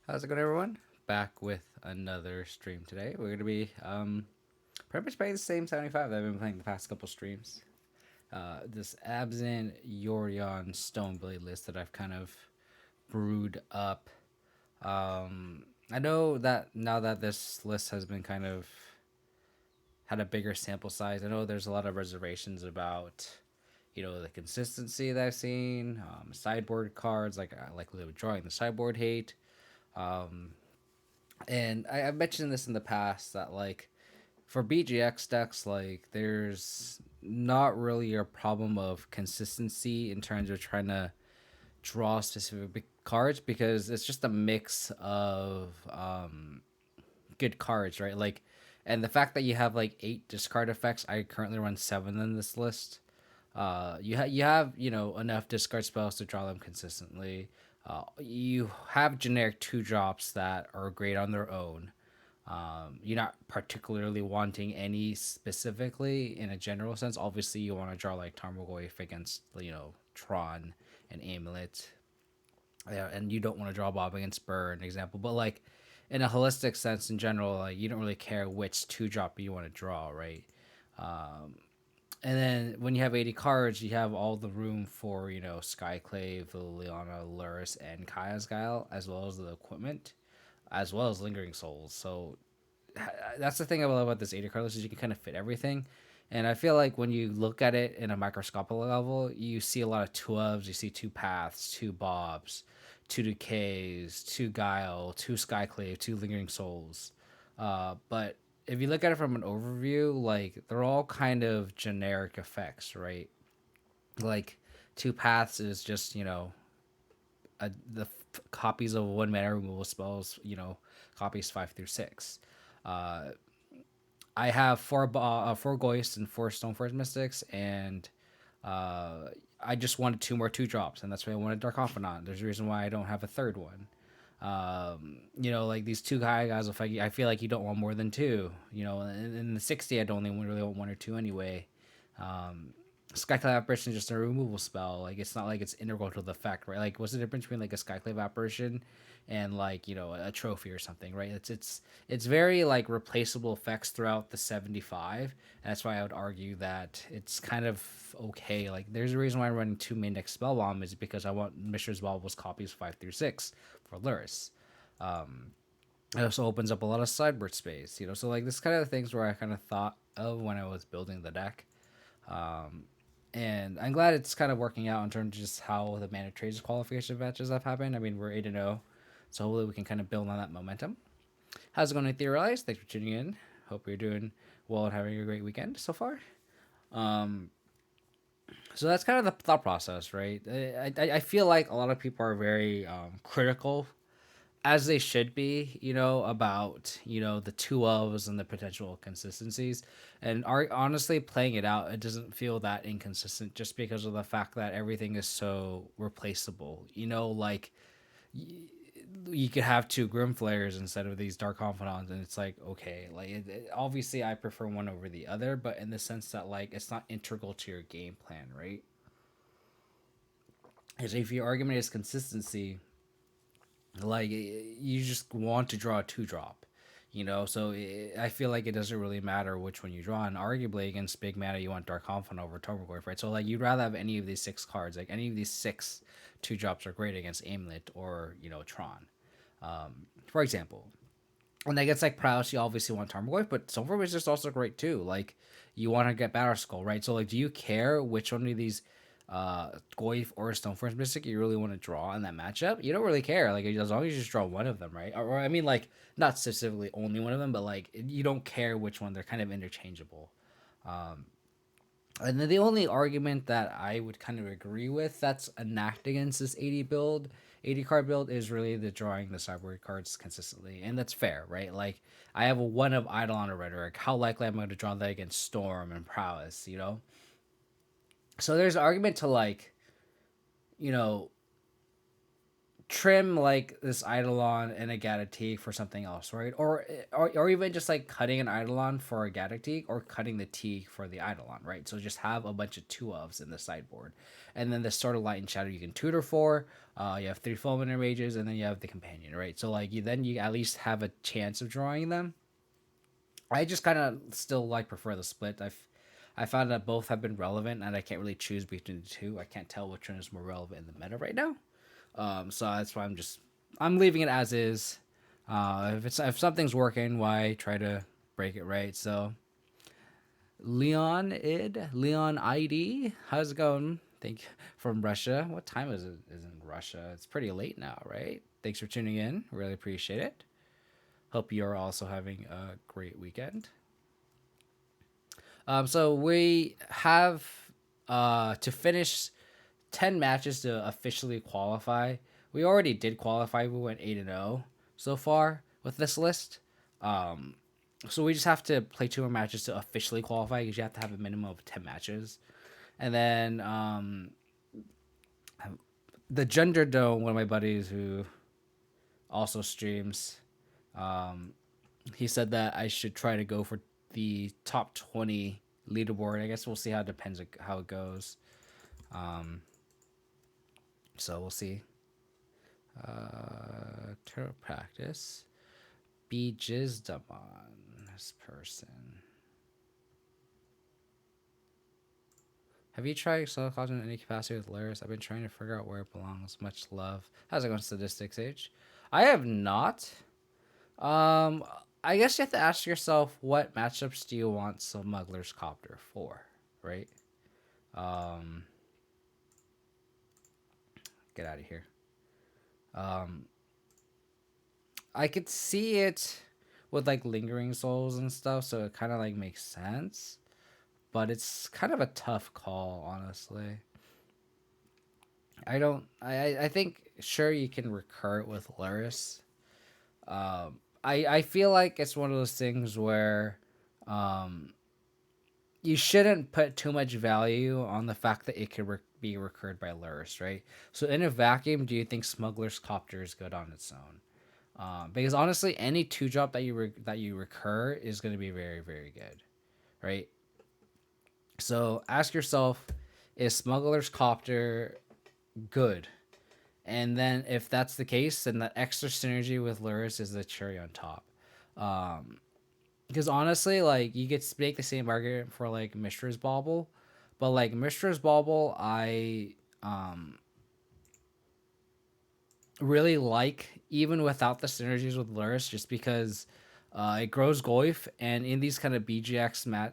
How's it going, everyone? Back with another stream today. We're going to be pretty much playing the same 75 that I've been playing the past couple streams. This Abzan Yorion Stoneblade list that I've kind of brewed up. I know that now that this list has been kind of had a bigger sample size, I know there's a lot of reservations about the consistency that I've seen, sideboard cards like likely withdrawing the sideboard hate. Um, and I've mentioned this in the past that like for BGX decks, like there's not really a problem of consistency in terms of trying to draw specific cards because it's just a mix of good cards, right? Like, and the fact that you have like 8 discard effects, I currently run 7 in this list. You have enough discard spells to draw them consistently. You have generic 2 drops that are great on their own. You're not particularly wanting any specifically in a general sense. Obviously, you want to draw like Tarmogoyf against Tron and Amulet, yeah, and you don't want to draw Bob against Burr, an example. But like in a holistic sense, in general, like you don't really care which 2 drop you want to draw, right? Um, and then when you have 80 cards, you have all the room for Skyclave, Liliana, Luris, and Kaya's Guile, as well as the equipment, as well as Lingering Souls. So that's the thing I love about this 80 card list is you can kind of fit everything. And I feel like when you look at it in a microscopic level, you see a lot of 2 ofs, you see 2 paths, 2 bobs, 2 decays, 2 guile, 2 skyclave, 2 lingering souls. But if you look at it from an overview, like they're all kind of generic effects, right? Like 2 paths is just copies of 1 mana removal spells, copies 5 through 6. Uh, I have 4 Ghosts and 4 Stoneforge Mystics, and uh, I just wanted 2 more 2 drops, and that's why I wanted Dark Confidant. There's a reason why I don't have a third one. Like these 2 guys, if I feel like you don't want more than 2. In the 60, I'd only really want 1 or 2 anyway. Um, Skyclave Apparition is just a removal spell. Like it's not like it's integral to the effect, right? Like what's the difference between like a Skyclave Apparition and like a trophy or something, right? It's very like replaceable effects throughout the 75. And that's why I would argue that it's kind of okay. Like there's a reason why I'm running 2 main deck Spellbomb is because I want Mishra's Valuables copies 5 through 6 for Luris. Um, it also opens up a lot of sideboard space, So like this kind of things where I kind of thought of when I was building the deck. Um, and I'm glad it's kind of working out in terms of just how the Manatraders qualification matches have happened. I mean, we're 8-0, so hopefully we can kind of build on that momentum. How's it going to Theorize? Thanks for tuning in. Hope you're doing well and having a great weekend so far. Um, so that's kind of the thought process, right? I feel like a lot of people are very critical, as they should be, about the 2 ofs and the potential consistencies. And honestly, playing it out, it doesn't feel that inconsistent just because of the fact that everything is so replaceable. Like you could have 2 Grim Flayers instead of these Dark Confidants, and it's like okay, like obviously I prefer one over the other, but in the sense that like it's not integral to your game plan, right? Because if your argument is consistency, like you just want to draw a 2 drop, so I feel like it doesn't really matter which one you draw, and arguably against big mana you want Dark Confidant over Tormagorf, right? So like you'd rather have any of these 6 cards, like any of these 6 2 drops are great against Amulet or Tron, for example. And I guess like Prowess, you obviously want Tarmogoyf, but Silverwave is just also great too. Like you want to get Battle Skull, right? So like, do you care which one of these Goyf or Stoneforge Mystic you really want to draw in that matchup? You don't really care, like as long as you just draw one of them, right? Or I mean, like not specifically only one of them, but like you don't care which one. They're kind of interchangeable. Um, and then the only argument that I would kind of agree with that's a knacked against this 80 card build is really the drawing the sideboard cards consistently. And that's fair, right? Like I have a 1 of Eidolon or Rhetoric. How likely am I to draw that against Storm and Prowess? So there's an argument to like, you know, trim like this Eidolon and a Gatateek for something else, right? Or even just like cutting an Eidolon for a Gatateek or cutting the Teak for the Eidolon, right? So just have a bunch of 2-ofs in the sideboard. And then the Sword of Light and Shadow you can tutor for. You have 3 Fulminator Mages, and then you have the Companion, right? So like you at least have a chance of drawing them. I just kind of still like prefer the split. I found that both have been relevant, and I can't really choose between the two. I can't tell which one is more relevant in the meta right now. So that's why I'm leaving it as is. If something's working, why try to break it, right? So Leon ID, how's it going? Thank you from Russia. What time is it? Is in Russia? It's pretty late now, right? Thanks for tuning in. Really appreciate it. Hope you're also having a great weekend. So we have to finish 10 matches to officially qualify. We already did qualify. We went 8-0 so far with this list. So we just have to play 2 more matches to officially qualify because you have to have a minimum of 10 matches. And then the Gender Dome, one of my buddies who also streams, he said that I should try to go for the top 20 leaderboard. I guess we'll see how it depends on how it goes. So we'll see. Turtle practice. Be jizzed up on this person. Have you tried solo college in any capacity with Laris? I've been trying to figure out where it belongs. Much love. How's it going, Statistics Age? I have not. I guess you have to ask yourself what matchups do you want Smuggler's Copter for, right? Get out of here. I could see it with like Lingering Souls and stuff, so it kind of like makes sense. But it's kind of a tough call, honestly. I think sure you can recur it with Luris. I feel like it's one of those things where you shouldn't put too much value on the fact that it could be recurred by Luris, right? So in a vacuum, do you think Smuggler's Copter is good on its own? Because honestly, any 2-drop that you recur is going to be very, very good, right? So ask yourself, is Smuggler's Copter good? And then if that's the case, then that extra synergy with Luris is the cherry on top. Because honestly, like you could make the same argument for like Mistress Bauble, but like Mistress Bauble, I really like even without the synergies with Luris, just because it grows Goyf, and in these kind of BGX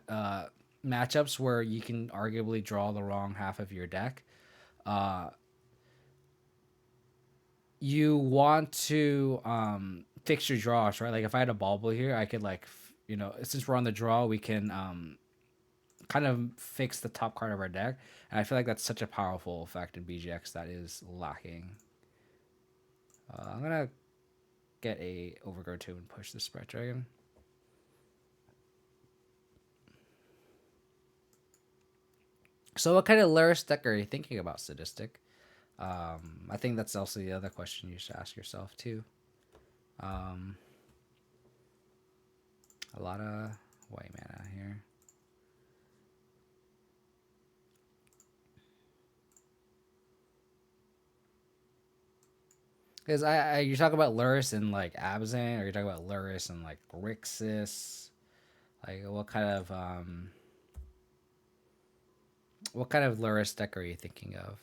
matchups where you can arguably draw the wrong half of your deck, you want to fix your draws, right? Like if I had a Bauble here, I could like since we're on the draw, we can kind of fix the top card of our deck, and I feel like that's such a powerful effect in BGX that is lacking. I'm gonna get a Overgrow 2 and push the Sprite Dragon. So what kind of Luris deck are you thinking about, Sadistic? I think that's also the other question you should ask yourself too. A lot of white mana here. Because you talk about Luris and like Abzan, or you talk about Luris and like Grixis. Like what kind of Luris deck are you thinking of?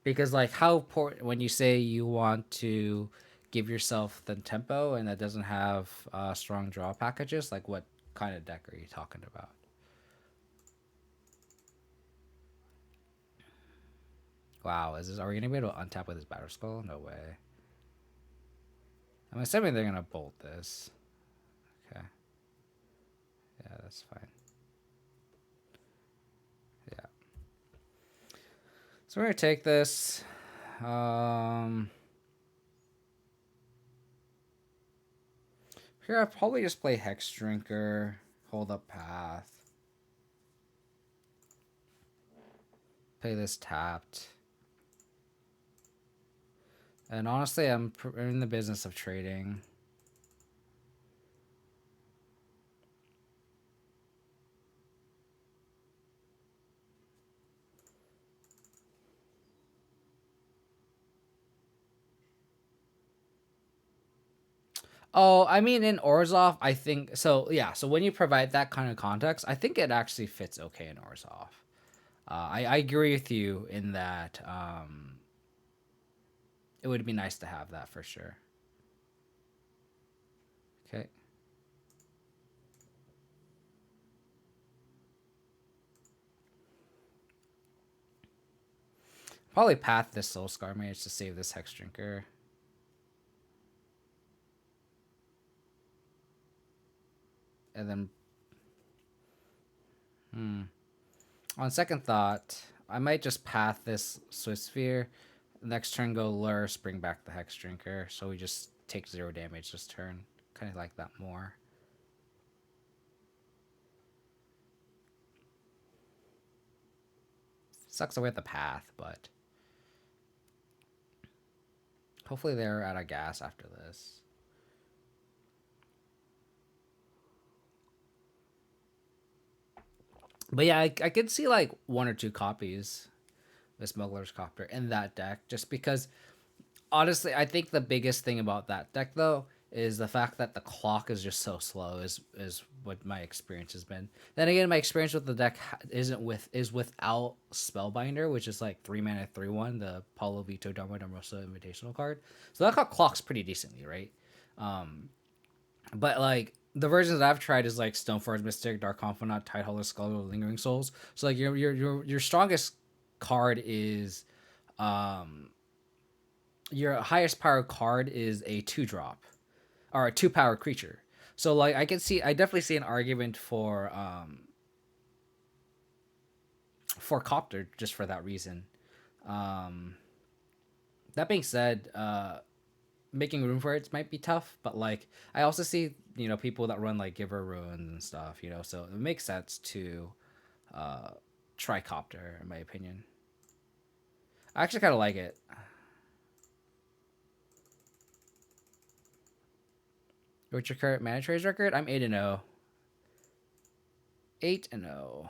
Because like how important when you say you want to give yourself the tempo and that doesn't have strong draw packages, like what kind of deck are you talking about? Wow, are we gonna be able to untap with his Battle Skull? No way. I'm assuming they're gonna bolt this. Okay. Yeah, that's fine. Yeah. So we're gonna take this. Here I'll probably just play Hex Drinker, hold up Path. Play this tapped. And honestly, I'm in the business of trading. Oh, I mean, in Orzhov, I think so. Yeah, so when you provide that kind of context, I think it actually fits okay in Orzhov. I agree with you in that it would be nice to have that for sure. Okay. Probably path this Soul Scar Mage to save this Hex Drinker. And then, on second thought, I might just path this Swift Sphere. Next turn, go Lure, bring back the Hex Drinker. So we just take 0 damage this turn. Kind of like that more. Sucks away at the path, but hopefully they're out of gas after this. But yeah, I could see like 1 or 2 copies of Smuggler's Copter in that deck, just because honestly, I think the biggest thing about that deck though is the fact that the clock is just so slow. Is what my experience has been. Then again, my experience with the deck is without Spellbinder, which is like 3 mana 3/1, the Paulo Vito Dharma Darmosa Invitational card. So that clocks pretty decently, right? But like the versions that I've tried is like Stoneforge Mystic, Dark Confidant, Tideholder Skull, Lingering Souls. So like your strongest card is your highest power card is a 2-drop or a 2-power creature. So like I definitely see an argument for Copter just for that reason. Um, that being said, making room for it might be tough, but like I also see people that run like Giver Ruins and stuff, so it makes sense to uh, try Copter in my opinion. I actually kind of like it. What's your current Manatraders record? I'm 8-0. 8-0.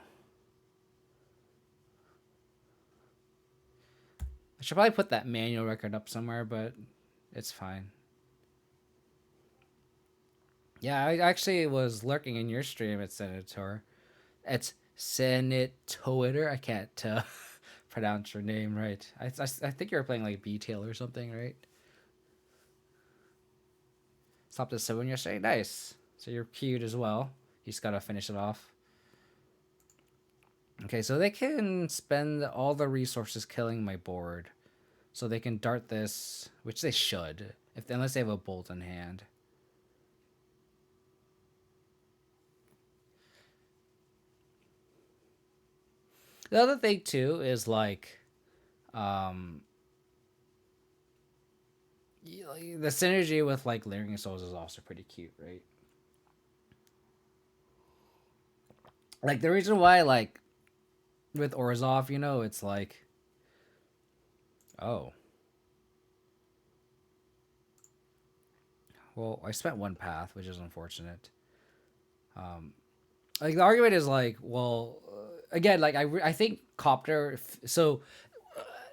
I should probably put that manual record up somewhere, but it's fine. Yeah, I actually was lurking in your stream at Senator. It's Senator. I can't pronounce your name right. I think you were playing like B-Tail or something, right? Stopped at 7 yesterday. Nice. So you're queued as well. You just gotta finish it off. Okay, so they can spend all the resources killing my board. So they can dart this, which they should, unless they have a bolt in hand. The other thing too is like, um, the synergy with like Lingering Souls is also pretty cute, right? Like the reason why like with Orzhov, it's like, oh, well, I spent 1 path, which is unfortunate. Like the argument is like, well, again, like I think Copter. So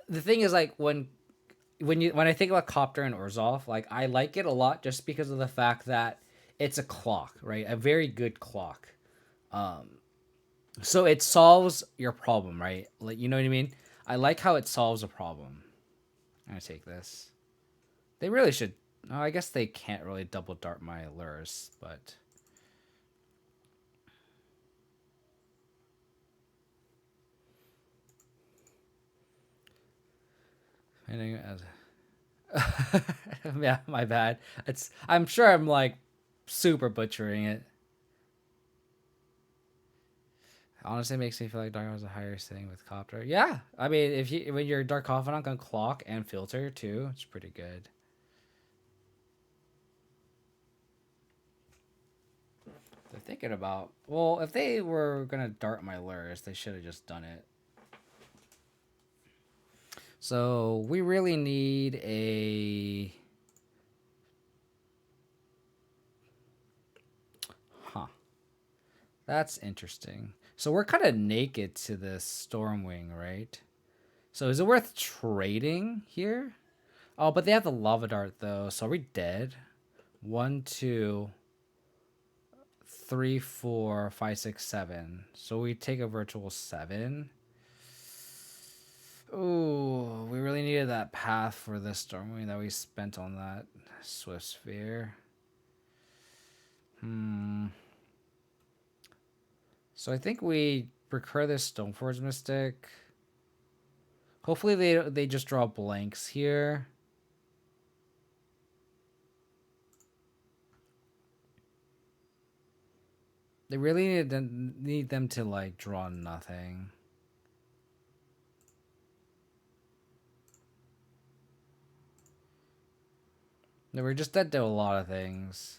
the thing is like when I think about Copter and Orzhov, like I like it a lot just because of the fact that it's a clock, right? A very good clock. So it solves your problem, right? Like you know what I mean? I like how it solves a problem. I'm gonna take this. They really should. Oh, I guess they can't really double dart my lures, but yeah, my bad. I'm sure I'm like super butchering it. Honestly, it makes me feel like Dark was a higher thing with Copter. Yeah, I mean, when you're Dark Confidant can clock and filter too, it's pretty good. They're thinking about if they were gonna dart my lures, they should have just done it. So we really need a... Huh. That's interesting. So we're kind of naked to this Stormwing, right? So is it worth trading here? Oh, but they have the Lava Dart, though. So are we dead? 1, 2, 3, 4, 5, 6, 7. So we take a virtual 7. Ooh, we really needed that path for this Stormwing that we spent on that Swift Sphere. So I think we recur this Stoneforge Mystic. Hopefully they just draw blanks here. They really need them to like draw nothing. No, we're just dead to a lot of things.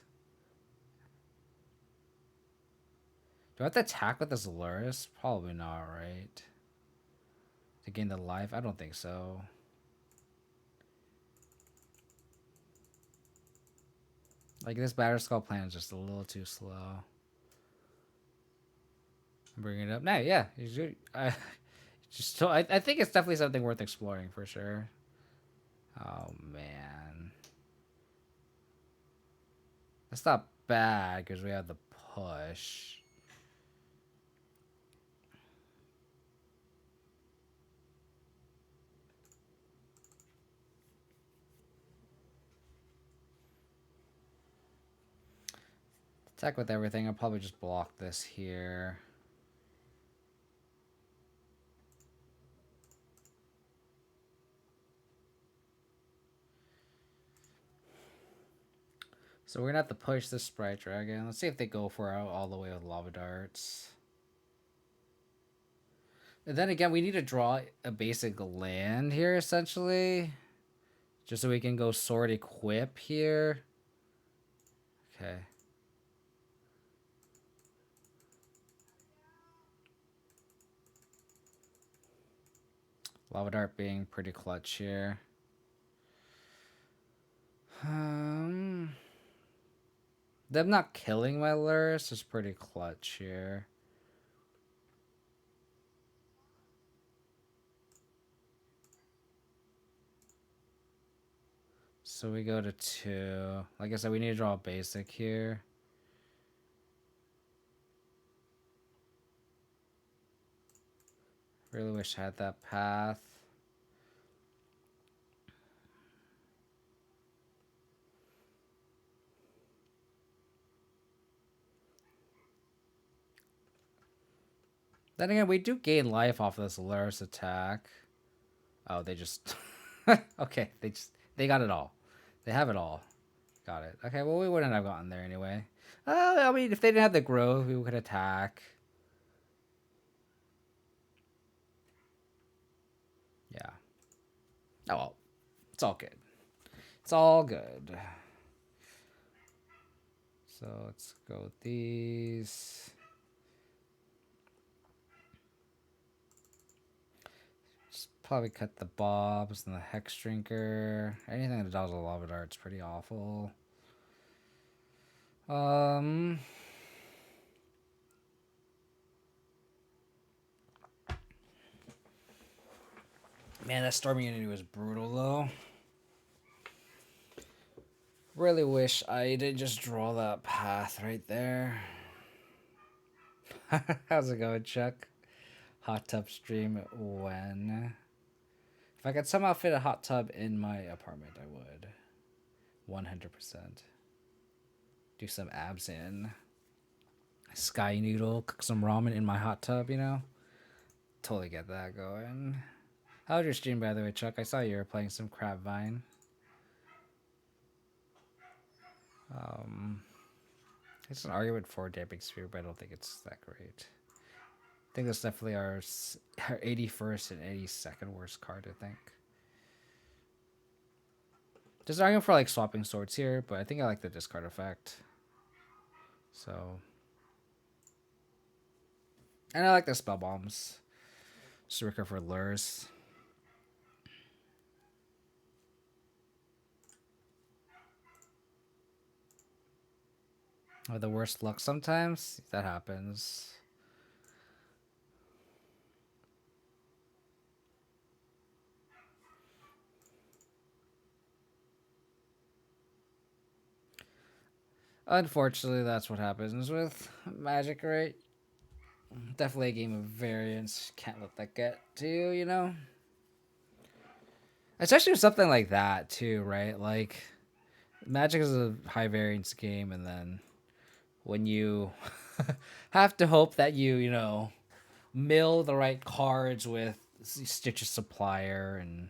Do I have to attack with this Luris? Probably not, right? To gain the life? I don't think so. Like, this Batterskull plan is just a little too slow. Bring it up. No, yeah. I think it's definitely something worth exploring for sure. Oh, man. That's not bad because we have the push. Attack with everything. I'll probably just block this here. So we're gonna have to push this Sprite Dragon. Let's see if they go for it all the way with Lava Darts. And then again, we need to draw a basic land here, essentially. Just so we can go Sword Equip here. Okay. Lava Dart being pretty clutch here. Them not killing my Luris is pretty clutch here. So we go to 2. Like I said, we need to draw a basic here. Really wish I had that path. Then again, we do gain life off of this Luris attack. Oh, they just... okay, they got it all. They have it all. Got it. Okay, well, we wouldn't have gotten there anyway. I mean, if they didn't have the growth, we could attack. Yeah. Oh, well. It's all good. It's all good. So let's go with these. Just probably cut the Bobs and the Hex Drinker. Anything that does a Lava Dart's pretty awful. Man, that Stormy Unity was brutal though. Really wish I did just draw that path right there. How's it going, Chuck? Hot tub stream when? If I could somehow fit a hot tub in my apartment, I would. 100%. Do some abs in. Sky noodle, cook some ramen in my hot tub, you know? Totally get that going. How was your stream, by the way, Chuck? I saw you were playing some Crab Vine. It's an argument for Damping Sphere, but I don't think it's that great. I think that's definitely our 81st and 82nd worst card, I think. Just arguing for like swapping swords here, but I think I like the discard effect. So. And I like the spell bombs. Just recur for lures. Or the worst luck sometimes. That happens. Unfortunately, that's what happens with Magic, right? Definitely a game of variance. Can't let that get to you, you know? Especially with something like that, too, right? Like, Magic is a high variance game, and then when you have to hope that you know, mill the right cards with Stitch's Supplier and,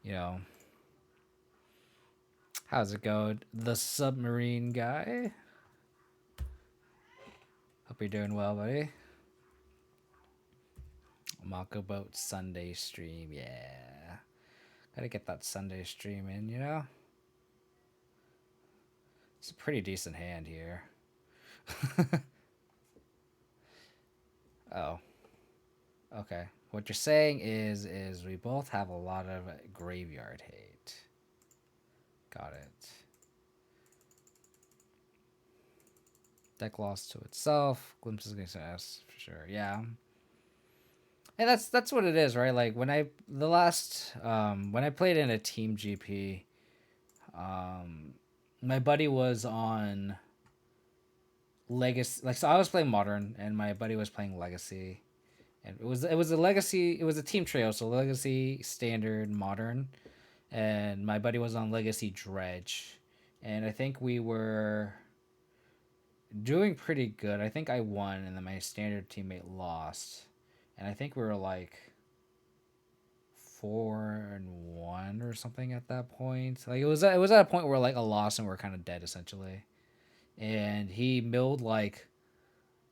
you know, how's it go? The submarine guy? Hope you're doing well, buddy. Mako Boat Sunday stream, yeah. Gotta get that Sunday stream in, you know? It's a pretty decent hand here. Oh, okay. What you're saying is we both have a lot of graveyard hate. Got it. Deck lost to itself. Glimpses against S for sure. Yeah. And that's what it is, right? Like when I played in a team GP, my buddy was on Legacy. Like, so I was playing Modern and my buddy was playing Legacy. And it was a Legacy, it was a team trio, so Legacy, Standard, Modern, and my buddy was on Legacy Dredge. And I think we were doing pretty good. I think I won and then my Standard teammate lost. And I think we were like 4-1 or something at that point. Like it was at a point where like a loss and we're kind of dead essentially. And he milled like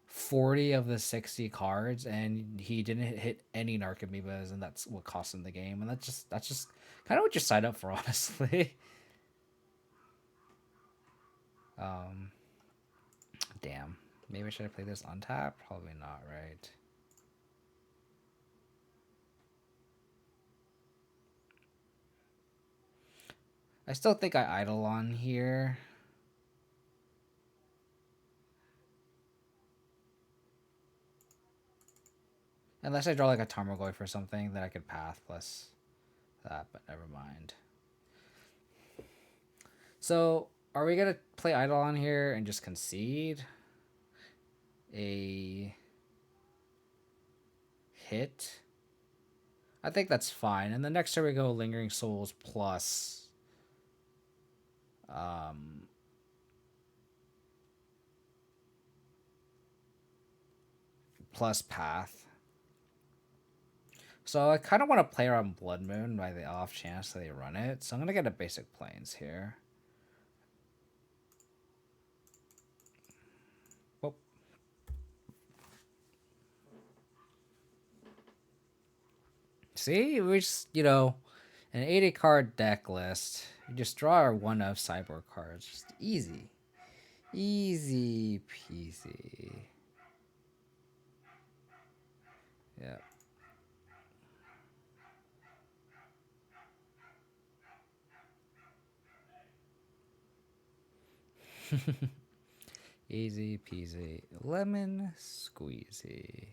40 of the 60 cards and he didn't hit any Narcomoebas, and that's what cost him the game. And that's just kind of what you sign up for, honestly. um Damn, maybe I should have played this on tap. Probably not, right? I still think I idle on here. Unless I draw like a Tarmogoyf or something that I could path plus that, but never mind. So, are we gonna play idle on here and just concede a hit? I think that's fine. And the next turn we go Lingering Souls um plus path. So I kind of want to play around Blood Moon by the off chance that they run it. So I'm gonna get a basic plains here. Whoop. See, we just, an 80 card deck list. You just draw our one of cyborg cards. Just easy. Easy peasy. Yeah. Easy peasy. Lemon squeezy.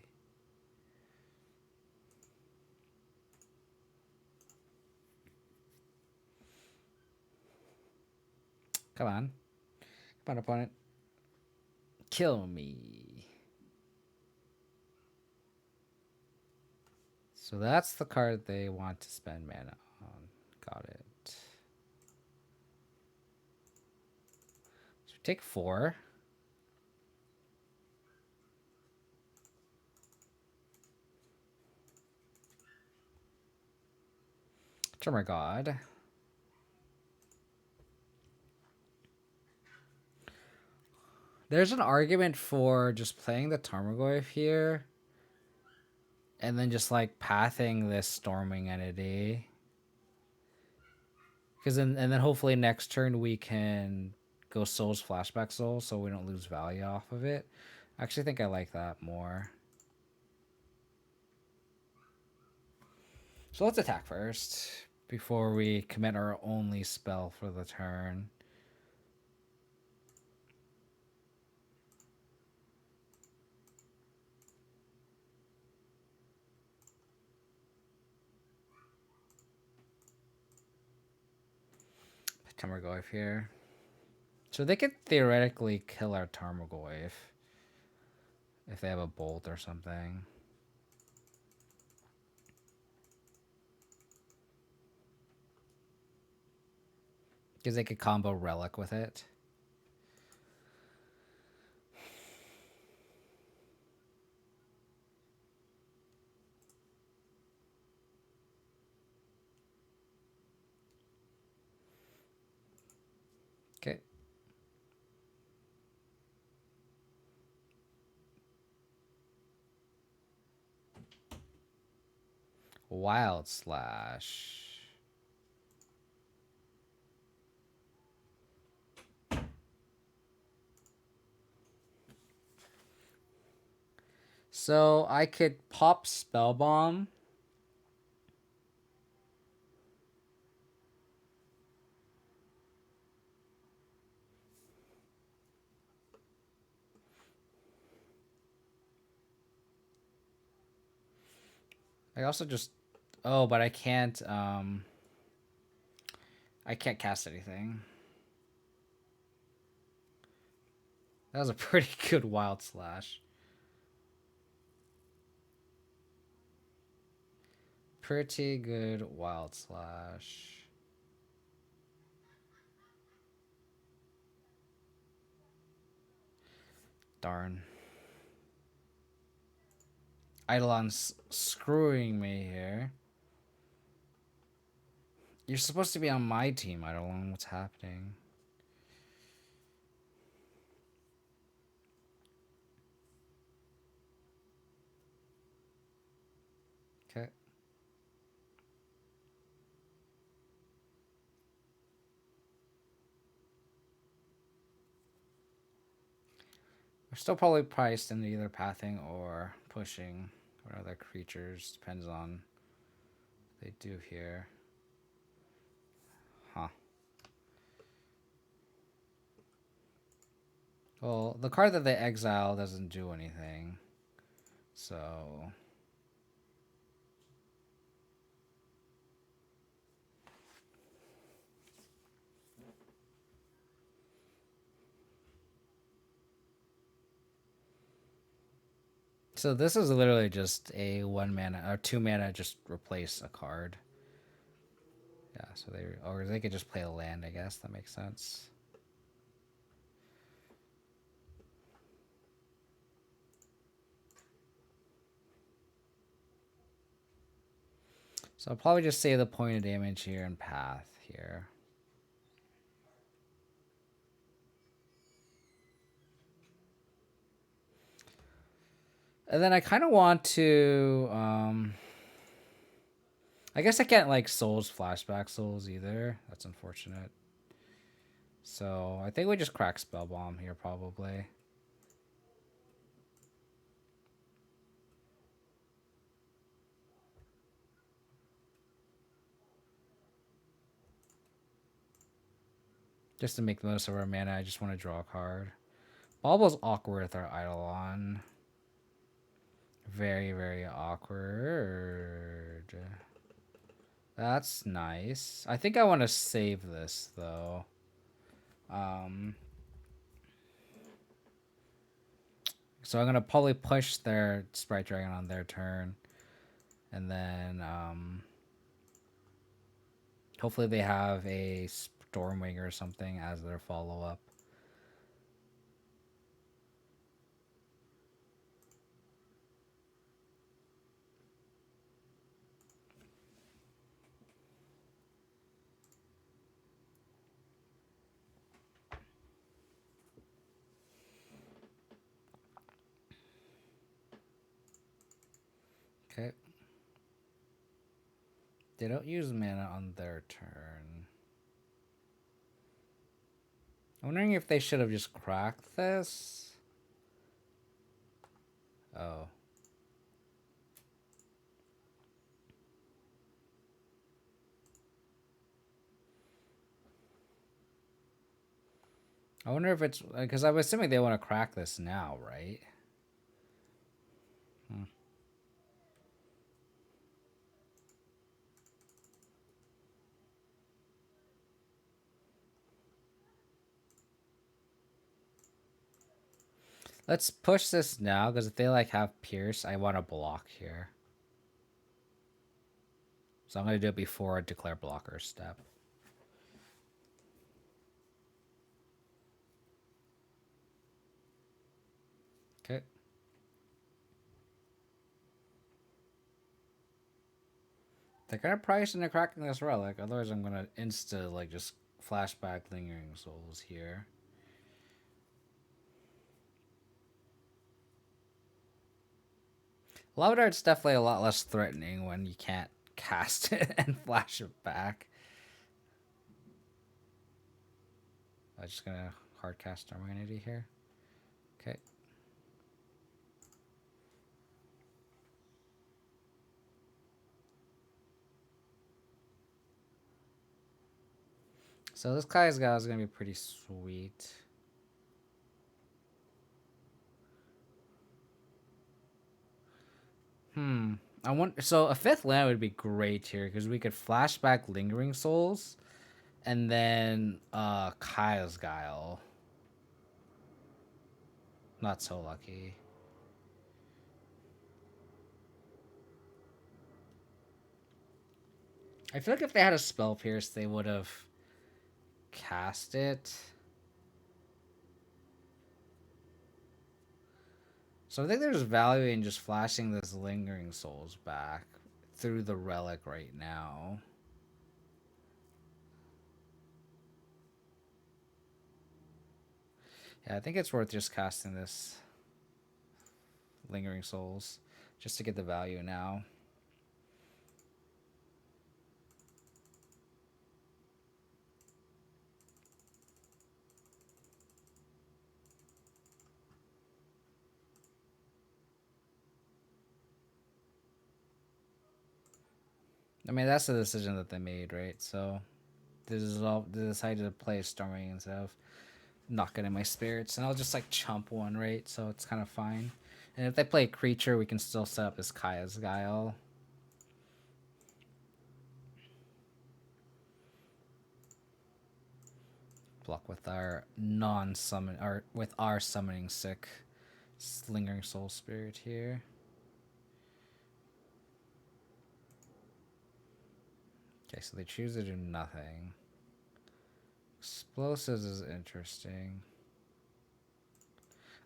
Come on. Come on, opponent. Kill me. So that's the card they want to spend mana on. Got it. So take 4. Tremor God. There's an argument for just playing the Tarmogoyf here and then just like pathing this Storming Entity. And then hopefully next turn we can go Souls Flashback Soul so we don't lose value off of it. I actually think I like that more. So let's attack first before we commit our only spell for the turn. Tarmogoyf here. So they could theoretically kill our Tarmogoyf if they have a bolt or something. Because they could combo Relic with it. Okay. Wild Slash. So I could pop Spell Bomb. I also just... Oh, but I can't cast anything. That was a pretty good Wild Slash. Pretty good Wild Slash. Darn. Eidolon's screwing me here. You're supposed to be on my team, Eidolon. What's happening? Okay. We're still probably priced in either pathing or pushing what other creatures. Depends on what they do here. Huh. Well, the card that they exile doesn't do anything. So... So this is literally just a 1 mana or 2 mana, just replace a card. Yeah, so they could just play a land, I guess. That makes sense. So I'll probably just save the point of damage here and path here. And then I kind of want to... I guess I can't like Souls, Flashback Souls either. That's unfortunate. So I think we just crack Spell Bomb here probably. Just to make the most of our mana, I just want to draw a card. Bauble's awkward with our Eidolon. Very, very awkward. That's nice. I think I want to save this, though. So I'm going to probably push their Sprite Dragon on their turn. And then hopefully they have a Stormwing or something as their follow-up. Okay. They don't use mana on their turn. I'm wondering if they should have just cracked this. Oh. I wonder if it's... Because I'm assuming they want to crack this now, right? Let's push this now, because if they like have Pierce, I want to block here. So I'm going to do it before I declare blocker step. Okay. They're going to price into cracking this relic, otherwise I'm going to insta like just flashback Lingering Souls here. Love Dart's definitely a lot less threatening when you can't cast it and flash it back. I'm just gonna hard cast Armanity here. Okay. So this Kai's guy is gonna be pretty sweet. I want so a fifth land would be great here because we could flashback Lingering Souls and then Kaya's Guile. Not so lucky. I feel like if they had a Spell Pierce, they would have cast it. So I think there's value in just flashing this Lingering Souls back through the relic right now. Yeah, I think it's worth just casting this Lingering Souls just to get the value now. I mean, that's the decision that they made, right? So they decided to play Storming instead of not getting my spirits, and I'll just like chump one, right? So it's kind of fine. And if they play a creature, we can still set up this Kaya's Guile. Block with our non-summon, or with our summoning sick Lingering Soul Spirit here. Okay, so they choose to do nothing. Explosives is interesting.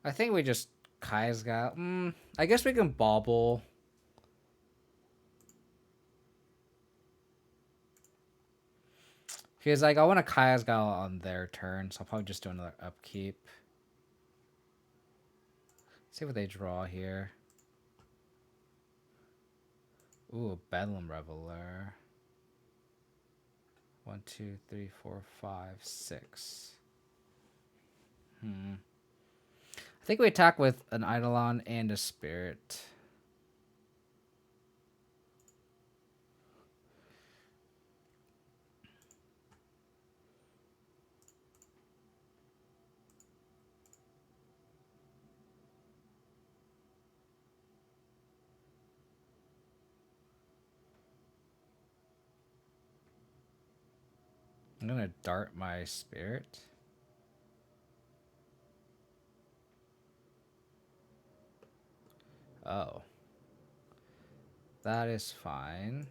I think we just Kai's got. I guess we can bobble. Because like I want a Kaya's Guile on their turn, so I'll probably just do another upkeep. See what they draw here. Ooh, Bedlam Reveler. 1, 2, 3, 4, 5, 6. I think we attack with an Eidolon and a Spirit. I'm gonna dart my Spirit. Oh. That is fine.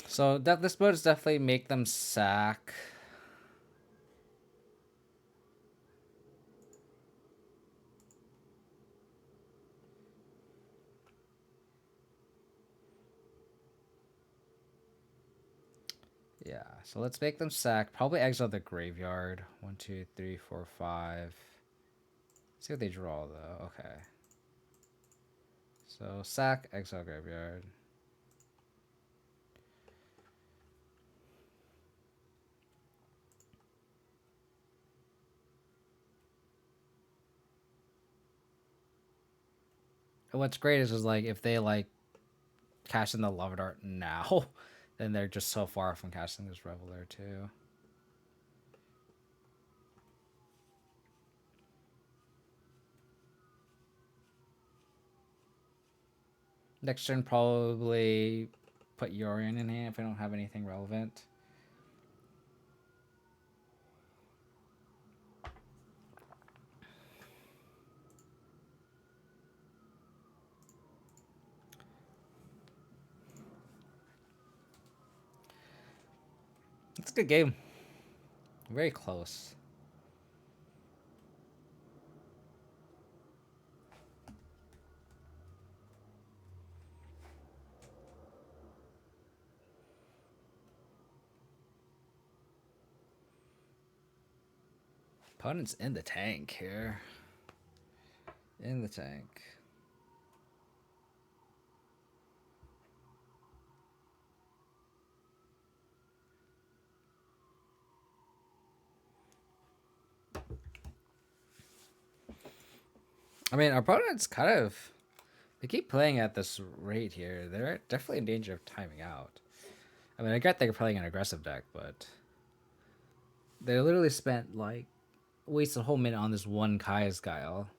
So that this mode is definitely make them sack. Yeah, so let's make them sack. Probably exile the graveyard. 1, 2, 3, 4, 5. See what they draw though. Okay. So sack, exile graveyard. And what's great is like if they like cash in the Love Dart now, then they're just so far from casting this Reveler too. Next turn probably put Yorion in hand if I don't have anything relevant. It's a good game. Very close. Opponent's in the tank here. In the tank. I mean, our opponent's kind of... They keep playing at this rate here. They're definitely in danger of timing out. I mean, I get they're playing an aggressive deck, but... They literally spent, like... Wasted a whole minute on this one Kai's Guile.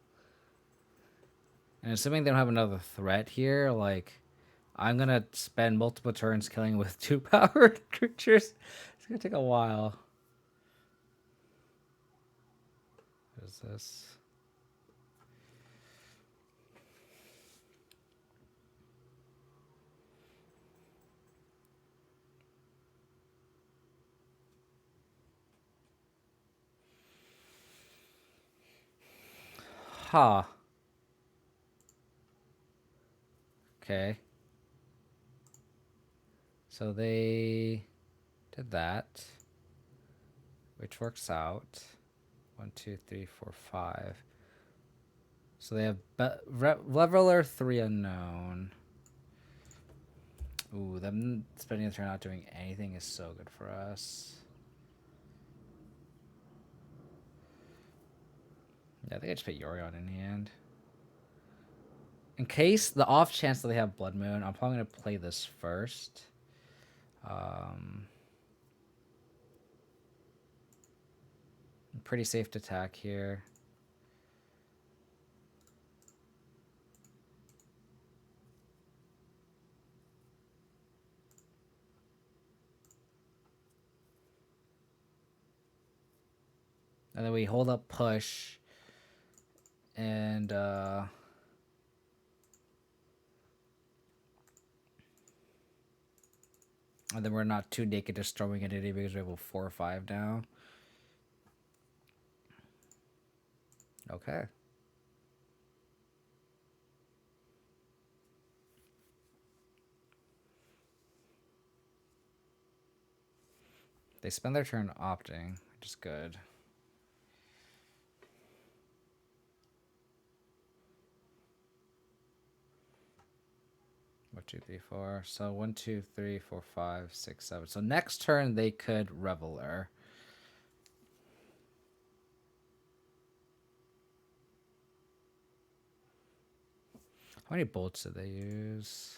And assuming they don't have another threat here, like... I'm gonna spend multiple turns killing with 2 powered creatures. It's gonna take a while. What is this? Huh. Okay. So they did that, which works out. 1, 2, 3, 4, 5. So they have Leveler 3 unknown. Ooh, them spending a turn not doing anything is so good for us. Yeah, I think I just put Yorion in hand. In case, the off chance that they have Blood Moon, I'm probably going to play this first. Pretty safe to attack here. And then we hold up push. And then we're not too naked just throwing it at it because we have a 4 or 5 now. Okay. They spend their turn opting, which is good. One, 2, 3, 4. So 1, 2, 3, 4, 5, 6, 7. So next turn they could Reveler. How many bolts did they use?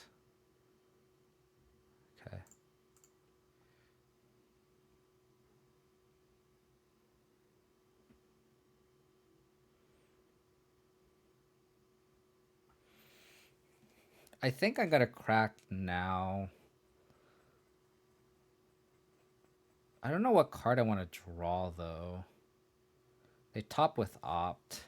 Okay. I think I got a crack now. I don't know what card I want to draw, though. They top with Opt.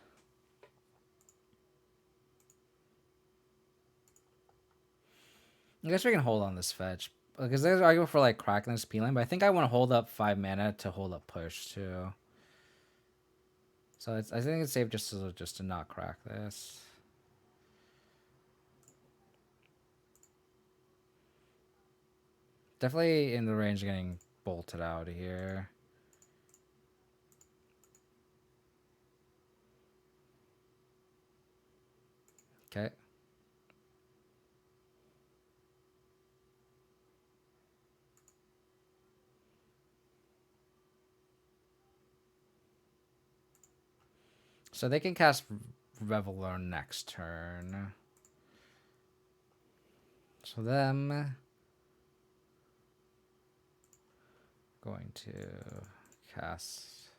I guess we can hold on this fetch. Because there's argument for like cracking this P-Line, but I think I want to hold up 5 mana to hold up push, too. So I think it's safe just to not crack this. Definitely in the range of getting bolted out of here. Okay. So they can cast Reveler next turn. So them going to cast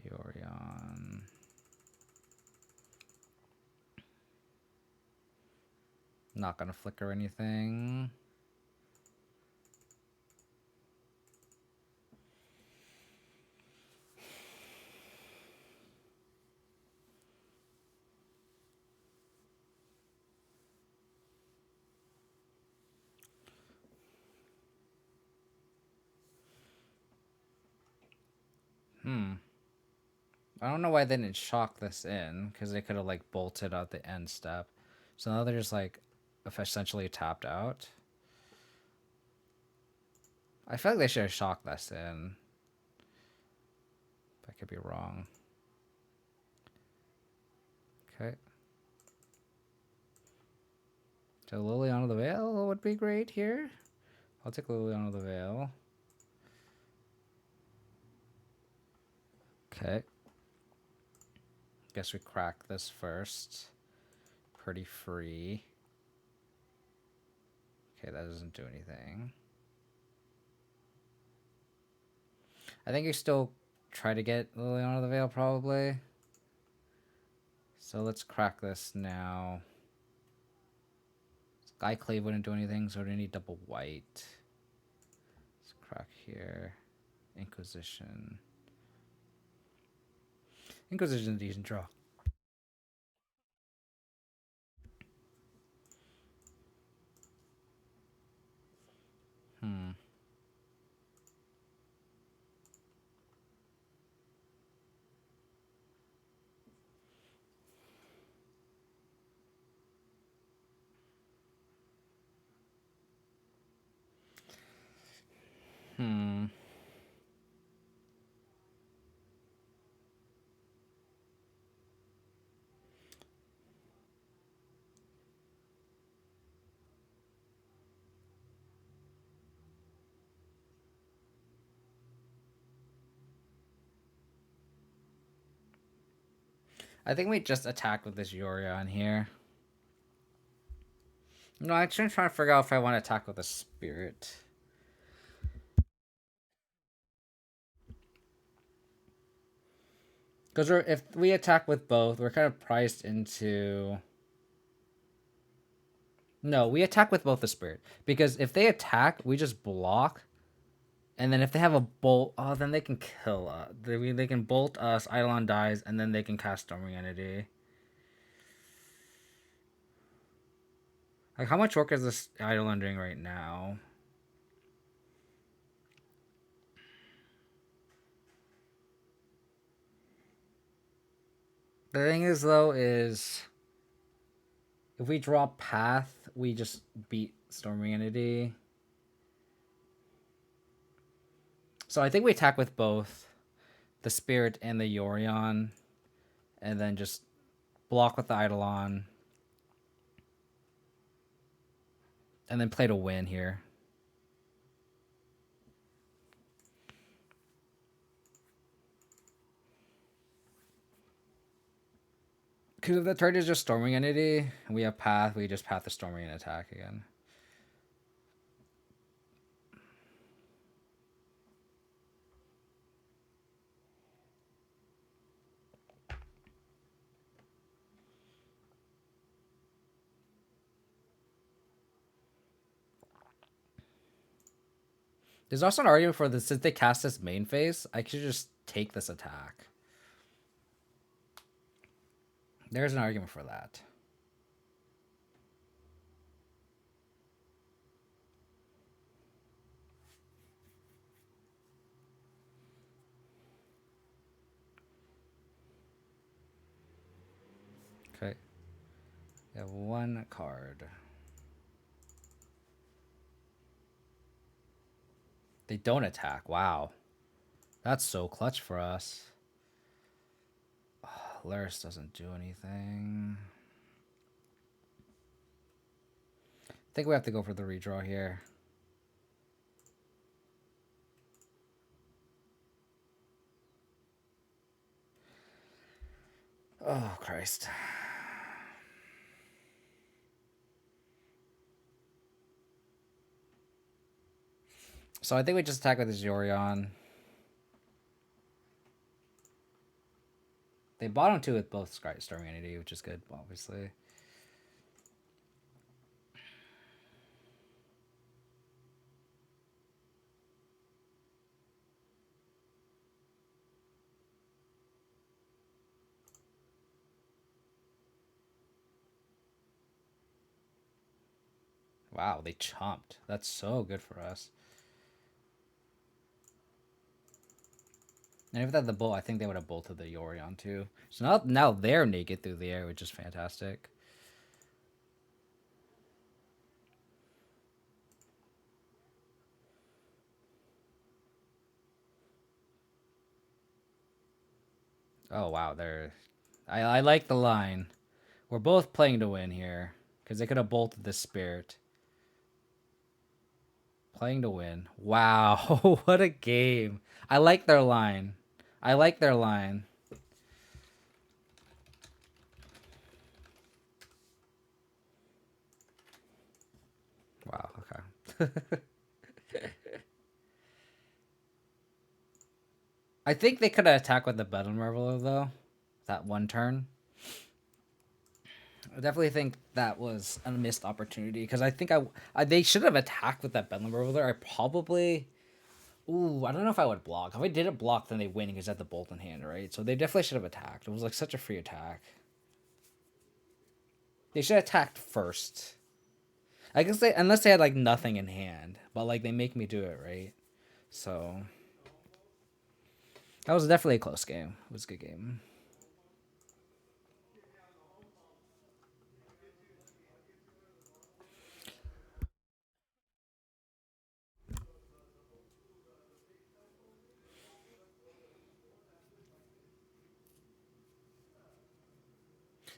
Yorion. Not gonna flicker anything. I don't know why they didn't shock this in, because they could have like bolted out the end step. So now they're just like essentially tapped out. I feel like they should have shocked this in. I could be wrong. Okay. So Liliana the Veil would be great here. I'll take Liliana the Veil. Okay. Guess we crack this first. Pretty free. Okay, that doesn't do anything. I think you still try to get Liliana the Veil, probably. So let's crack this now. Skyclave wouldn't do anything, so we need double white. Let's crack here. Inquisition. Inquisition's a decent draw. Hmm. I think we just attack with this Yorion here. No, I'm trying to figure out if I want to attack with a spirit. Because if we attack with both, we're kind of priced into... No, we attack with both the spirit. Because if they attack, we just block. And then if they have a bolt, oh, then they can kill us. They can bolt us, Eidolon dies, and then they can cast Storming Entity. Like, how much work is this Eidolon doing right now? The thing is, though, is... If we draw Path, we just beat Storming Entity. So I think we attack with both the Spirit and the Yorion. And then just block with the Eidolon. And then play to win here. Because if the target is just Storming Entity, and we have Path, we just Path the Storming and attack again. There's also an argument for this, since they cast this main phase, I could just take this attack. There's an argument for that. Okay. We have one card. They don't attack. Wow. That's so clutch for us. Oh, Laris doesn't do anything. I think we have to go for the redraw here. Oh, Christ. So I think we just attack with this Yorion. They bottom two with both Storming Entity, which is good, obviously. Wow, they chomped. That's so good for us. And if they had the bolt, I think they would have bolted the Yorion too. So now they're naked through the air, which is fantastic. Oh wow, I like the line. We're both playing to win here because they could have bolted the spirit. Playing to win. Wow, what a game! I like their line. I like their line. Wow. Okay. I think they could have attacked with the Bedlam Reveler though. That one turn. I definitely think that was a missed opportunity because I think they should have attacked with that Bedlam Reveler. I probably. Ooh, I don't know if I would block. If I didn't block, then they win because they had the bolt in hand, right? So they definitely should have attacked. It was like such a free attack. They should have attacked first. I guess unless they had like nothing in hand, but like they make me do it, right? So that was definitely a close game. It was a good game.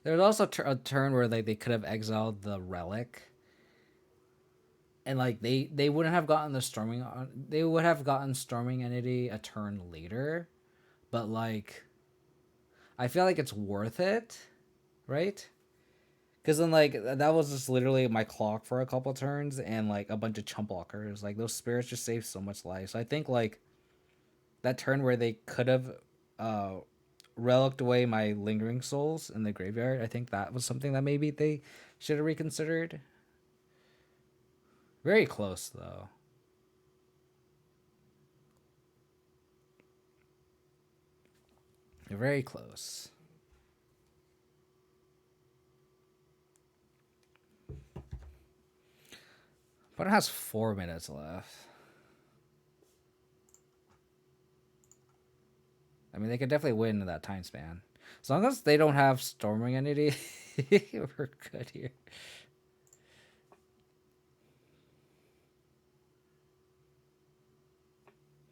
There was also a turn where they could have exiled the relic, and like they wouldn't have gotten the storming. They would have gotten storming entity a turn later, but like I feel like it's worth it, right? Because then like that was just literally my clock for a couple turns and like a bunch of chump blockers. Like those spirits just save so much life. So I think like that turn where they could have uh relicked away my lingering souls in the graveyard, I think that was something that maybe they should have reconsidered. Very close though. Very close. But it has 4 minutes left. I mean, they could definitely win in that time span. As long as they don't have storming entity, we're good here.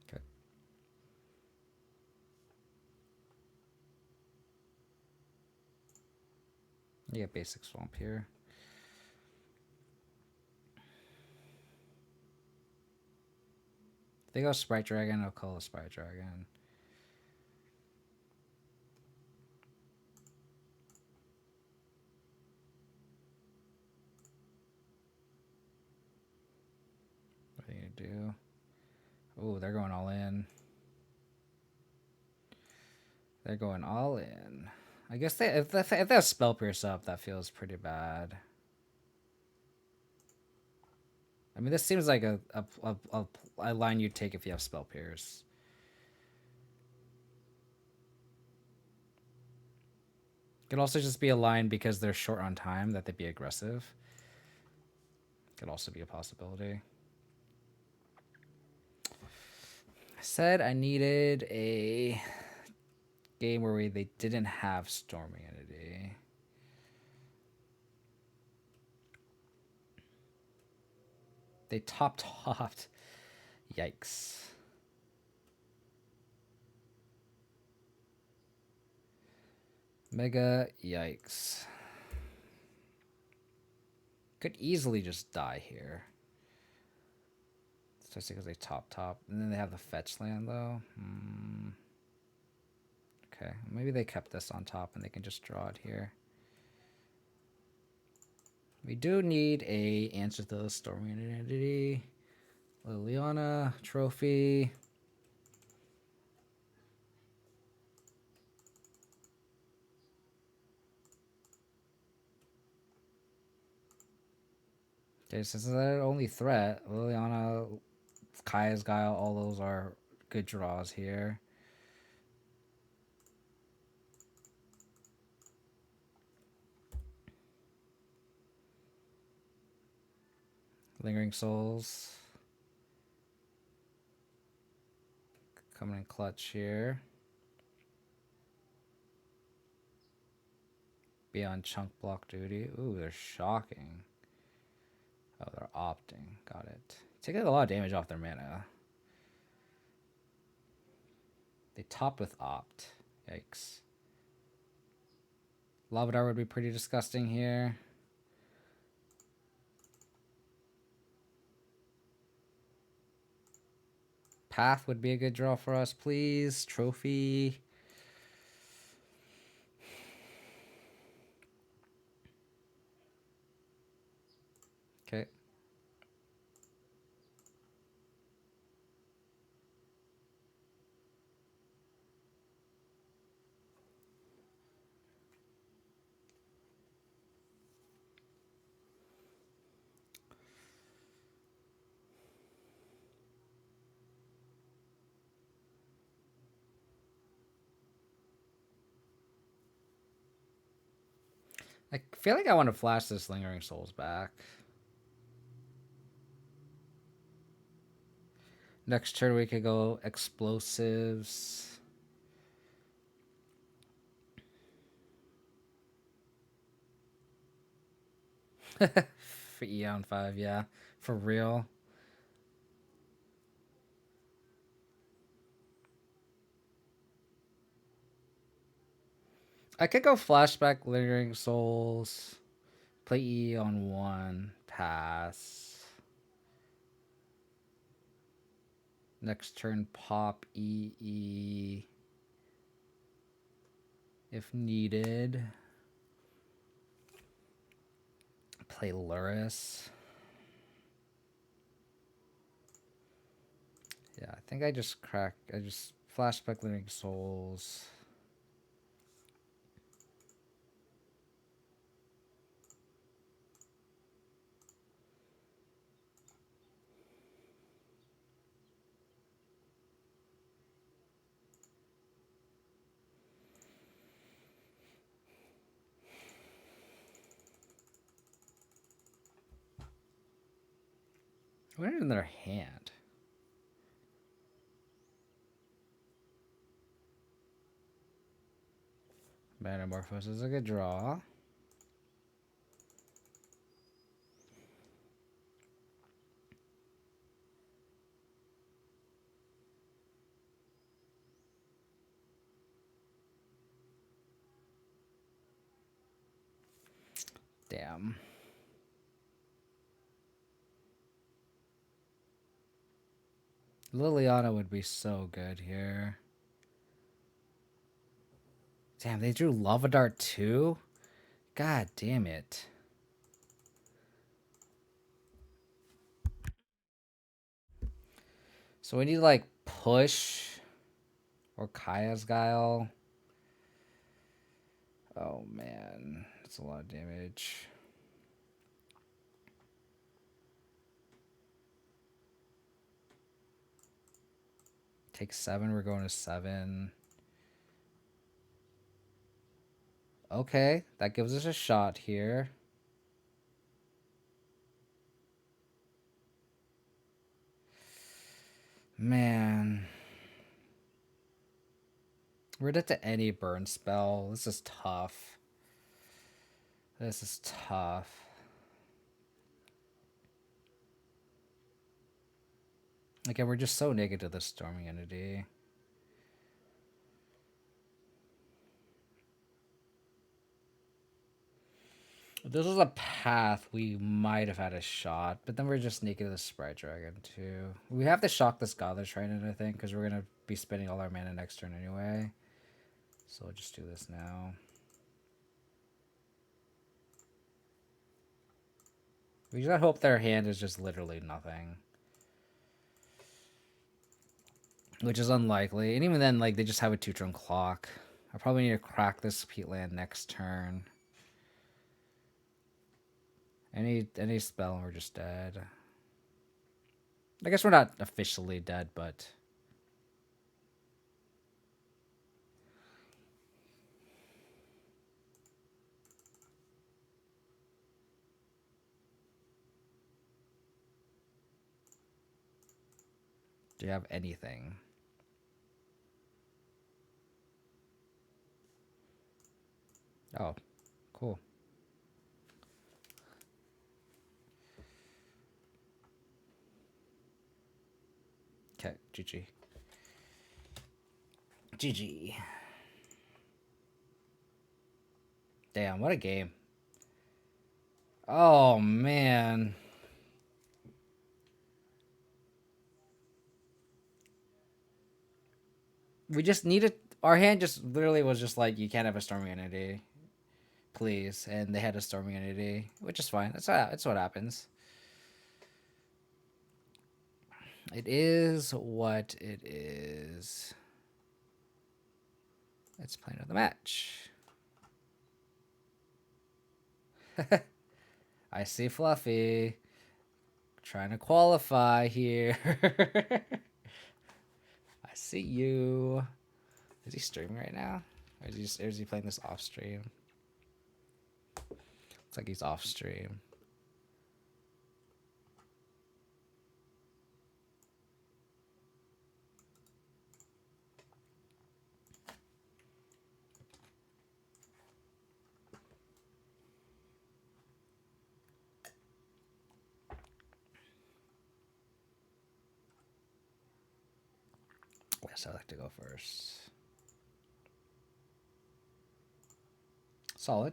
Okay. You get basic swamp here. If they go Sprite Dragon, I'll call a Sprite Dragon. What are you gonna do? Oh, they're going all in. They're going all in. I guess if they have Spell Pierce up, that feels pretty bad. I mean, this seems like a line you'd take if you have Spell Pierce. Could also just be a line because they're short on time that they'd be aggressive. Could also be a possibility. I said I needed a game where they didn't have Storming Entity. They topped. Yikes. Mega yikes. Could easily just die here. Especially because they top. And then they have the fetch land though. Okay, maybe they kept this on top and they can just draw it here. We do need a answer to the Storming Entity. Liliana, trophy. Okay, since it's their only threat, Liliana, Kaya's Guile, all those are good draws here. Lingering Souls. Coming in clutch here. be on chunk block duty. Ooh, they're shocking. Oh, they're opting. Got it. Taking a lot of damage off their mana. They top with opt. Yikes. Lavadar would be pretty disgusting here. Path would be a good draw for us, please. Trophy. Okay. I feel like I want to flash this Lingering Souls back. Next turn we could go explosives. For Eon 5, yeah. For real. I could go flashback Lingering Souls. Play E on 1. Pass. Next turn pop EE. If needed. Play Luris. Yeah, I think I just flashback Lingering Souls. What is in their hand? Metamorphosis is a good draw. Damn. Liliana would be so good here. Damn, they drew Lava Dart too? God damn it. So we need to like push or Kaya's Guile. Oh man, that's a lot of damage. Take 7, we're going to 7. Okay, that gives us a shot here. Man. We're dead to any burn spell. This is tough. This is tough. Again, we're just so naked to the Storming Entity. If this was a path, we might have had a shot, but then we're just naked to the Sprite Dragon too. We have to shock this Godless Trident, I think, because we're going to be spending all our mana next turn anyway. So we'll just do this now. We just hope their hand is just literally nothing. Which is unlikely. And even then, like, they just have a 2-turn clock. I probably need to crack this Peatland next turn. Any spell and we're just dead. I guess we're not officially dead, but... Do you have anything? Oh, Cool. Okay, GG. GG. Damn, what a game. Oh, man. We just needed... Our hand just literally was just like, you can't have a Storming Entity. Please. And they had a Storming Entity, which is fine. That's what happens. It is what it is. Let's play another match. I see Fluffy. Trying to qualify here. I see you. Is he streaming right now? Or is he playing this off stream? Looks like he's off stream. Yes, I'd like to go first. Solid.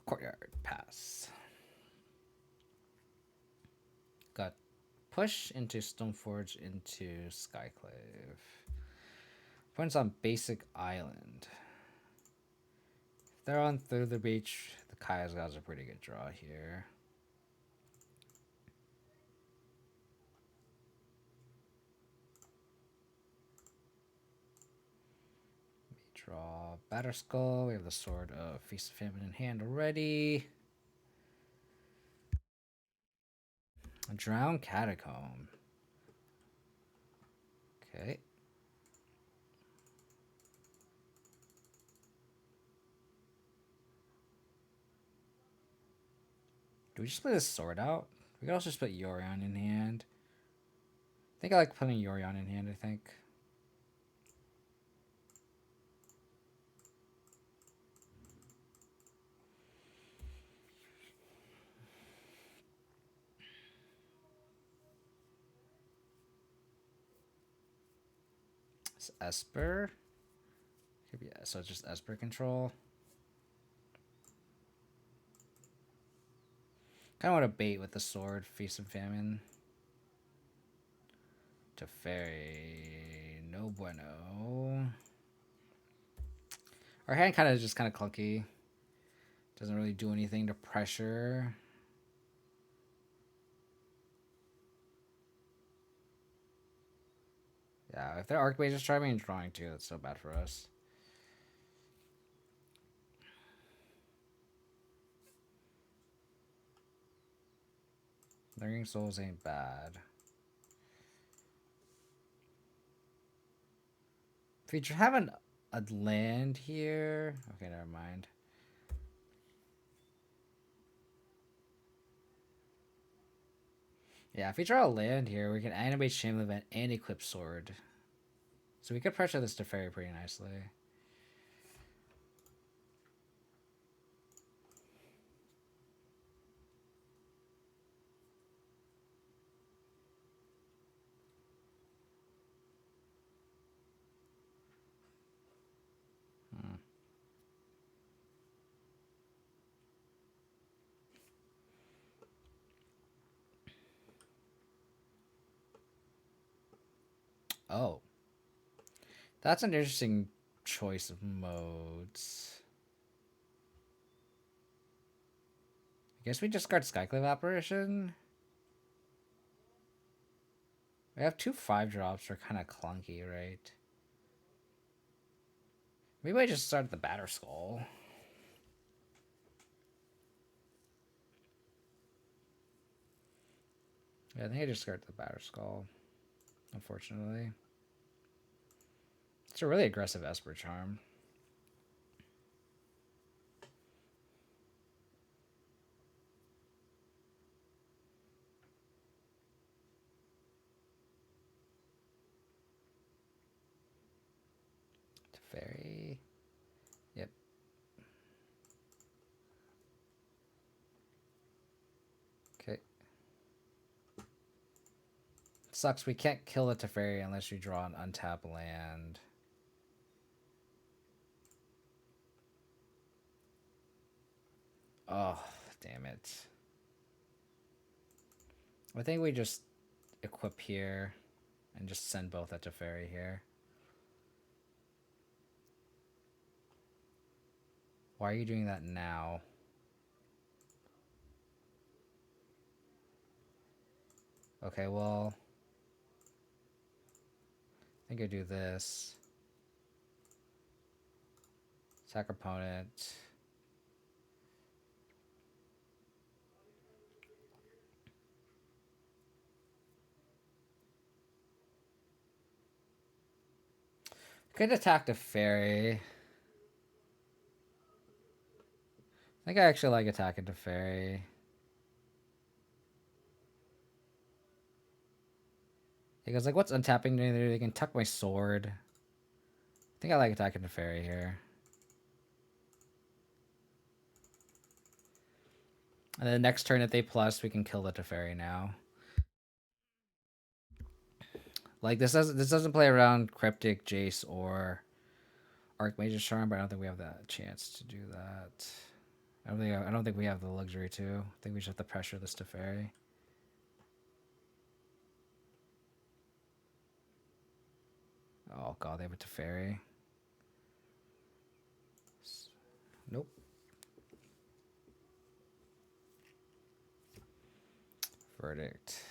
Courtyard pass. Got push into Stoneforge into Skyclave. Points on basic island. If they're on through the beach, the Kaya's got a pretty good draw here. Draw Batterskull. We have the Sword of Feast of Famine in hand already. A Drowned Catacomb. Okay. Do we just play this sword out? We could also just put Yorion in hand. I think I like putting Yorion in hand, I think. It's Esper. Could be, so it's just Esper control. Kind of want to bait with the sword, Feast and Famine. Teferi, no bueno. Our hand kind of just kind of clunky. Doesn't really do anything to pressure. Yeah, if their Archmage is trying and drawing too, that's so bad for us. Lingering Souls ain't bad. If you have a land here... Okay, never mind. Yeah, if we draw a land here, we can animate Shaman Event and Eclipse Sword. So we could pressure this Teferi pretty nicely. Oh. That's an interesting choice of modes. I guess we discard Skyclave Apparition. We have 2 5-drops are kind of clunky, right? Maybe I just start the Batterskull. Yeah, I think I just start the Batterskull, unfortunately. It's a really aggressive Esper Charm. Fairy. Yep. Okay. Sucks, we can't kill a Teferi unless you draw an untapped land. Oh, damn it. I think we just equip here and just send both at Teferi here. Why are you doing that now? Okay, well, I think I do this. Attack opponent. Could attack the fairy. I think I actually like attacking the fairy. Because, like, what's untapping? They can tuck my sword. I think I like attacking the fairy here. And then next turn, if they plus, we can kill the Teferi now. Like, this doesn't play around Cryptic, Jace, or Archmage's Charm, but I don't think we have that chance to do that. I don't think we have the luxury to. I think we just have to pressure this Teferi. Oh god, they have a Teferi. Nope. Verdict.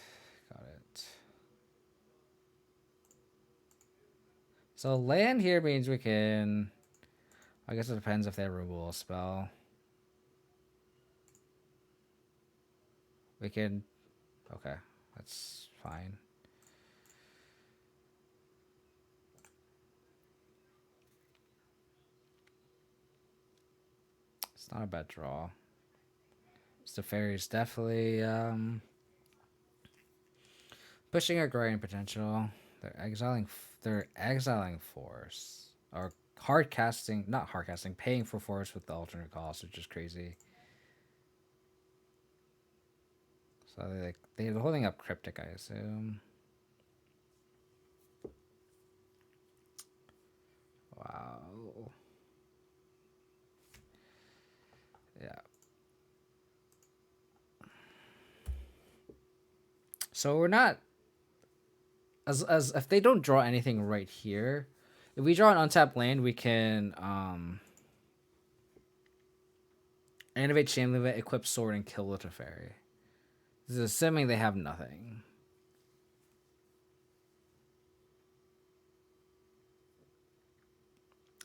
Got it. So land here means we can... I guess it depends if they have a removal spell. We can... Okay, that's fine. It's not a bad draw. So Fairy's definitely pushing our growing potential. They're exiling force. Or hard casting, not hard casting, paying for force with the alternate cost, which is crazy. So they're holding up Cryptic, I assume. Wow. Yeah. So we're not as if they don't draw anything right here. If we draw an untapped land, we can Innovate Shameливate, equip sword, and kill the Teferi. This is assuming they have nothing.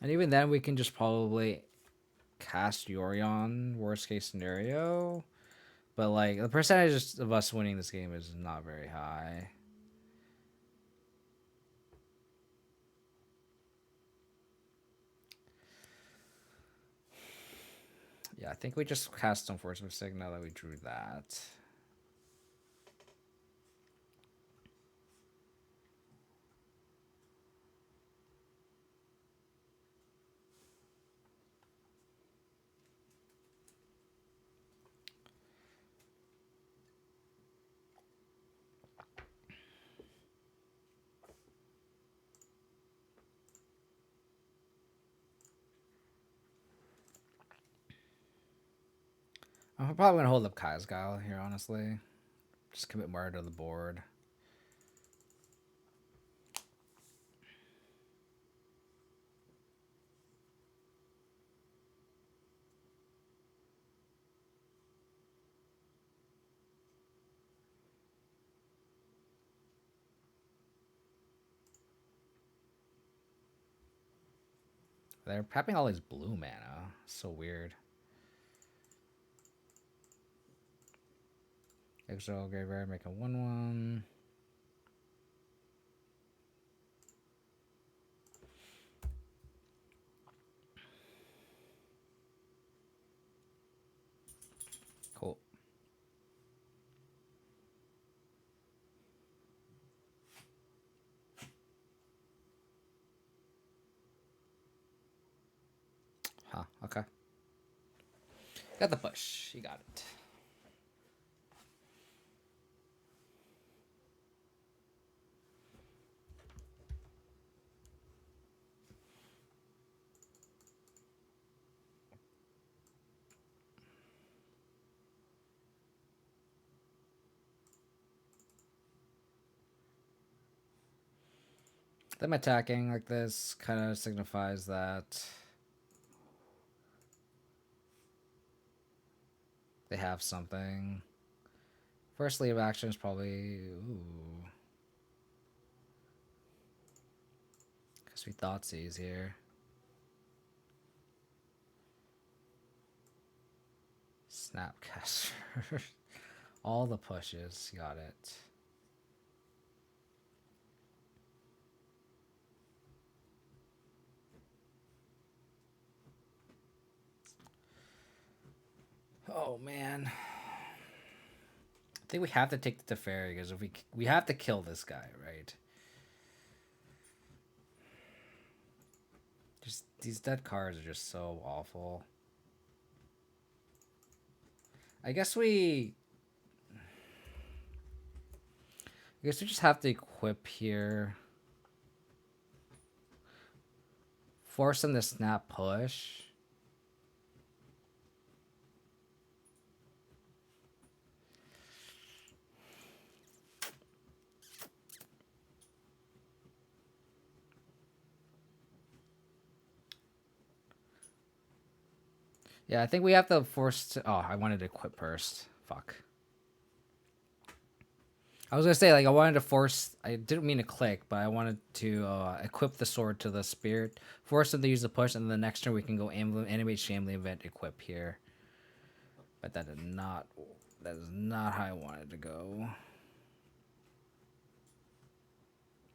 And even then, we can just probably cast Yorion, worst case scenario. But, like, the percentage of us winning this game is not very high. Yeah, I think we just cast Unfortunate Sig now that we drew that. I'm probably going to hold up Kai's Guile here, honestly. Just commit murder to the board. They're tapping all these blue mana. So weird. Exile Graveyard, make a 1/1. Cool. Okay. Got the push. You got it. Them attacking like this kind of signifies that they have something. First leave action is probably... Ooh. Because we Thoughtseize here. Snapcaster. All the pushes. Got it. Oh, man. I think we have to take the Teferi because if we have to kill this guy, right? Just these dead cards are just so awful. I guess we just have to equip here. Force him to snap push. Yeah, I think we have to force to... Oh, I wanted to equip first. Fuck. I was gonna say, like, I wanted to force... I didn't mean to click, but I wanted to equip the sword to the spirit. Force him to use the push, and then the next turn we can go animate Shambly Event, equip here. But that did not... That is not how I wanted to go.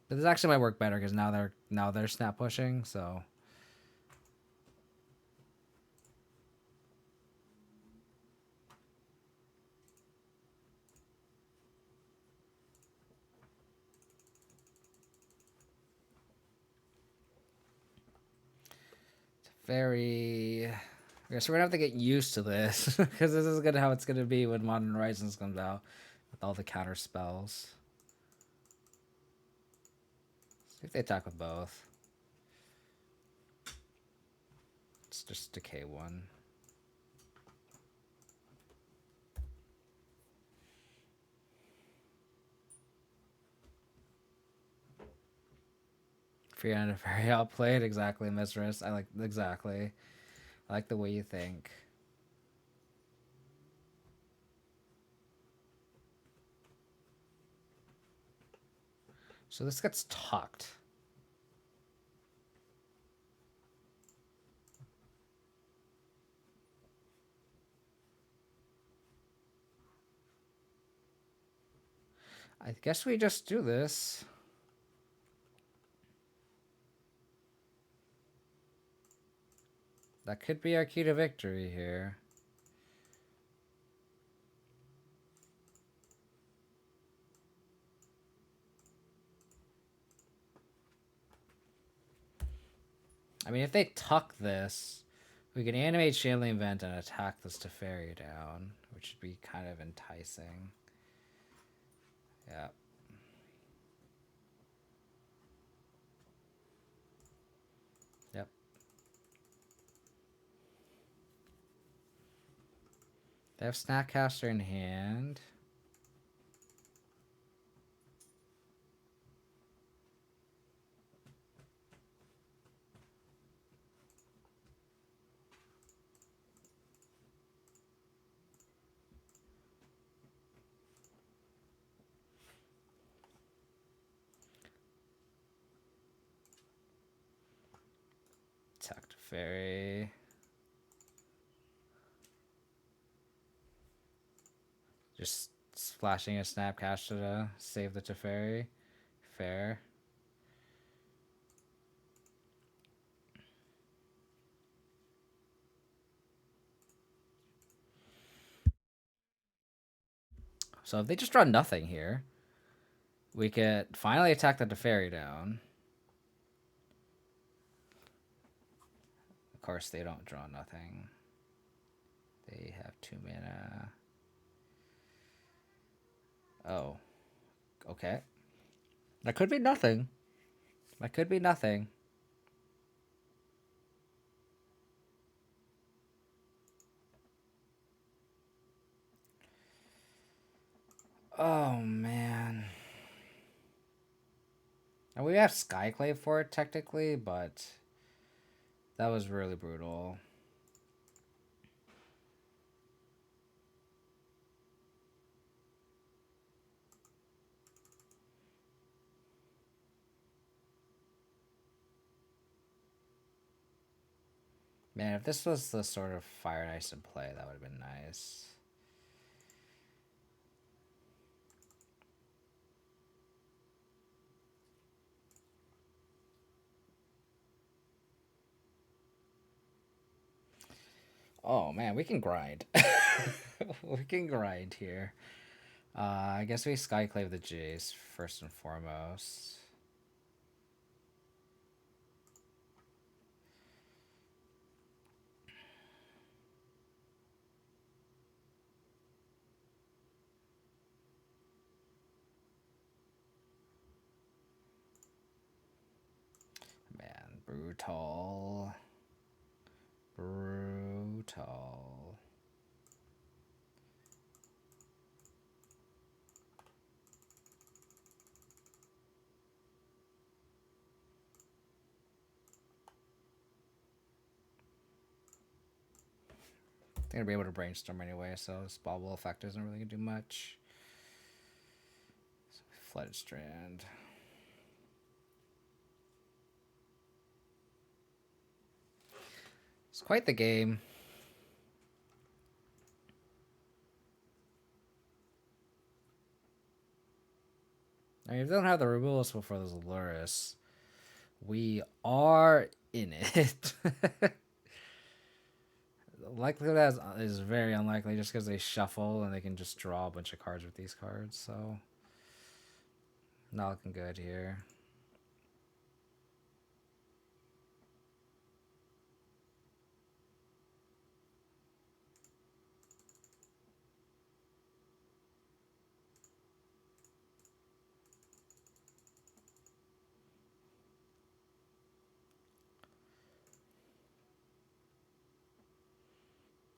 But this actually might work better, because now they're snap pushing, so... Very... Okay, so we're gonna have to get used to this, because this is how it's gonna be when Modern Horizons comes out, with all the counter spells. See if they attack with both. It's just decay one. Free and very outplayed, exactly, Mistress. I like the way you think. So this gets tucked. I guess we just do this. That could be our key to victory here. I mean, if they tuck this, we can animate Shambling Event and attack this Teferi down, which would be kind of enticing. Yeah. Yep. They have Snapcaster in hand. Attack Teferi. Just splashing a Snapcaster to save the Teferi. Fair. So if they just draw nothing here, we could finally attack the Teferi down. Of course, they don't draw nothing. They have 2 mana. Oh. Okay. That could be nothing. That could be nothing. Oh, man. And we have Skyclave for it, technically, but that was really brutal. Man, if this was the sort of Fire and Ice in play, that would have been nice. Oh man, we can grind. We can grind here. I guess we Skyclave the Jace first and foremost. Man, brutal. Brutal. They're gonna be able to brainstorm anyway, so this bobble effect isn't really gonna do much. So Flooded Strand. It's quite the game. I mean, if they don't have the removals for this Luris, we are in it. Likelihood is very unlikely just because they shuffle and they can just draw a bunch of cards with these cards, so not looking good here.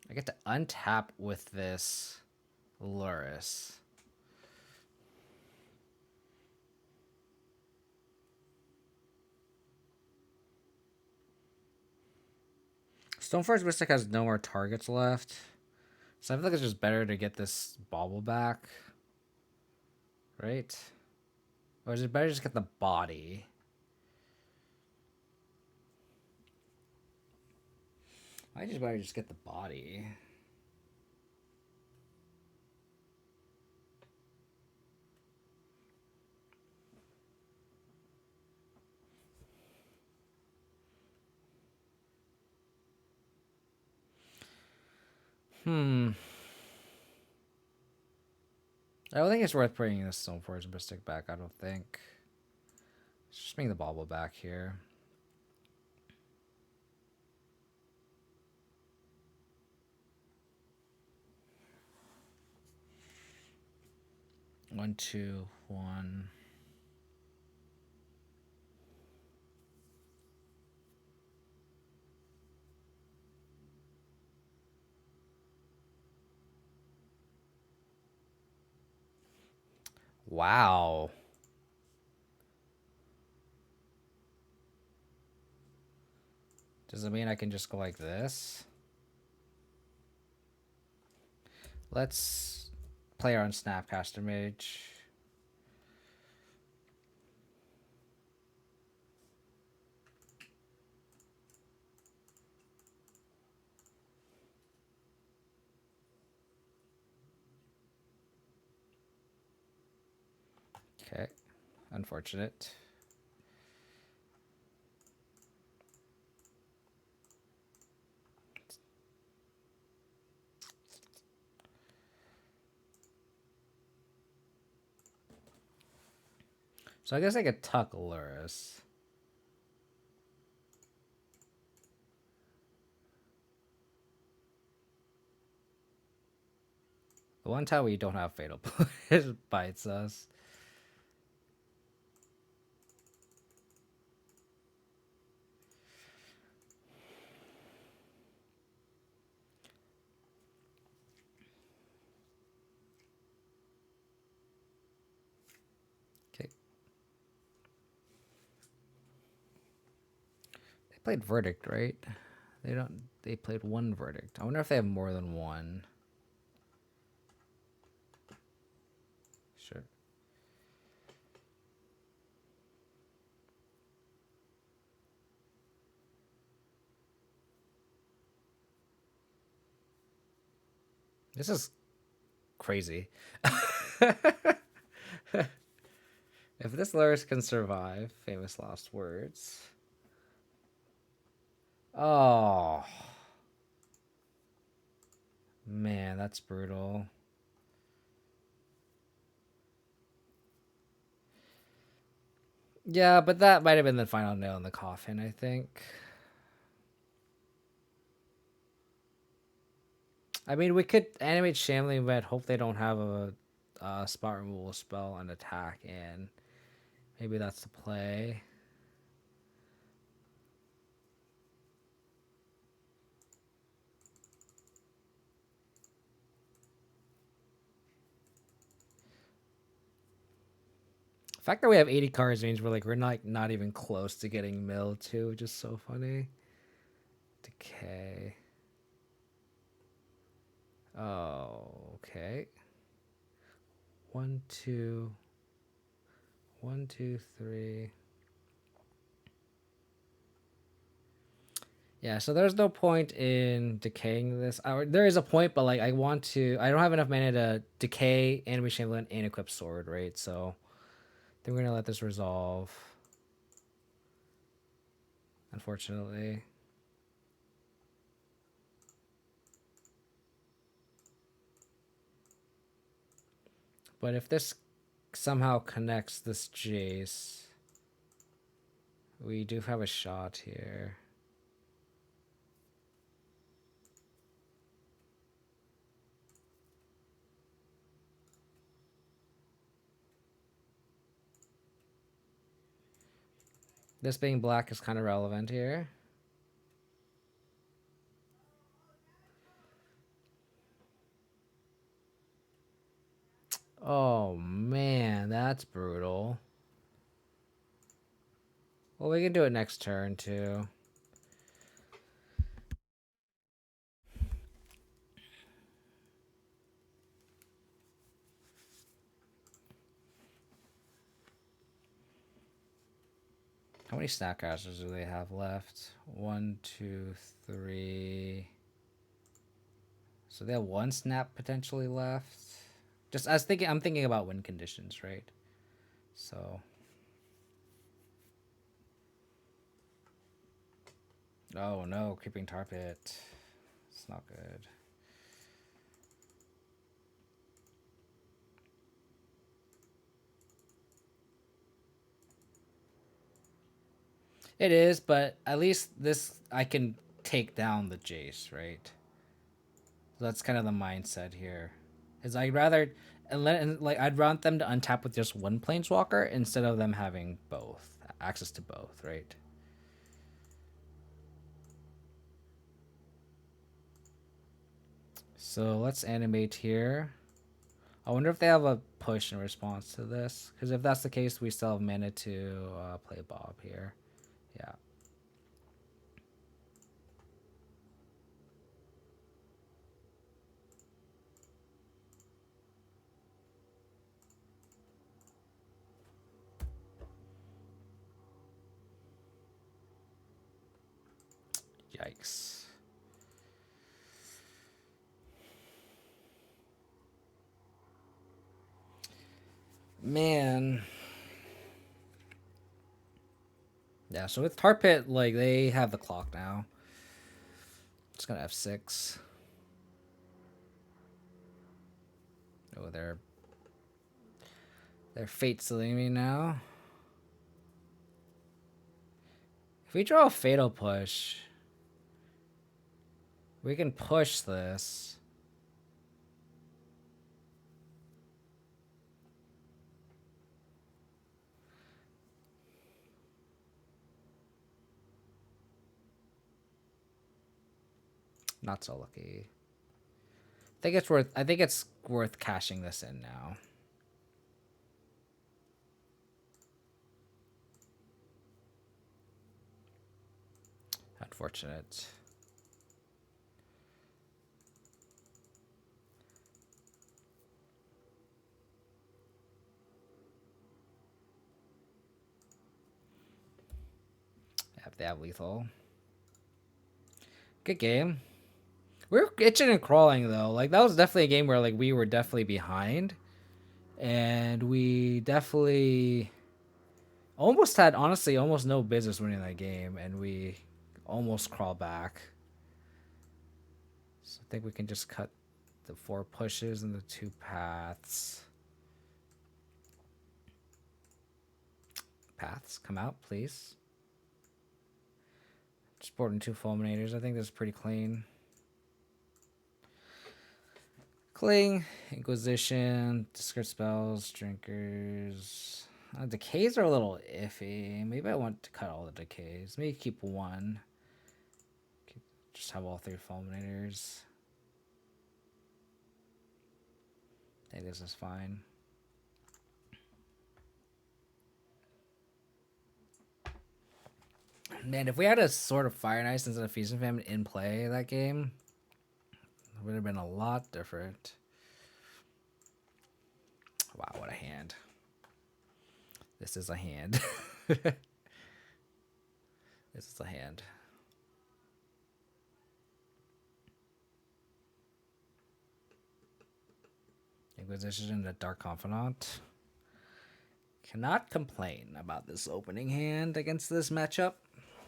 I get to untap with this Luris. Stoneforge Mystic has no more targets left. So I feel like it's just better to get this bauble back. Right? Or is it better to just get the body? I just better just get the body. I don't think it's worth bringing this Stoneforge Mystic back, I don't think. Let's just bring the bauble back here. One, two, one. Wow. Does it mean I can just go like this? Let's play our own Snapcaster Mage. Okay. Unfortunate. So I guess I could tuck Luris. The one time we don't have fatal push bites us. Okay. They played Verdict, right? They don't. They played one Verdict. I wonder if they have more than one. Sure. This is crazy. If this Lurus can survive, famous last words. Oh. Man, that's brutal. Yeah, but that might have been the final nail in the coffin, I think. I mean, we could animate Shambling, but hope they don't have a spot removal spell and attack in. Maybe that's the play. The fact that we have 80 cards means we're not even close to getting milled too, which is so funny. Decay. Oh, okay. 1, 2. 1, 2, 3. Yeah, so there's no point in decaying this. There is a point, but like I don't have enough mana to decay Animate Chamberlain and equip Sword, right? So then we're gonna let this resolve. Unfortunately. But if this somehow connects this Jace, we do have a shot here. This being black is kind of relevant here. Oh man, that's brutal. Well, we can do it next turn too. How many Snapcasters do they have left? 1, 2, 3. So they have one snap potentially left. I'm thinking about win conditions, right? So. Oh no, creeping tar pit. It's not good. It is, but at least this I can take down the Jace, right? So that's kind of the mindset here. Is I'd rather I'd want them to untap with just one planeswalker instead of them having both access to both, right? So let's animate here. I wonder if they have a push in response to this, because if that's the case, we still have mana to play Bob here. Yeah. Yikes. Man. Yeah, so with Tar Pit, like, they have the clock now. It's gonna F6. Oh, they're fate sealing me now. If we draw a fatal push, we can push this. Not so lucky. I think it's worth cashing this in now. Unfortunate. They have lethal. Good game. We're itching and crawling though. Like that was definitely a game where like we were definitely behind, and we definitely almost had honestly almost no business winning that game, and we almost crawl back. So I think we can just cut the 4 pushes and the 2 paths. Paths, come out, please. Sporting 2 fulminators. I think this is pretty clean. Cling, Inquisition, discard spells, drinkers. Decays are a little iffy. Maybe I want to cut all the decays. Maybe keep 1. Just have all 3 fulminators. I think this is fine. Man, if we had a sort of Fire and Ice instead of Feast and Famine in play that game, it would have been a lot different. Wow, what a hand. This is a hand. This is a hand. Inquisition and the Dark Confidant. Cannot complain about this opening hand against this matchup.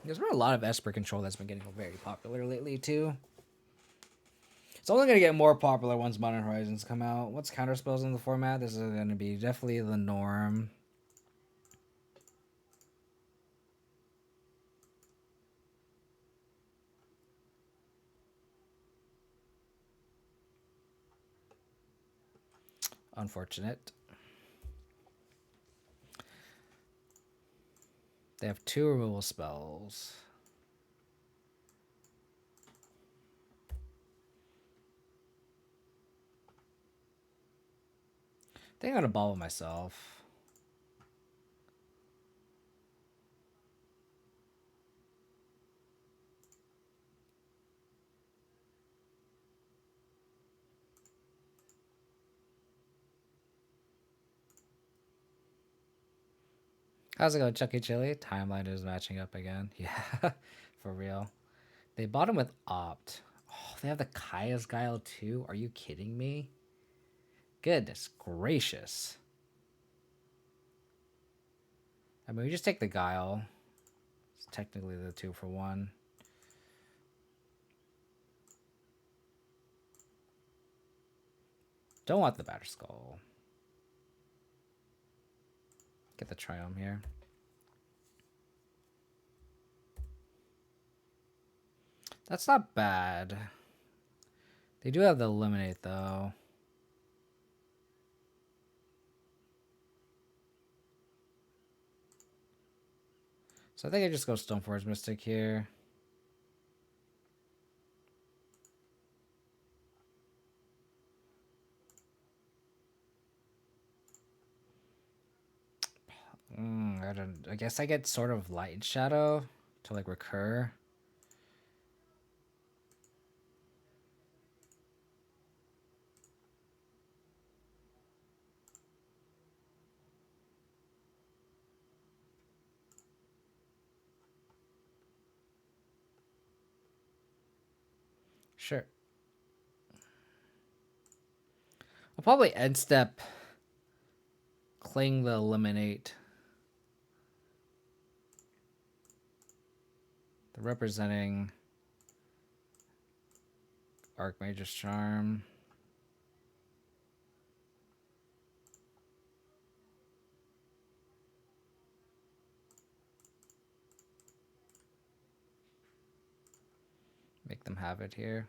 There's been a lot of Esper control that's been getting very popular lately, too. It's only going to get more popular once Modern Horizons come out. What's counterspells in the format? This is going to be definitely the norm. Unfortunate. They have 2 removal spells. I think I'm going to bobble myself. How's it going, Chucky Chili? Timeline is matching up again. Yeah, for real. They bought him with Opt. Oh, they have the Kaya's Guile too? Are you kidding me? Goodness gracious. I mean, we just take the Guile. It's technically the 2 for 1. Don't want the Batter Skull. Get the Triumph here. That's not bad. They do have the Eliminate, though. So I think I just go Stoneforge Mystic here. I guess I get sort of Light Shadow to like recur. Sure. I'll probably end step Cling the Eliminate. They're representing Archmage's Charm. Make them have it here.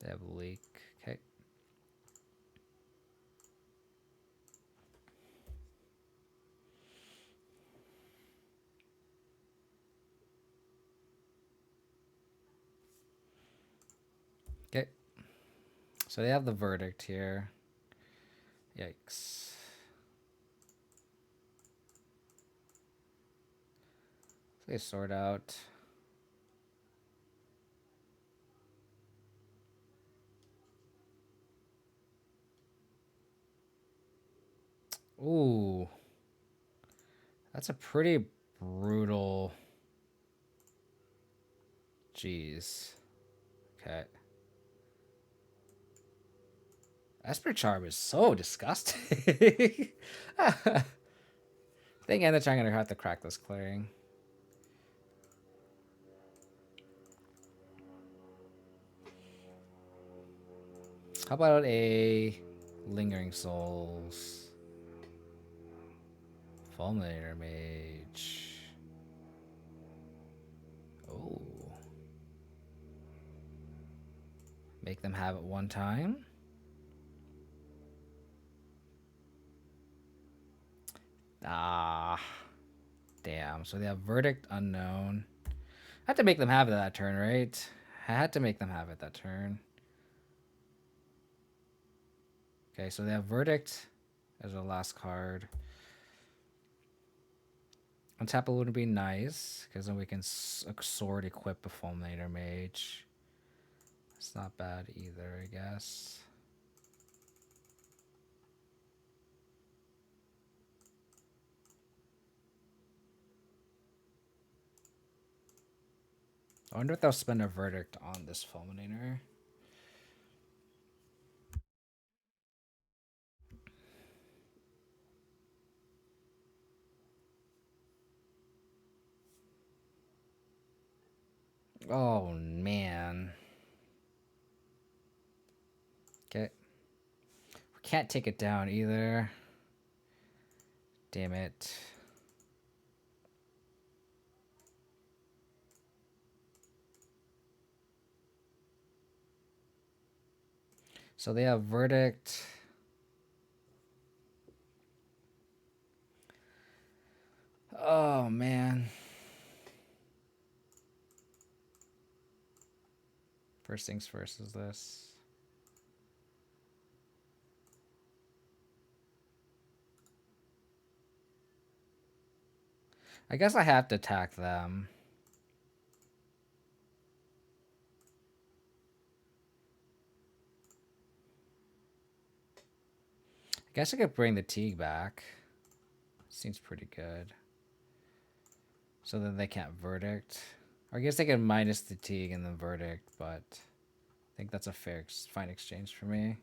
They have Leak. Okay. Okay. So they have the verdict here. Yikes. So they sort out. Ooh. That's a pretty brutal. Jeez. Okay. Esper Charm is so disgusting. I think I'm gonna have to crack this clearing. How about a Lingering Souls? Fulminator Mage. Oh. Make them have it one time. Ah. Damn. So they have Verdict Unknown. I had to make them have it that turn, right? I had to make them have it that turn. Okay, so they have Verdict as their last card. Untap it would be nice, because then we can sword equip a Fulminator Mage. It's not bad either, I guess. I wonder if they'll spend a Verdict on this Fulminator. Oh, man. Okay. We can't take it down either. Damn it. So they have Verdict. Oh, man. First things first is this. I guess I have to attack them. I guess I could bring the Teague back. Seems pretty good. So then they can't Verdict. Or I guess they can minus the Teague and then Verdict, but I think that's a fine exchange for me.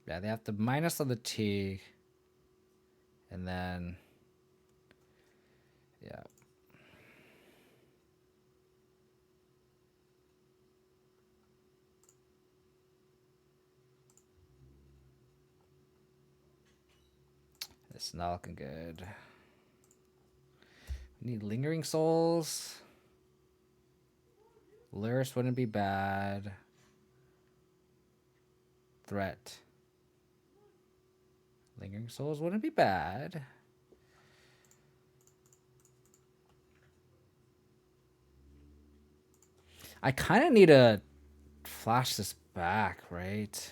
Yeah, they have to minus on the Teague. And then, yeah. It's not looking good. We need Lingering Souls. Lyris wouldn't be bad. Threat. Lingering Souls wouldn't be bad. I kind of need to flash this back, right?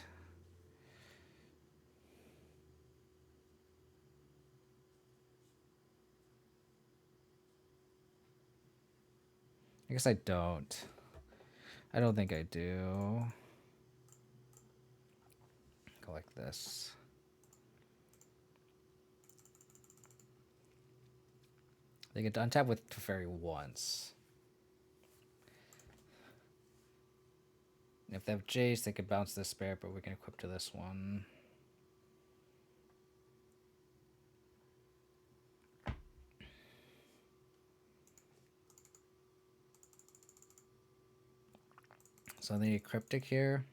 I guess I don't. I don't think I do. Go like this. They get to untap with Teferi once. If they have Jace, they could bounce this Spirit, but we can equip to this one. So they need Cryptic here.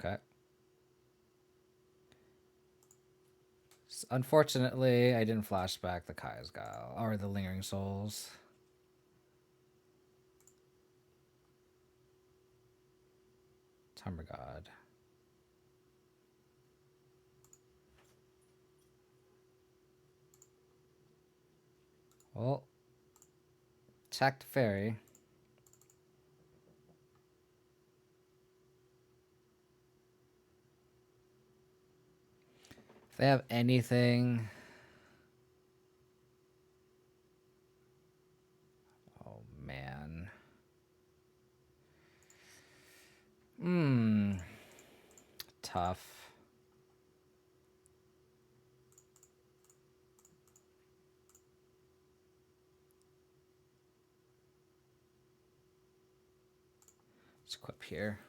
Okay. Unfortunately, I didn't flash back the Kaya's Guile or the Lingering Souls. Timber God. Well, attacked fairy. If they have anything. Oh man. Tough. Let's equip here.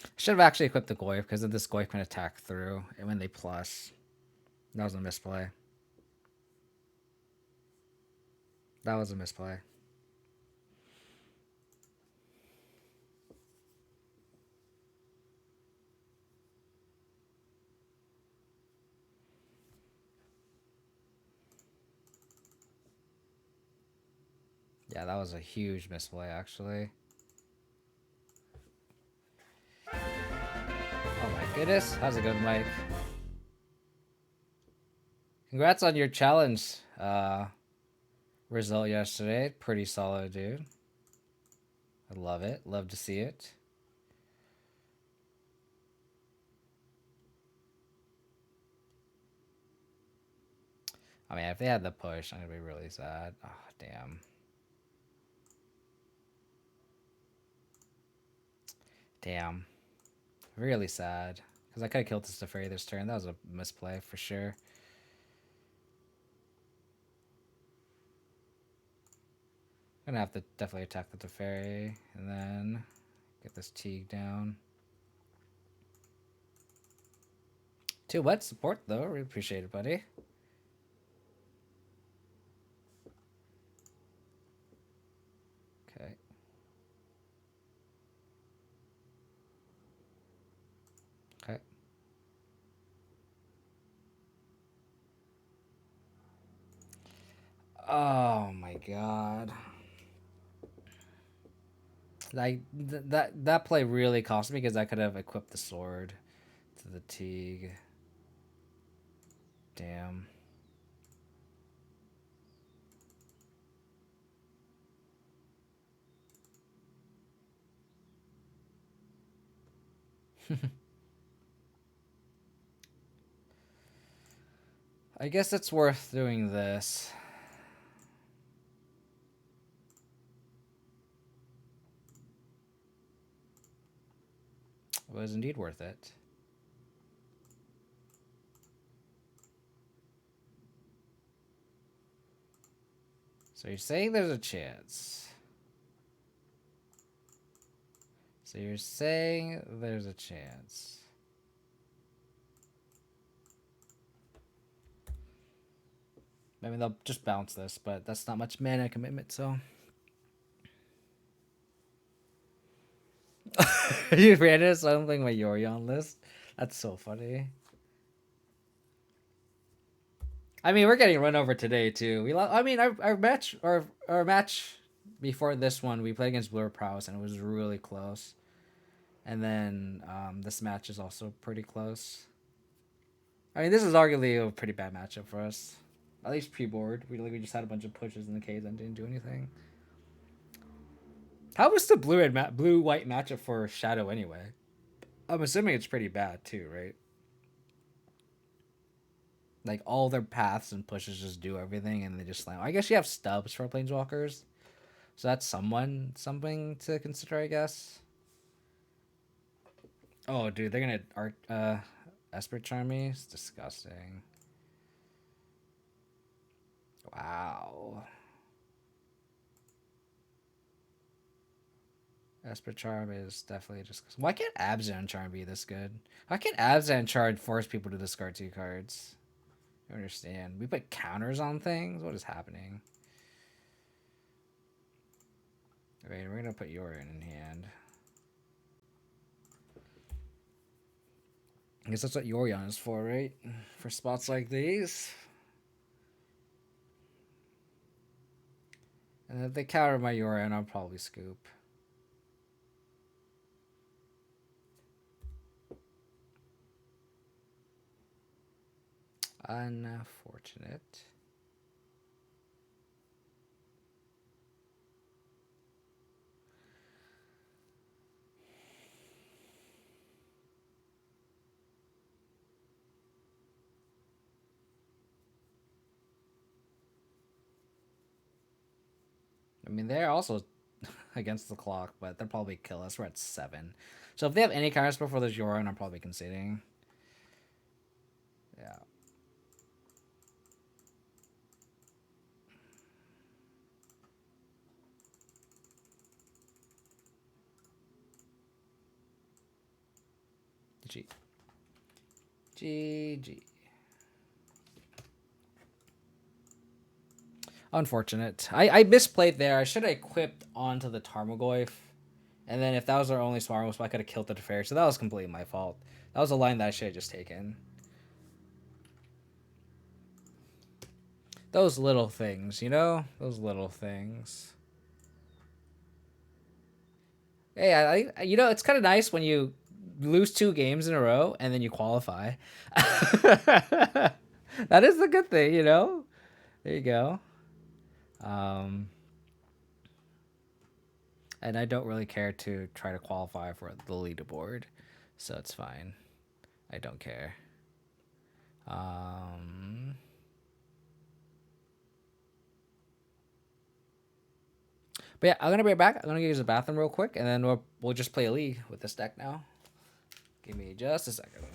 I should have actually equipped the Goyf because of this Goyf can attack through and when they plus. That was a misplay. That was a misplay. Yeah, that was a huge misplay, actually. Oh my goodness. How's it going, Mike? Congrats on your challenge result yesterday. Pretty solid, dude. I love it. Love to see it. I mean, if they had the push, I'm going to be really sad. Oh, damn. Damn. Really sad. Because I could have killed this Teferi this turn. That was a misplay for sure. I'm gonna have to definitely attack the Teferi and then get this Teague down. 2 wet support though. Really appreciate it, buddy. Okay. Okay. Oh my god. Like that play really cost me because I could have equipped the sword to the Teague. Damn. I guess it's worth doing this. It was indeed worth it. So you're saying there's a chance. So you're saying there's a chance. I mean, they'll just bounce this, but that's not much mana commitment, so. You ran something my Yorion list? That's so funny. I mean, we're getting run over today, too. I mean, our match before this one, we played against Blur Prowess, and it was really close. And then this match is also pretty close. I mean, this is arguably a pretty bad matchup for us. At least pre-board. We just had a bunch of pushes in the caves and didn't do anything. How was the blue-white matchup for Shadow anyway? I'm assuming it's pretty bad too, right? Like all their paths and pushes just do everything and they just slam. I guess you have stubs for planeswalkers. So that's something to consider, I guess. Oh, dude, they're gonna Esper charm me? It's disgusting. Wow. Esper charm is definitely just. Why can't Abzan charm be this good? Why can't Abzan charm force people to discard 2 cards? I don't understand. We put counters on things? What is happening? Alright, we're gonna put Yorion in hand. I guess that's what Yorion is for, right? For spots like these. And if they counter my Yorion, I'll probably scoop. Unfortunate. I mean, they're also against the clock, but they'll probably kill us. We're at 7. So if they have any counters before there's Yorion, I'm probably conceding. Yeah. G. GG. Unfortunate. I misplayed there. I should have equipped onto the Tarmogoyf. And then if that was our only smart move, I could have killed the Teferi. So that was completely my fault. That was a line that I should have just taken. Those little things, you know? Those little things. Hey, you know, it's kind of nice when you lose 2 games in a row and then you qualify. That is a good thing, you know? There you go. And I don't really care to try to qualify for the leaderboard, so it's fine. I don't care. But yeah, I'm gonna be right back. I'm gonna use the bathroom real quick, and then we'll just play a league with this deck now. Give me just a second.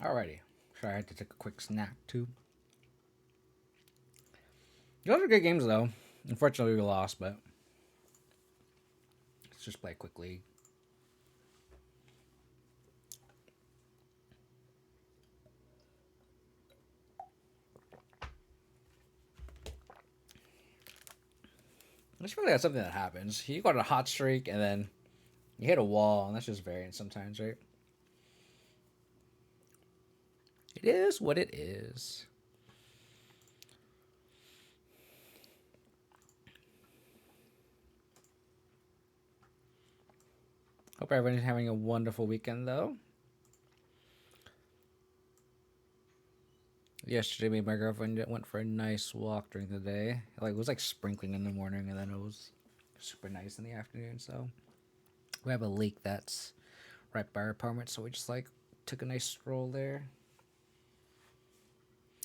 Alrighty. Sorry, I had to take a quick snack too. Those are good games though. Unfortunately, we lost, but let's just play quickly. I just feel like that's something that happens. You go on a hot streak and then you hit a wall, and that's just variant sometimes, right? It is what it is. Hope everyone's having a wonderful weekend, though. Yesterday, me and my girlfriend went for a nice walk during the day. Like it was like sprinkling in the morning, and then it was super nice in the afternoon. So we have a lake that's right by our apartment, so we just like took a nice stroll there.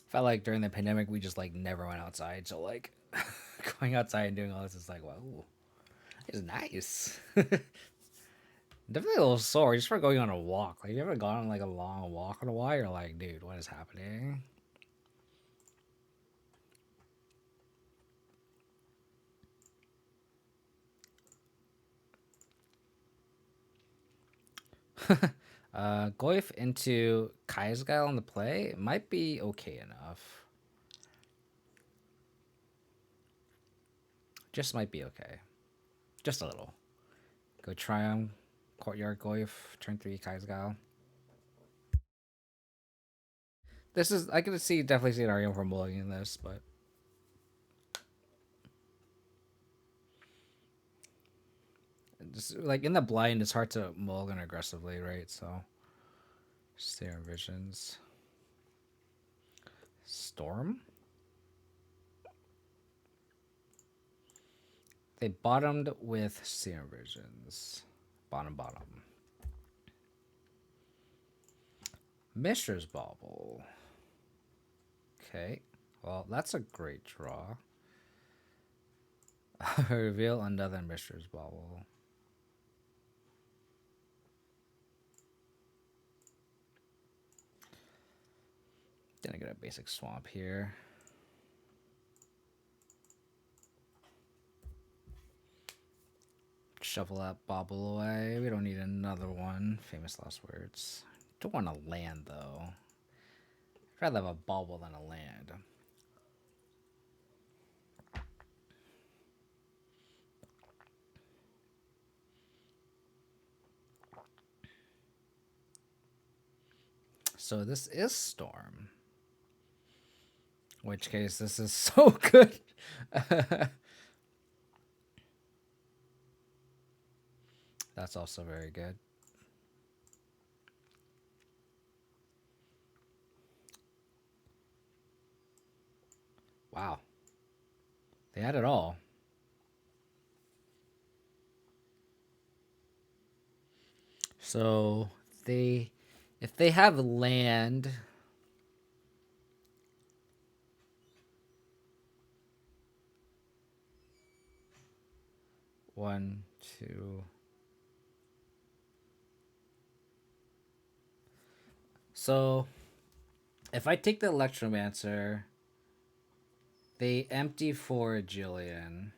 Felt like during the pandemic, we just like never went outside. So like going outside and doing all this is like, wow, it's nice. Definitely a little sore just for going on a walk. Like, you ever gone on like a long walk in a while? You're like, dude, what is happening? Goif into Kaisgail on the play might be okay enough. Just might be okay. Just a little. Go Triumph, Courtyard Goif, turn 3 Kaisgail. This is, I can definitely see an argument for mulliganing this, but just like in the blind, it's hard to mulligan aggressively, right? So, Stare Visions. Storm? They bottomed with Serum Visions. Bottom. Mishra's Bauble. Okay. Well, that's a great draw. Reveal another Mishra's Bauble. Then I get a basic swamp here. Shuffle that bauble away. We don't need another one. Famous last words. Don't want a land though. I'd rather have a bauble than a land. So this is Storm. In which case this is so good. That's also very good. Wow. They had it all. So if they have land, one, two. So if I take the Electromancer, they empty for a Jillian.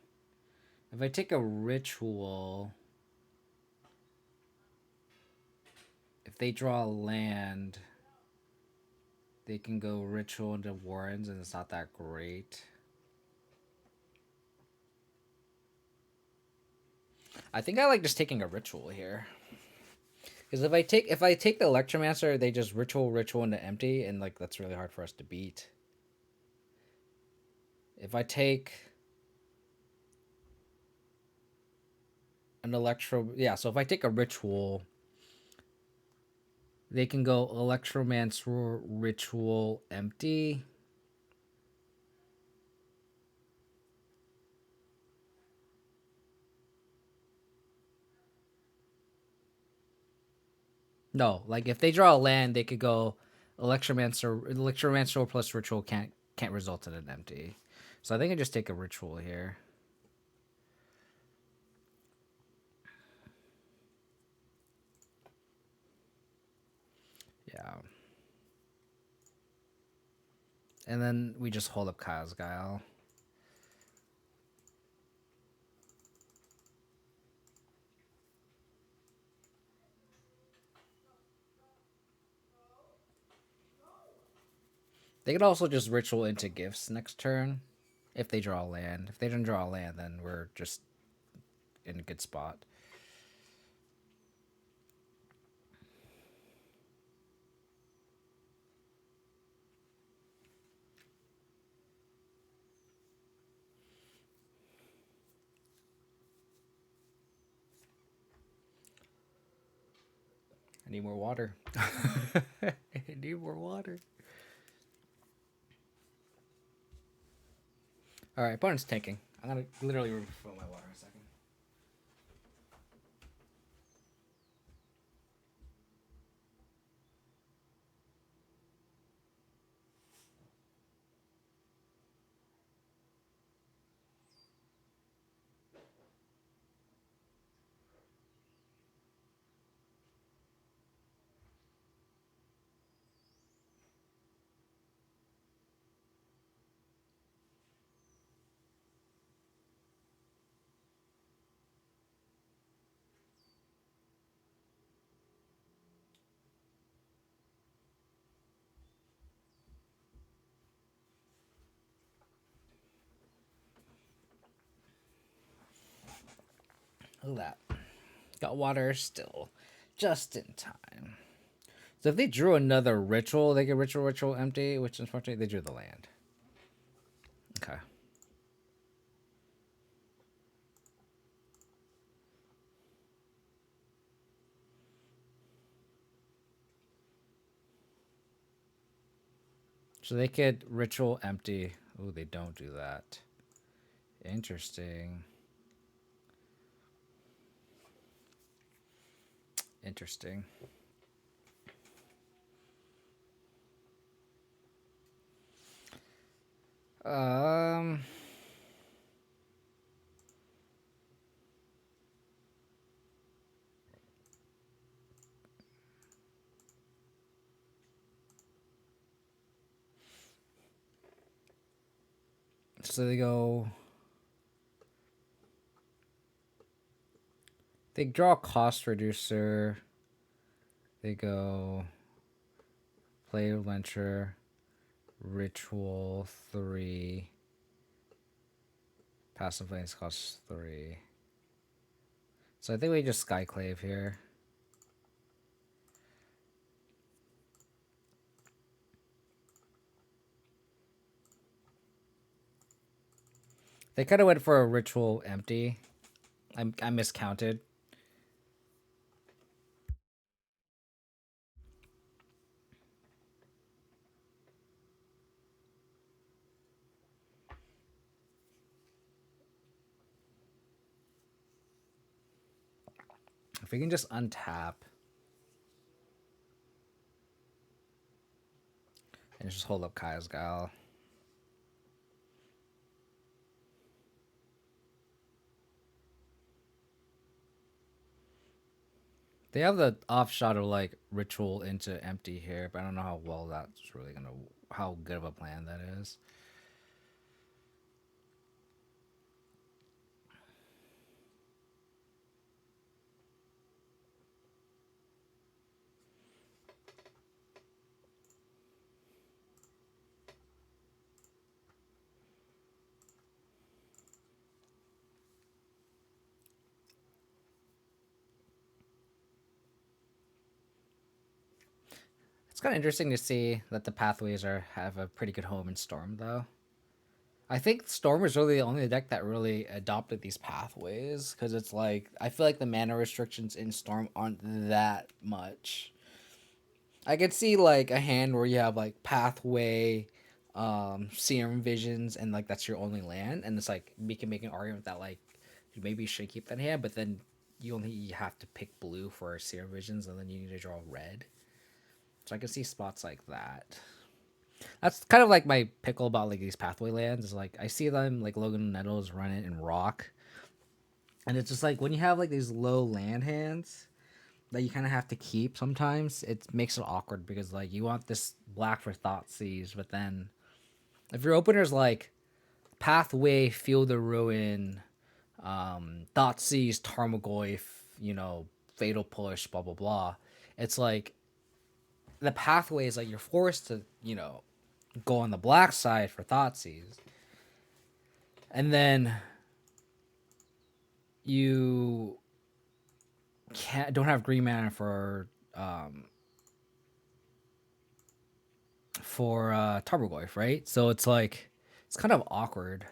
If I take a Ritual, if they draw a land, they can go Ritual into Warrens, and it's not that great. I think I like just taking a Ritual here. Because if I take the Electromancer, they just Ritual into empty, and like that's really hard for us to beat. If I take an so if I take a Ritual, they can go Electromancer, Ritual, empty. No, like if they draw a land, they could go Electromancer plus Ritual can't result in an empty. So I think I just take a Ritual here. Yeah. And then we just hold up Kyle's Guile. They could also just ritual into gifts next turn if they draw a land. If they don't draw a land, then we're just in a good spot. I need more water. I need more water. All right, opponent's taking. I'm gonna literally refill my water in a second. Look at that. Got water still. Just in time. So if they drew another ritual, they get ritual empty, which unfortunately they drew the land. Okay. So they could ritual empty. Oh, they don't do that. Interesting. Interesting. Um. So they go. They draw a cost reducer. They go. Play Venture. Ritual 3. Passive lanes cost 3. So I think we just Skyclave here. They kind of went for a ritual empty. I miscounted. If we can just untap and just hold up Kaya's Guile. They have the offshot of like ritual into empty here, but I don't know how well that's really gonna, how good of a plan that is. It's kind of interesting to see that the pathways have a pretty good home in Storm, though. I think Storm is really the only deck that really adopted these pathways because it's like I feel like the mana restrictions in Storm aren't that much. I could see like a hand where you have like pathway, serum visions, and like that's your only land, and it's like we can make an argument that like maybe you should keep that hand, but then you only have to pick blue for serum visions, and then you need to draw red. So I can see spots like that. That's kind of like my pickle about like these pathway lands. Is like I see them like Logan Nettles run it in rock, and it's just like when you have like these low land hands that you kind of have to keep. Sometimes it makes it awkward because like you want this black for Thoughtseize, but then If your opener's like Pathway, Field of Ruin, Thoughtseize, Tarmogoyf, Fatal Push, blah blah blah. It's like the pathway is like you're forced to, go on the black side for Thoughtseize. And then you don't have green mana for Tarmogoyf, right? So it's like it's kind of awkward.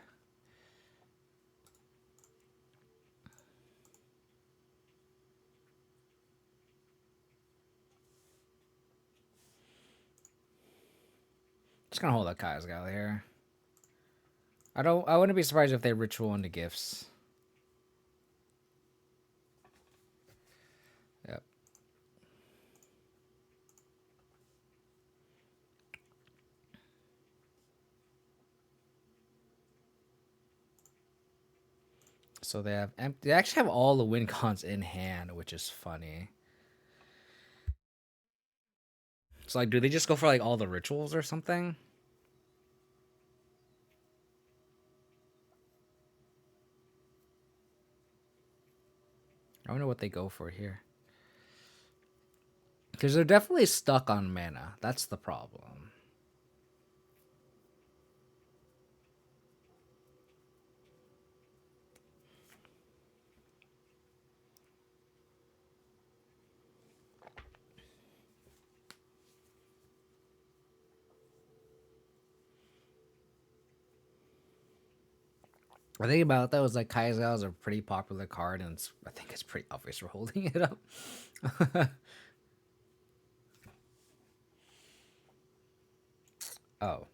Just gonna hold that Kai's Gal here. I wouldn't be surprised if they ritual into gifts. Yep. So they actually have all the win cons in hand, which is funny. So like, do they just go for like all the rituals or something? I wonder what they go for here. Because they're definitely stuck on mana. That's the problem. I think about that was like Kai'Sal is a pretty popular card, and I think it's pretty obvious we're holding it up. Oh.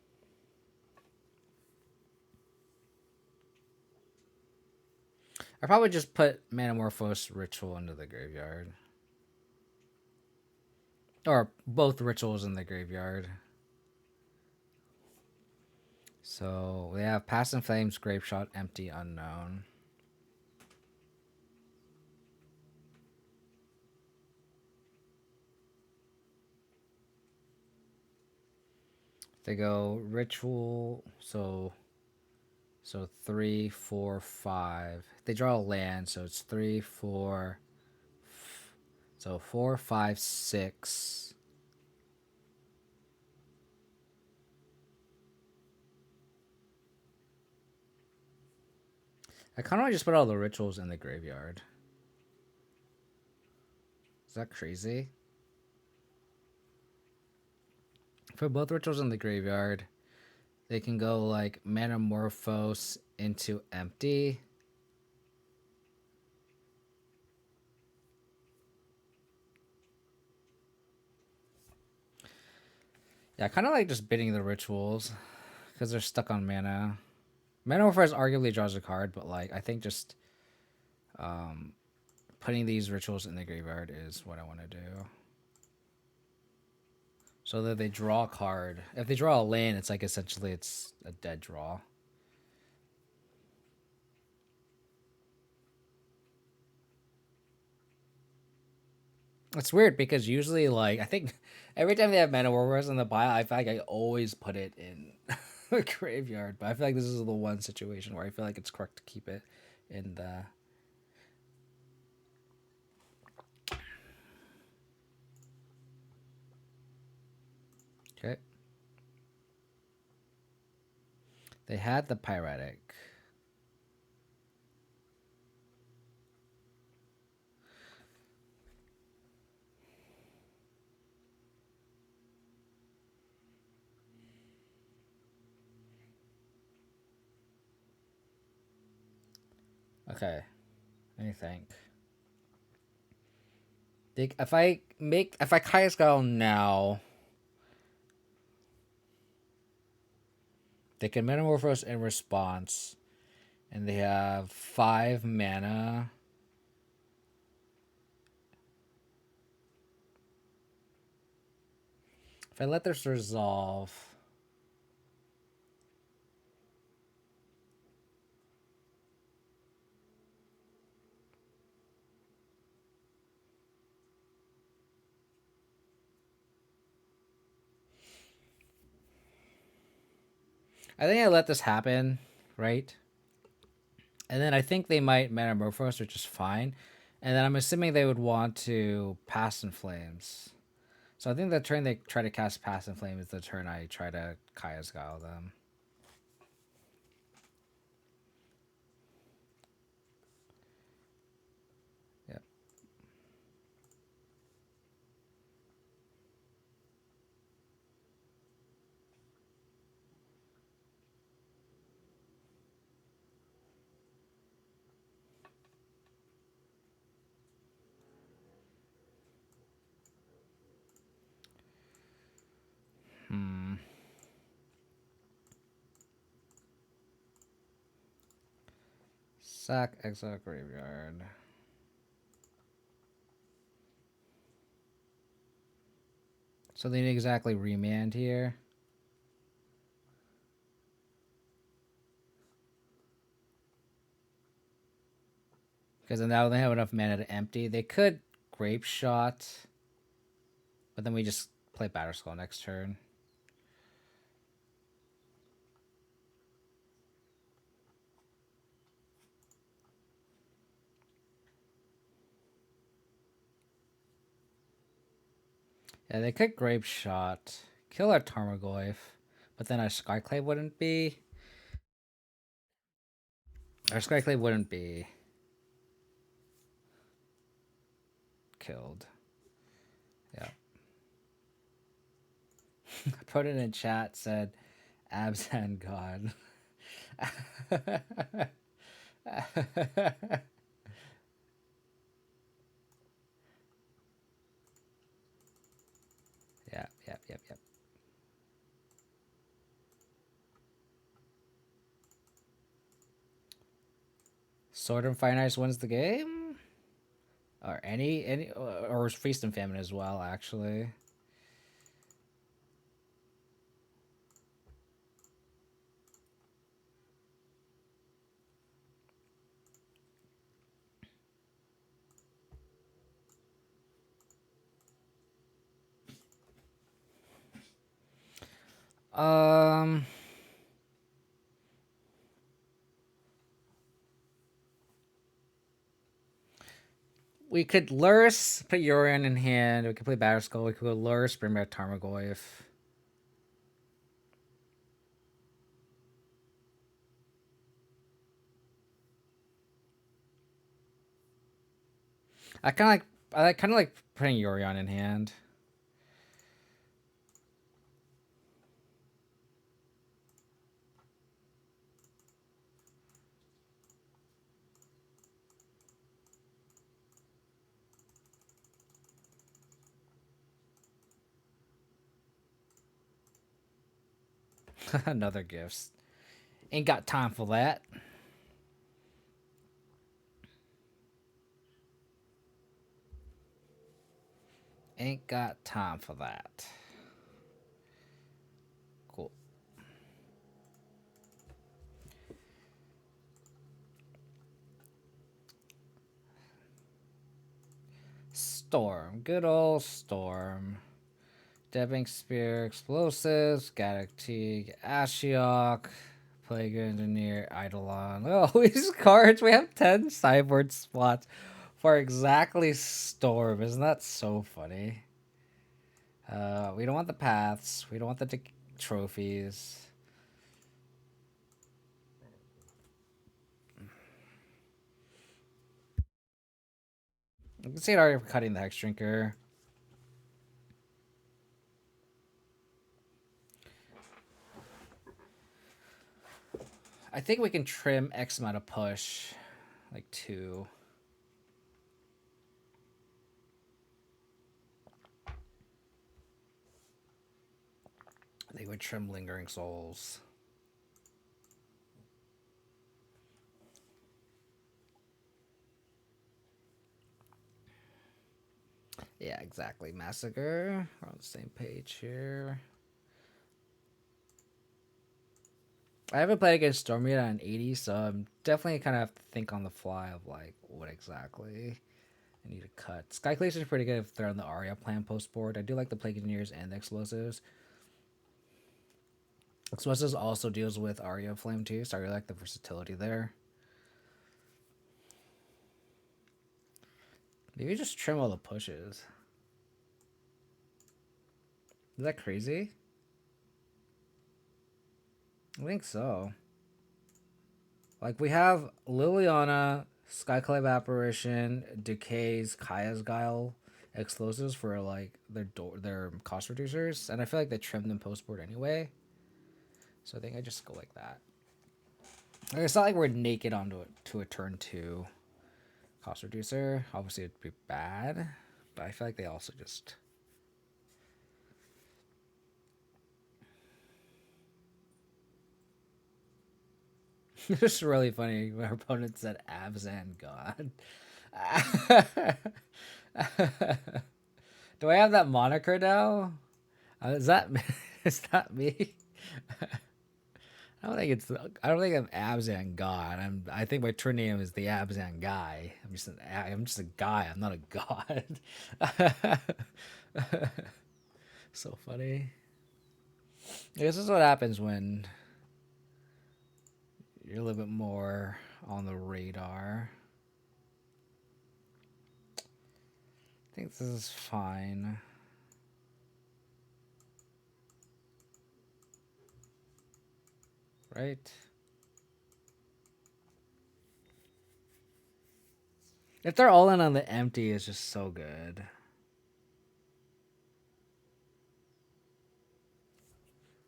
I probably just put Manamorphose Ritual into the graveyard. Or both rituals in the graveyard. So we have Past in Flames, Grape Shot, Empty, Unknown. They go Ritual, so 3, 4, 5. They draw a land, so it's 3, 4. So 4, 5, 6. I kind of want to just put all the rituals in the graveyard. Is that crazy? Put both rituals in the graveyard. They can go like Manamorphose into Empty. Yeah, I kind of like just bidding the rituals because they're stuck on mana. Manamorphose arguably draws a card, but like I think just putting these rituals in the graveyard is what I want to do. So that they draw a card. If they draw a land, it's like essentially it's a dead draw. It's weird because usually, like, I think every time they have Mana Warriors in the bio, I feel like I always put it in the graveyard. But I feel like this is the one situation where I feel like it's correct to keep it in the. Okay. They had the Pyretic. Okay. Let me think. If I Kai's Gale now, they can Metamorphose in response, and they have 5 mana. If I let this resolve, I think I let this happen, right? And then I think they might Metamorphose, which is fine. And then I'm assuming they would want to Pass in Flames. So I think the turn they try to cast Pass in Flame is the turn I try to Kaya's Guile them. Yep. Sack, exile, graveyard. So they didn't exactly remand here. Because now they have enough mana to empty. They could Grape Shot, but then we just play Batterskull next turn. Yeah, they could Grape Shot, kill our Tarmogoyf, but then our Skyclave wouldn't be. Our Skyclave wouldn't be killed. Yeah. I put it in chat, said Abzan God. Yep. Sword and Fire Ice wins the game? Or or Feast and Famine as well, actually. We could Lurse, put Yorion in hand. We could play Batterskull. We could go Lurse, bring back Tarmogoyf. I kind of like putting Yorion in hand. Another gifts. Ain't got time for that. Ain't got time for that. Cool. Storm. Good old Storm. Debbing Spear, Explosives, Gaddock, Ashiok, Plague Engineer, Eidolon. Oh, these cards! We have 10 sideboard spots for exactly Storm. Isn't that so funny? We don't want the paths. We don't want the trophies. You can see it already cutting the Hex Drinker. I think we can trim X amount of push. Like 2. I think we trim Lingering Souls. Yeah, exactly. Massacre. We're on the same page here. I haven't played against Storm yet on 80, so I'm definitely kind of have to think on the fly of like what exactly I need to cut. Skyclaves is pretty good if they're on the Aria plan post board. I do like the Plague Engineers and the Explosives. So this also deals with Aria Flame too, so I really like the versatility there. Maybe just trim all the pushes. Is that crazy? I think so. Like we have Liliana, Skyclave Apparition, Decays, Kaya's Guile, explosives for like their cost reducers, and I feel like they trimmed them post board anyway. So I think I just go like that. Like, it's not like we're naked onto it to a turn 2 cost reducer. Obviously it'd be bad, but I feel like they also just. It's really funny. My opponent said Abzan God. Do I have that moniker now? Is that is that me? I don't think it's. I don't think I'm Abzan God. I think my true name is the Abzan Guy. I'm just a guy. I'm not a god. So funny. I guess this is what happens when you're a little bit more on the radar. I think this is fine. Right? If they're all in on the empty, it's just so good.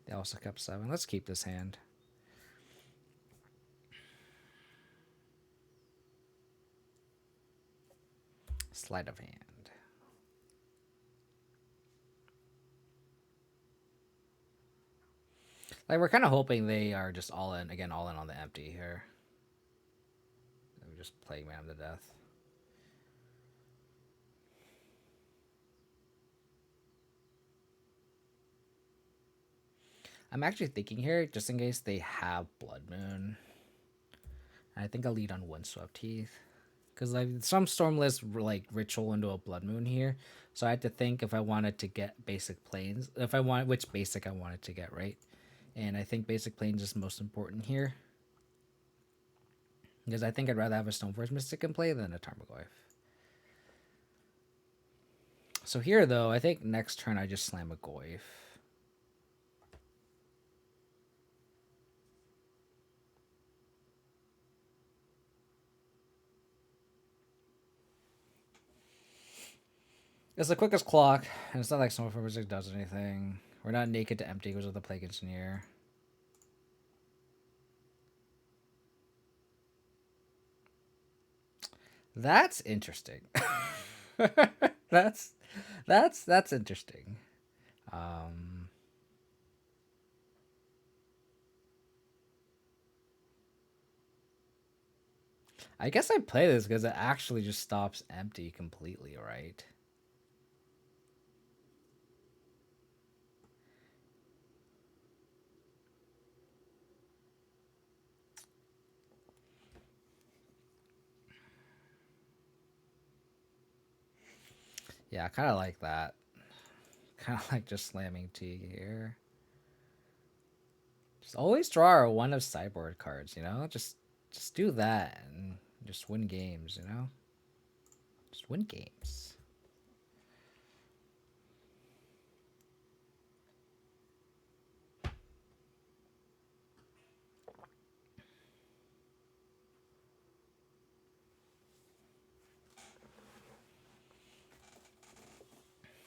They also kept 7. Let's keep this hand. Sleight of hand. Like, we're kind of hoping they are just all in, again, all in on the empty here. We just play man to death. I'm actually thinking here, just in case they have Blood Moon. I think I'll lead on Windswept Heath. Because like some Stormless like ritual into a Blood Moon here. So I had to think if I wanted to get basic planes. If I want which basic I wanted to get, right? And I think basic planes is most important here. Because I think I'd rather have a Stoneforge Mystic in play than a Tarmogoyf. So here though, I think next turn I just slam a Goyf. It's the quickest clock, and it's not like Stoneforge Mystic does anything. We're not naked to empty because of the Plague Engineer. That's interesting. that's interesting. I guess I play this because it actually just stops empty completely, right? Yeah, I kind of like that. Kind of like just slamming T here. Just always draw a one of sideboard cards, you know? Just do that and just win games, you know? Just win games.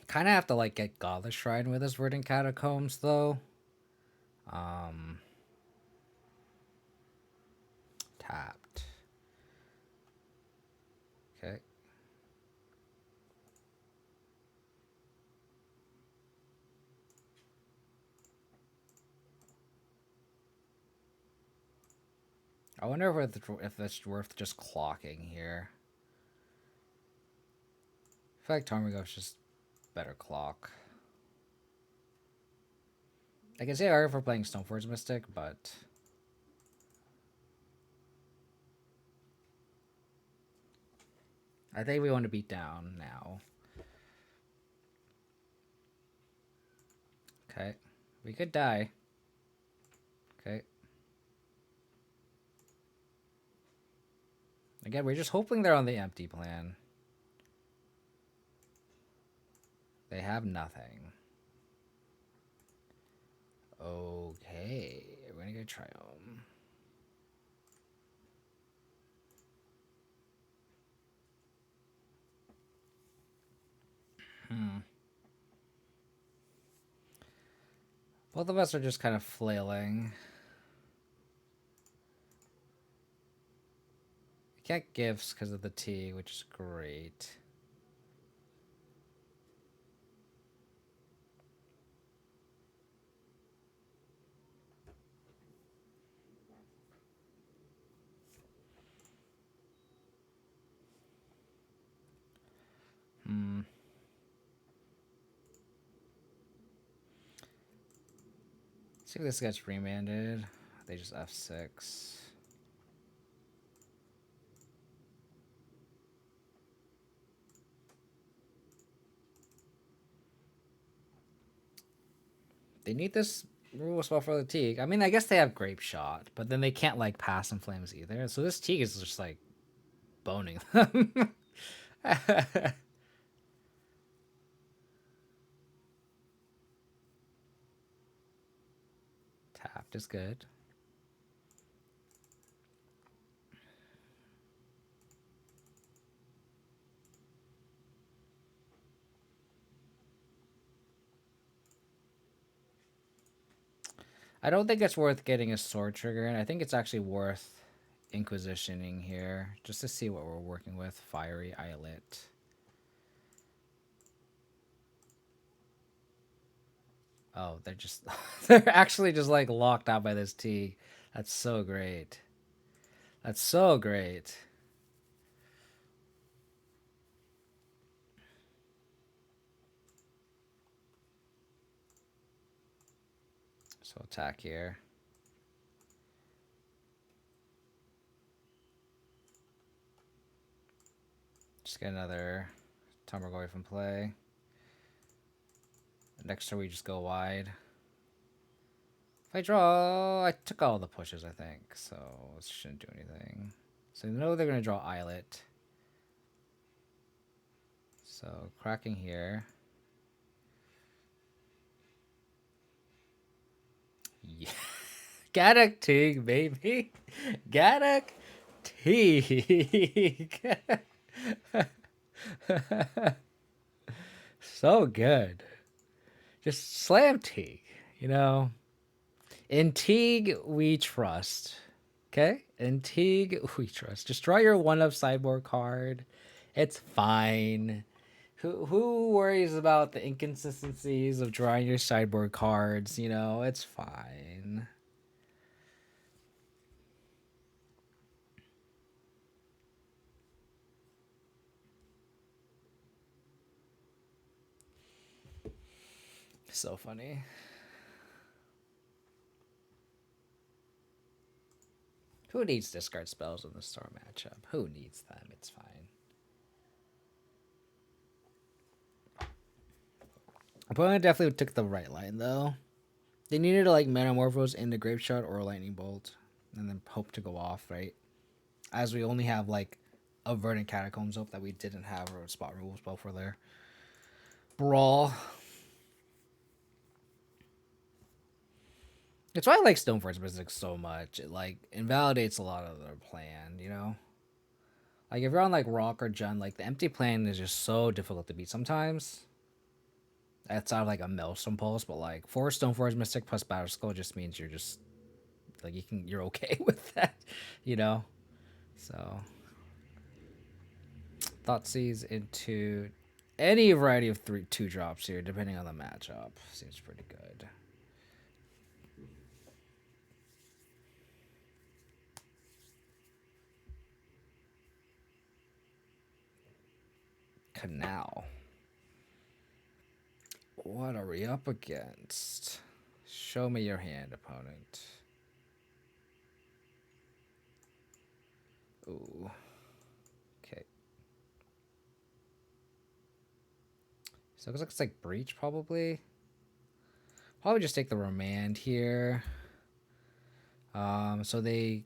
Kind of have to like get Godless Shrine with his Verdant Catacombs though. Tapped. Okay. I wonder if it's worth just clocking here. I feel like Tarmogoyf's just better clock. I can say I for playing Stoneforge Mystic, but I think we want to beat down now. Okay. We could die. Okay. Again, we're just hoping they're on the empty plan. They have nothing. Okay, we're gonna go Triome. Both of us are just kind of flailing. We can't gifts because of the T, which is great. See if this gets remanded. They just F6. They need this removal spell for the Teague. I mean, I guess they have Grape Shot, but then they can't like pass in Flames either. So this Teague is just like boning them. Tapped is good. I don't think it's worth getting a sword trigger, and I think it's actually worth Inquisitioning here just to see what we're working with. Fiery Eyelet. Oh, they're just they're actually just like locked out by this T. That's so great. That's so great. So attack here. Just get another Tarmogoyf from play. Next turn we just go wide. If I draw, I took all the pushes, I think, so it shouldn't do anything. So they know they're going to draw Eyelet. So cracking here. Yeah. Gaddock Teague, baby. Gaddock Teague. So good. Just slam Teague, you know. In Teague, we trust. Okay? In Teague, we trust. Just draw your one-up sideboard card. It's fine. Who worries about the inconsistencies of drawing your sideboard cards? You know, it's fine. So funny. Who needs discard spells in the Star matchup? Who needs them? It's fine. Opponent definitely took the right line, though. They needed to, like, Metamorphose into Grape Shot or Lightning Bolt, and then hope to go off, right? As we only have, like, a Verdant Catacombs up that we didn't have a spot removal spell for their Brawl. It's why I like Stoneforge Mystic so much. It, like, invalidates a lot of their plan, you know? Like, if you're on, like, Rock or Jund, like, the empty plan is just so difficult to beat sometimes. That's out of, like, a Maelstrom Pulse, but, like, 4 Stoneforge Mystic plus Battle Skull just means you're just, like, you're okay with that, you know? So, Thoughtseize into any variety of 2 drops here, depending on the matchup. Seems pretty good. Canal. What are we up against? Show me your hand, opponent. Ooh. Okay. So it looks like it's like Breach, probably. Probably just take the Remand here. So they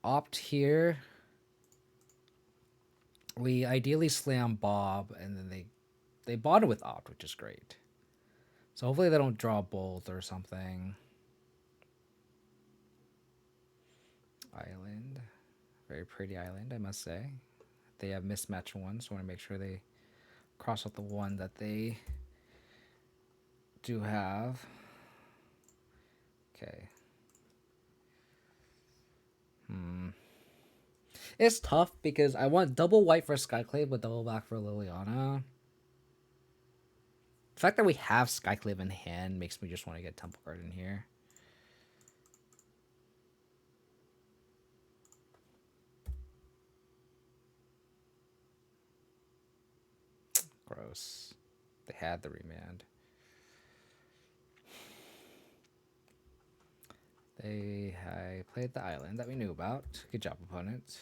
opt here. We ideally slam Bob, and then they bottom with opt, which is great. So hopefully they don't draw bolt or something. Island. Very pretty island, I must say. They have mismatched ones, so I want to make sure they cross out the one that they do have. Okay. It's tough because I want double white for Skyclave, but double black for Liliana. The fact that we have Skyclave in hand makes me just want to get Temple Guard in here. Gross. They had the remand. I played the island that we knew about. Good job, opponent.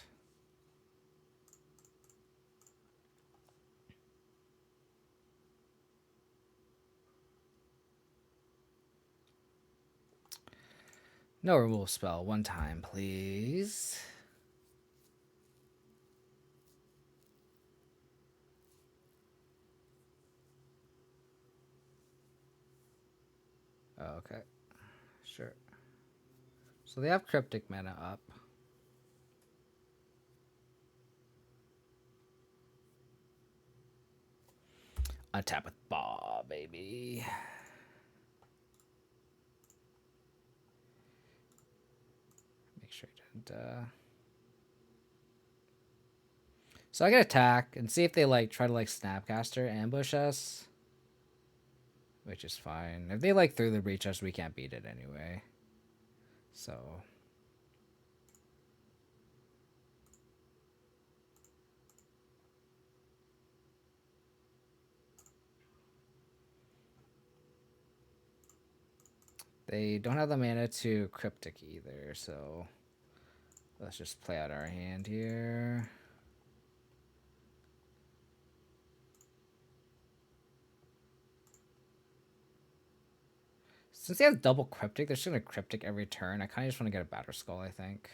No removal spell. One time, please. Oh, okay. Sure. So they have Cryptic mana up. Untap with Bob, baby. Make sure you didn't. So I can attack and see if they like try to like Snapcaster ambush us, which is fine. If they like through the breach us, we can't beat it anyway. So they don't have the mana to Cryptic either, so let's just play out our hand here. Since they have double Cryptic, they're just going to Cryptic every turn. I kind of just want to get a Batter Skull, I think.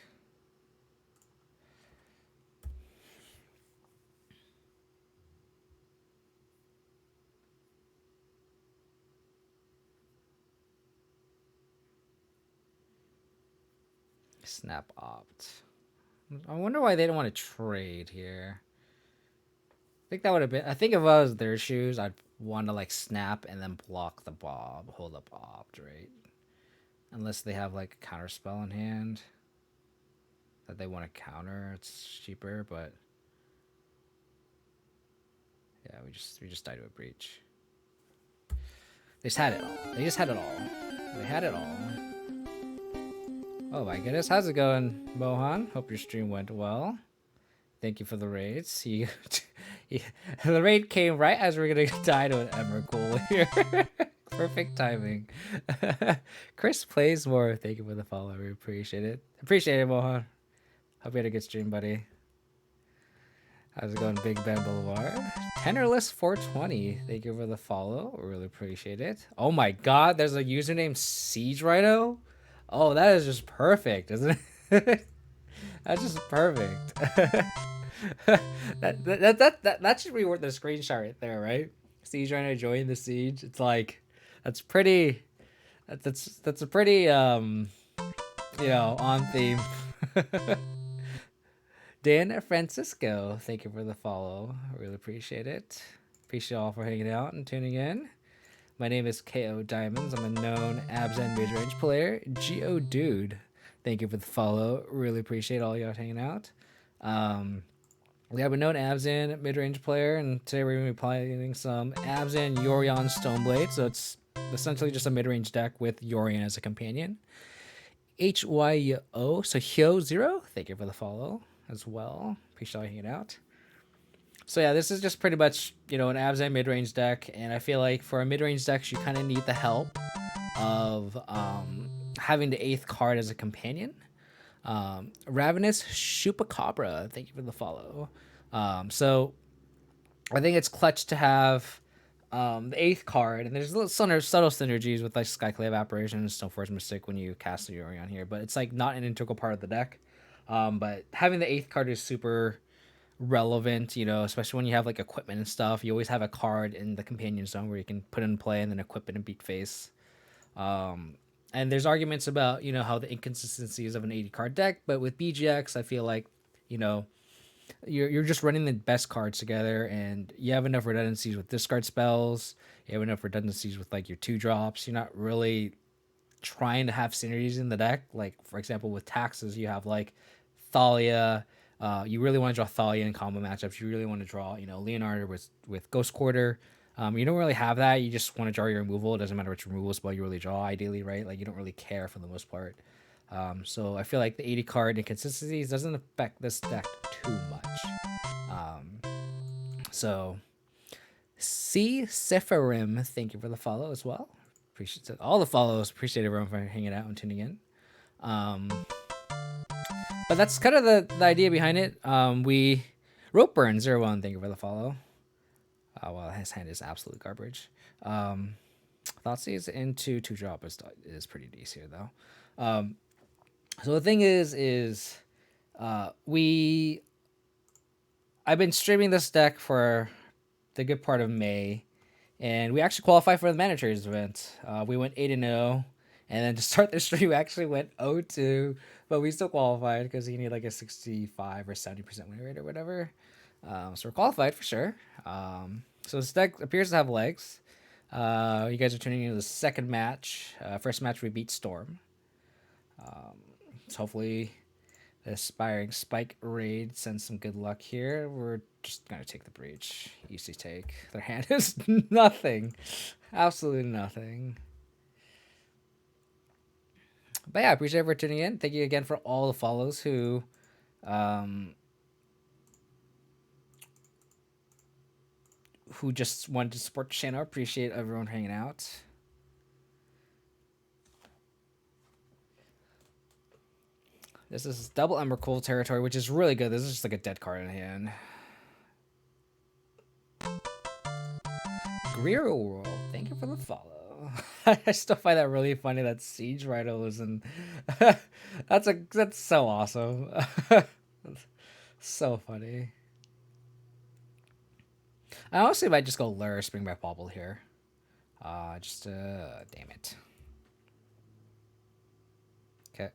Snap opt. I wonder why they don't want to trade here. I think that would have been. I think if I was their shoes, I'd want to like snap and then block the Bob, hold up opt, right? Unless they have like a counter spell in hand that they want to counter, it's cheaper. But yeah, we just died to a breach. They just had it all. They just had it all. They had it all. Oh my goodness, how's it going, Mohan? Hope your stream went well. Thank you for the raids. The raid came right as we are gonna die to an Emrakul here. Perfect timing. Chris plays more. Thank you for the follow. We appreciate it. Appreciate it, Mohan. Hope you had a good stream, buddy. How's it going, Big Ben Boulevard? Tenorless 420. Thank you for the follow. We really appreciate it. Oh my god, there's a username Siege Rhino. Oh, that is just perfect, isn't it? That's just perfect. that should be worth a screenshot right there, right? Siege Rhino join the siege. It's like that's pretty. That's a pretty you know, on theme. Dan Francisco, thank you for the follow. I really appreciate it. Appreciate all for hanging out and tuning in. My name is KO Diamonds. I'm a known Abzan mid-range player. Geodude, thank you for the follow. Really appreciate all y'all hanging out. We have a known Abzan mid-range player, and today we're going to be playing some Abzan Yorion Stoneblade. So it's essentially just a mid-range deck with Yorion as a companion. HYO, so Hyo0, thank you for the follow as well. Appreciate all hanging out. So yeah, this is just pretty much, you know, an Abzan mid-range deck, and I feel like for a mid-range deck, you kind of need the help of having the 8th card as a companion. Ravenous Chupacabra, thank you for the follow. So I think it's clutch to have the 8th card, and there's little subtle synergies with like Skyclave Apparition and Stoneforge Mystic when you cast a Yorion here, but it's like not an integral part of the deck. But having the 8th card is super relevant, especially when you have like equipment and stuff. You always have a card in the companion zone where you can put in play and then equip it and beat face. And there's arguments about how the inconsistencies of an 80 card deck, but with BGX, I feel like you're just running the best cards together, and you have enough redundancies with discard spells. You have enough redundancies with like your 2-drops. You're not really trying to have synergies in the deck. Like for example, with taxes, you have like Thalia. You really want to draw Thalia in combo matchups. You really want to draw Leonardo with Ghost Quarter. You don't really have that. You just want to draw your removal. It doesn't matter which removal spell you really draw, ideally, right? Like you don't really care for the most part. So I feel like the 80 card inconsistencies doesn't affect this deck too much. So C Sephirim, thank you for the follow as well. Appreciate all the follows. Appreciate everyone for hanging out and tuning in. But that's kind of the idea behind it. We Ropeburn 01, thank you for the follow. Well, his hand is absolute garbage. Thoughtseize into 2-drop is pretty decent here though. So the thing is I've been streaming this deck for the good part of May, and we actually qualified for the Manatraders event. We went 8-0, and then to start the stream, we actually went 0-2, but we still qualified because you need like a 65 or 70% win rate or whatever. So we're qualified for sure. So this deck appears to have legs. You guys are tuning into the second match. First match we beat Storm. So hopefully the Aspiring Spike raid sends some good luck here. We're just gonna take the breach. Easy take. Their hand is nothing. Absolutely nothing. But yeah, I appreciate everyone tuning in. Thank you again for all the follows who just wanted to support the channel. Appreciate everyone hanging out. This is double Emrakul territory, which is really good. This is just like a dead card in hand. Greer World, thank you for the follow. I still find that really funny that Siege Rhino is in. That's so awesome. So funny. I honestly might just go Lure Springback Bauble here. Damn it. Okay.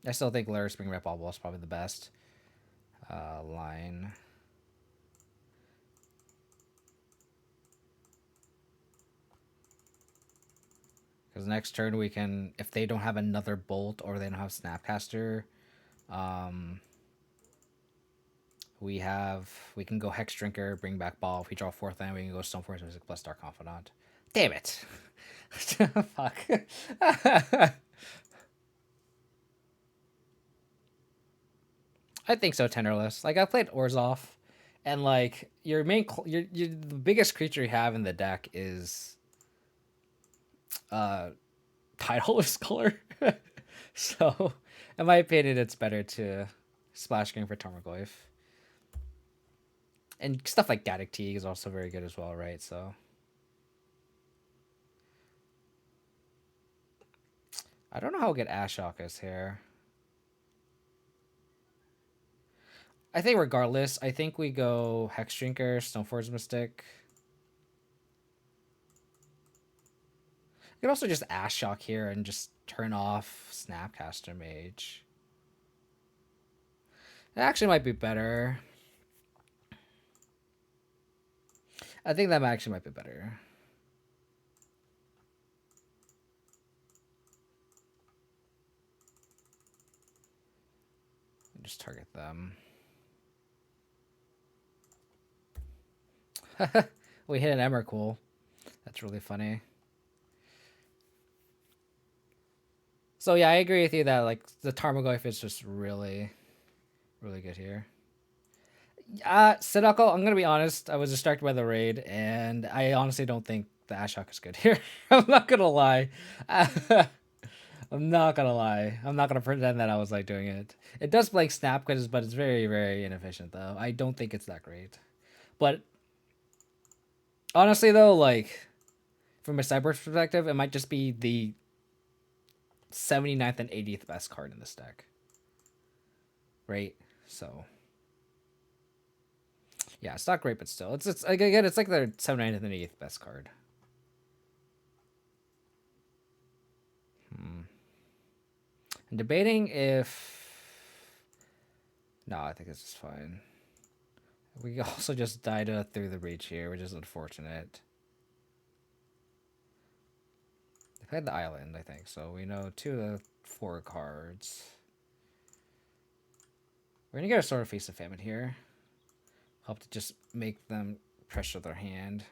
I still think Lure Springback Bauble is probably the best line. Because next turn we can, if they don't have another Bolt or they don't have Snapcaster, we can go Hex Drinker, bring back Ball. If we draw 4th land, we can go Stoneforge Mystic plus Dark Confidant. Damn it! Fuck. I think so, Tenderless. Like I played Orzhov, and like your main, the biggest creature you have in the deck is Titleist Color. So, in my opinion, it's better to splash game for Tarmogoyf. And stuff like Gaddock Teague is also very good as well, right? So I don't know how good Ashok is here. I think regardless, I think we go Hex Drinker, Stoneforge Mystic. You can also just Ashok here and just turn off Snapcaster Mage. It actually might be better. I think that actually might be better. Just target them. We hit an Emrakul. That's really funny. So yeah, I agree with you that like the Tarmogoyf is just really, really good here. Sadako, I'm gonna be honest. I was distracted by the raid, and I honestly don't think the Ashok is good here. I'm not gonna lie. I'm not gonna lie. I'm not gonna pretend that I was like doing it. It does blank snap, but it's very, very inefficient though. I don't think it's that great. But Honestly, though, like, from a cyber perspective, it might just be the 79th and 80th best card in this deck. Right? So, yeah, it's not great, but still. It's like, again, it's like the 79th and 80th best card. I'm debating if... No, I think this is fine. We also just died through the reach here, which is unfortunate. They played the island, I think, so we know 2 of the 4 cards. We're gonna get a Sword of Feast of Famine here. Hope to just make them pressure their hand.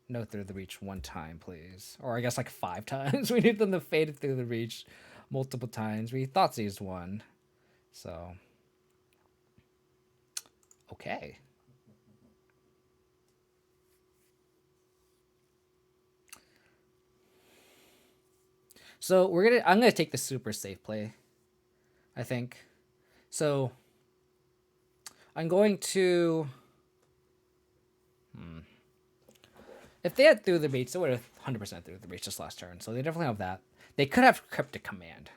No through the reach 1 time, please. Or I guess like 5 times. We need them to fade it through the reach multiple times. We thought seized 1. So. Okay. So I'm gonna take the super safe play, I think. So I'm going to if they had through the reach, they would have 100% through the reach this last turn. So they definitely have that. They could have Cryptic Command.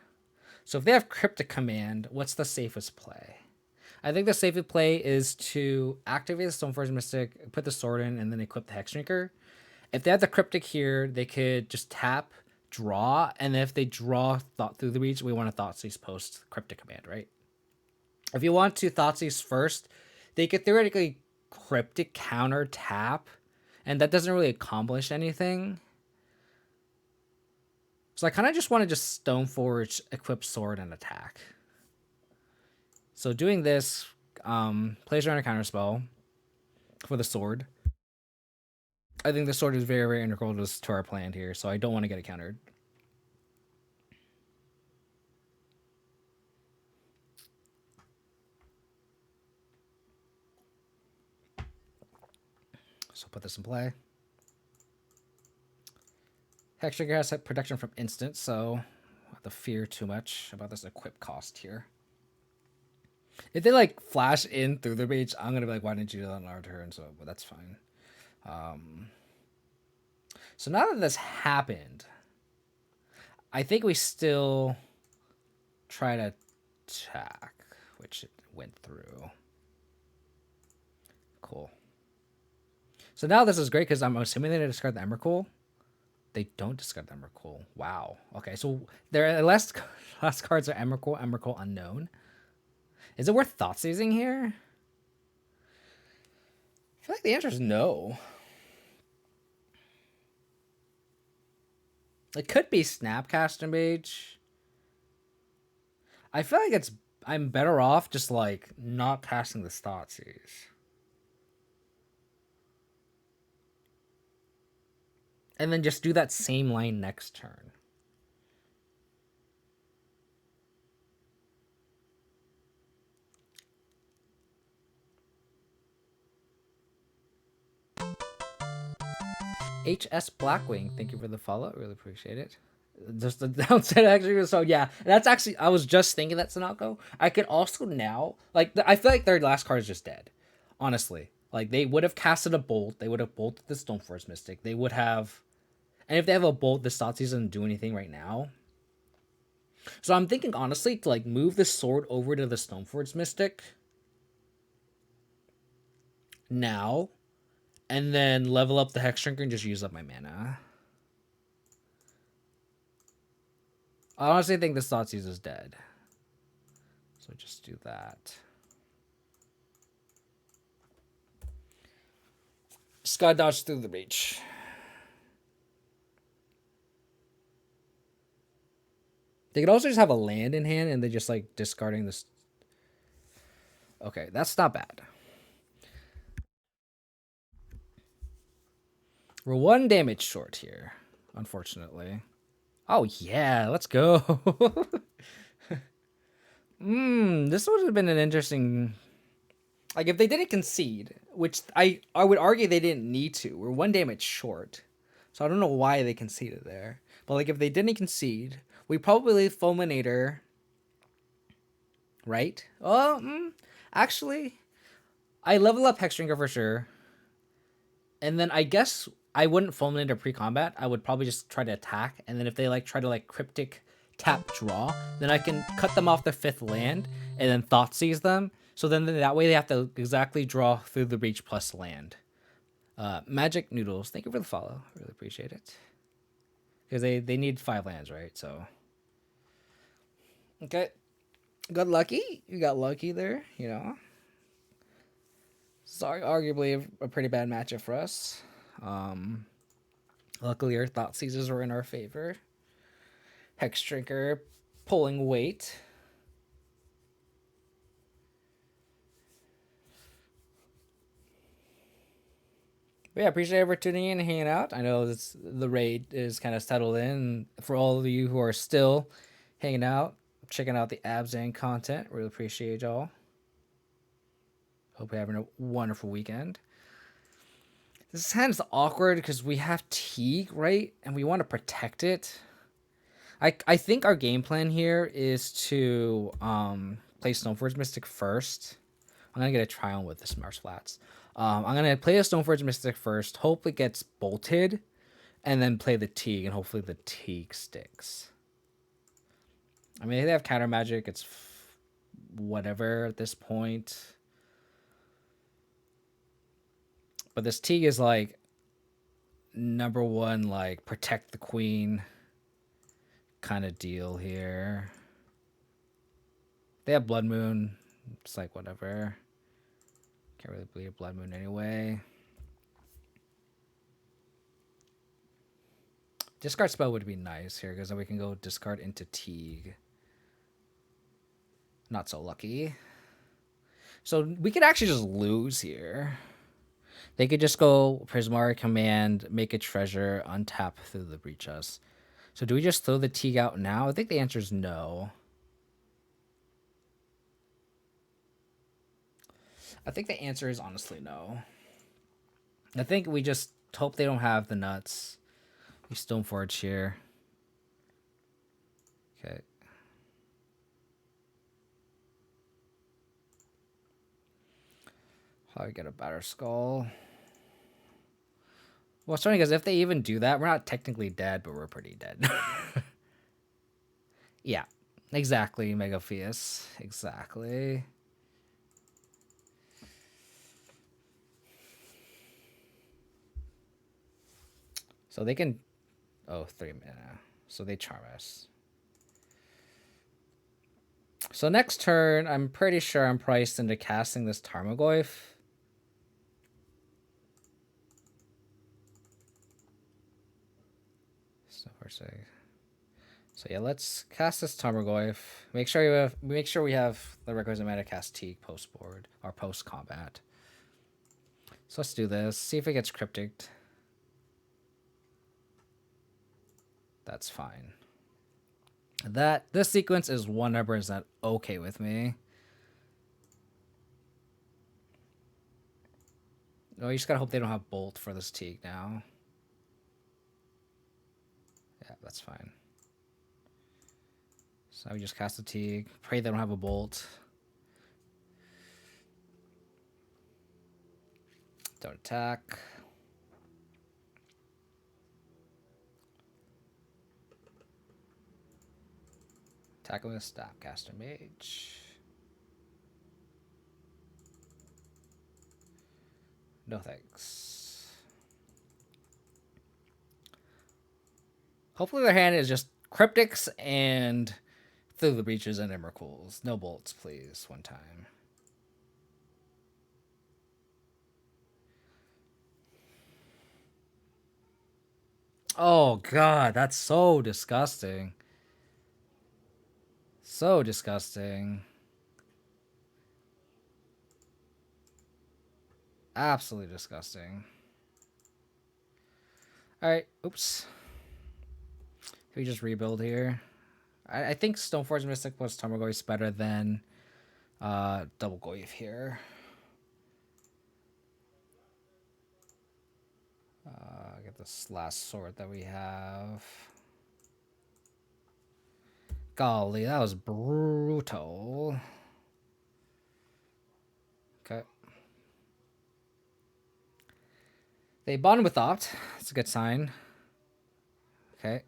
So if they have Cryptic Command, what's the safest play? I think the safest play is to activate the Stoneforge Mystic, put the sword in, and then equip the Hexdrinker. If they have the Cryptic here, they could just tap, draw, and if they draw Thought through the reach, we want to Thoughtseize post Cryptic Command, right? If you want to Thoughtseize first, they could theoretically Cryptic counter tap, and that doesn't really accomplish anything. So I kind of just want to just Stoneforge, equip sword, and attack. So doing this, plays around a counterspell for the sword. I think the sword is very, very integral to our plan here, so I don't want to get it countered. So put this in play. Hexdrinker has protection from instant, so I don't have to fear too much about this equip cost here. If they like flash in through the reach, I'm gonna be like, why didn't you do that on our turn? So, but that's fine. So now that this happened, I think we still try to attack, which it went through. Cool. So now this is great because I'm assuming they discard the Emrakul. They don't discard the Emrakul. Wow. Okay, so their last cards are Emrakul unknown. Is it worth Thoughtseizing here? I feel like the answer is no. It could be Snapcaster Mage. I feel like I'm better off just like not casting the Thoughtseize. And then just do that same line next turn. HS Blackwing, thank you for the follow. Really appreciate it. Just the downside actually. So yeah, that's actually I was just thinking that Sanako. I could also now I feel like their last card is just dead. Honestly, like they would have casted a bolt. They would have bolted the Stoneforge Mystic. They would have, and if they have a bolt, the Thoughtseize doesn't do anything right now. So I'm thinking honestly to like move the sword over to the Stoneforge Mystic now, and then level up the Hexdrinker and just use up my mana. I honestly think this Thoughtseize is dead. So just do that. Sky dodge through the reach. They could also just have a land in hand and they just like discarding this. Okay, that's not bad. We're 1 damage short here, unfortunately. Oh yeah, let's go. This would have been an interesting. Like if they didn't concede, which I would argue they didn't need to. We're 1 damage short, so I don't know why they conceded there. But like if they didn't concede, we probably leave Fulminator. Right? Oh, actually, I level up Hexdrinker for sure, and then I guess I wouldn't fulminate or pre-combat. I would probably just try to attack, and then if they like try to like cryptic tap draw, then I can cut them off their 5th land and then thought seize them. So then that way they have to exactly draw through the breach plus land. Magic Noodles, thank you for the follow. I really appreciate it. Because they need 5 lands, right? So okay, got lucky. You got lucky there. You know, sorry, arguably a pretty bad matchup for us. Luckily, our thought seizers were in our favor. Hex Drinker pulling weight. But yeah, appreciate everyone tuning in and hanging out. I know the raid is kind of settled in. For all of you who are still hanging out, checking out the Abzan content, really appreciate y'all. Hope you're having a wonderful weekend. This hand is awkward because we have Teague, right? And we want to protect it. I think our game plan here is to play Stoneforge Mystic first. I'm going to get a Triumph with this Mars Flats. I'm going to play a Stoneforge Mystic first. Hope it gets bolted. And then play the Teague. And hopefully the Teague sticks. I mean, they have counter magic. It's whatever at this point. But this Teague is like number 1, like protect the queen kind of deal here. They have Blood Moon. It's like whatever. Can't really bleed a Blood Moon anyway. Discard spell would be nice here because then we can go discard into Teague. Not so lucky. So we could actually just lose here. They could just go Prismari Command, make a treasure, untap through the breach us. So do we just throw the Teague out now? I think the answer is no. I think the answer is honestly no. I think we just hope they don't have the nuts. We Stoneforge here. Okay. How do we get a Batter Skull? Well, it's funny because if they even do that, we're not technically dead, but we're pretty dead. Yeah, exactly, Megaphius. Exactly. So they can... Oh, 3 mana. So they charm us. So next turn, I'm pretty sure I'm priced into casting this Tarmogoyf. So yeah, let's cast this Tarmogoyf. Make sure we have the requisite mana to cast Teague post board or post combat. So let's do this. See if it gets cryptic. That's fine. This sequence is 100% okay with me. Oh, you just gotta hope they don't have Bolt for this Teague now. Yeah, that's fine. So we just cast a Teague. Pray they don't have a Bolt. Don't attack. Attack with Snapcaster Mage. No thanks. Hopefully their hand is just Cryptics and Through the Breaches and Emrakul's. No bolts, please, one time. Oh, God, that's so disgusting. So disgusting. Absolutely disgusting. Alright, oops. Can we just rebuild here? I think Stoneforge Mystic plus Tarmogoyf is better than Double Goyf here. Get this last sword that we have. Golly, that was brutal. Okay. They bond with Opt. That's a good sign. Okay.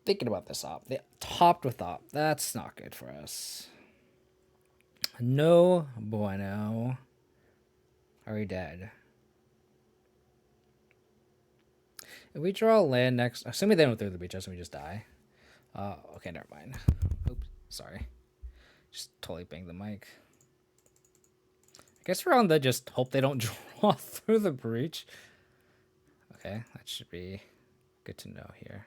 Thinking about this Opt. They topped with Opt. That's not good for us. No bueno. Are we dead? If we draw land next, assuming they don't throw the breach, we just die. Okay, never mind. Oops, sorry. Just totally banged the mic. I guess we're on the just hope they don't draw through the breach. Okay, that should be good to know here.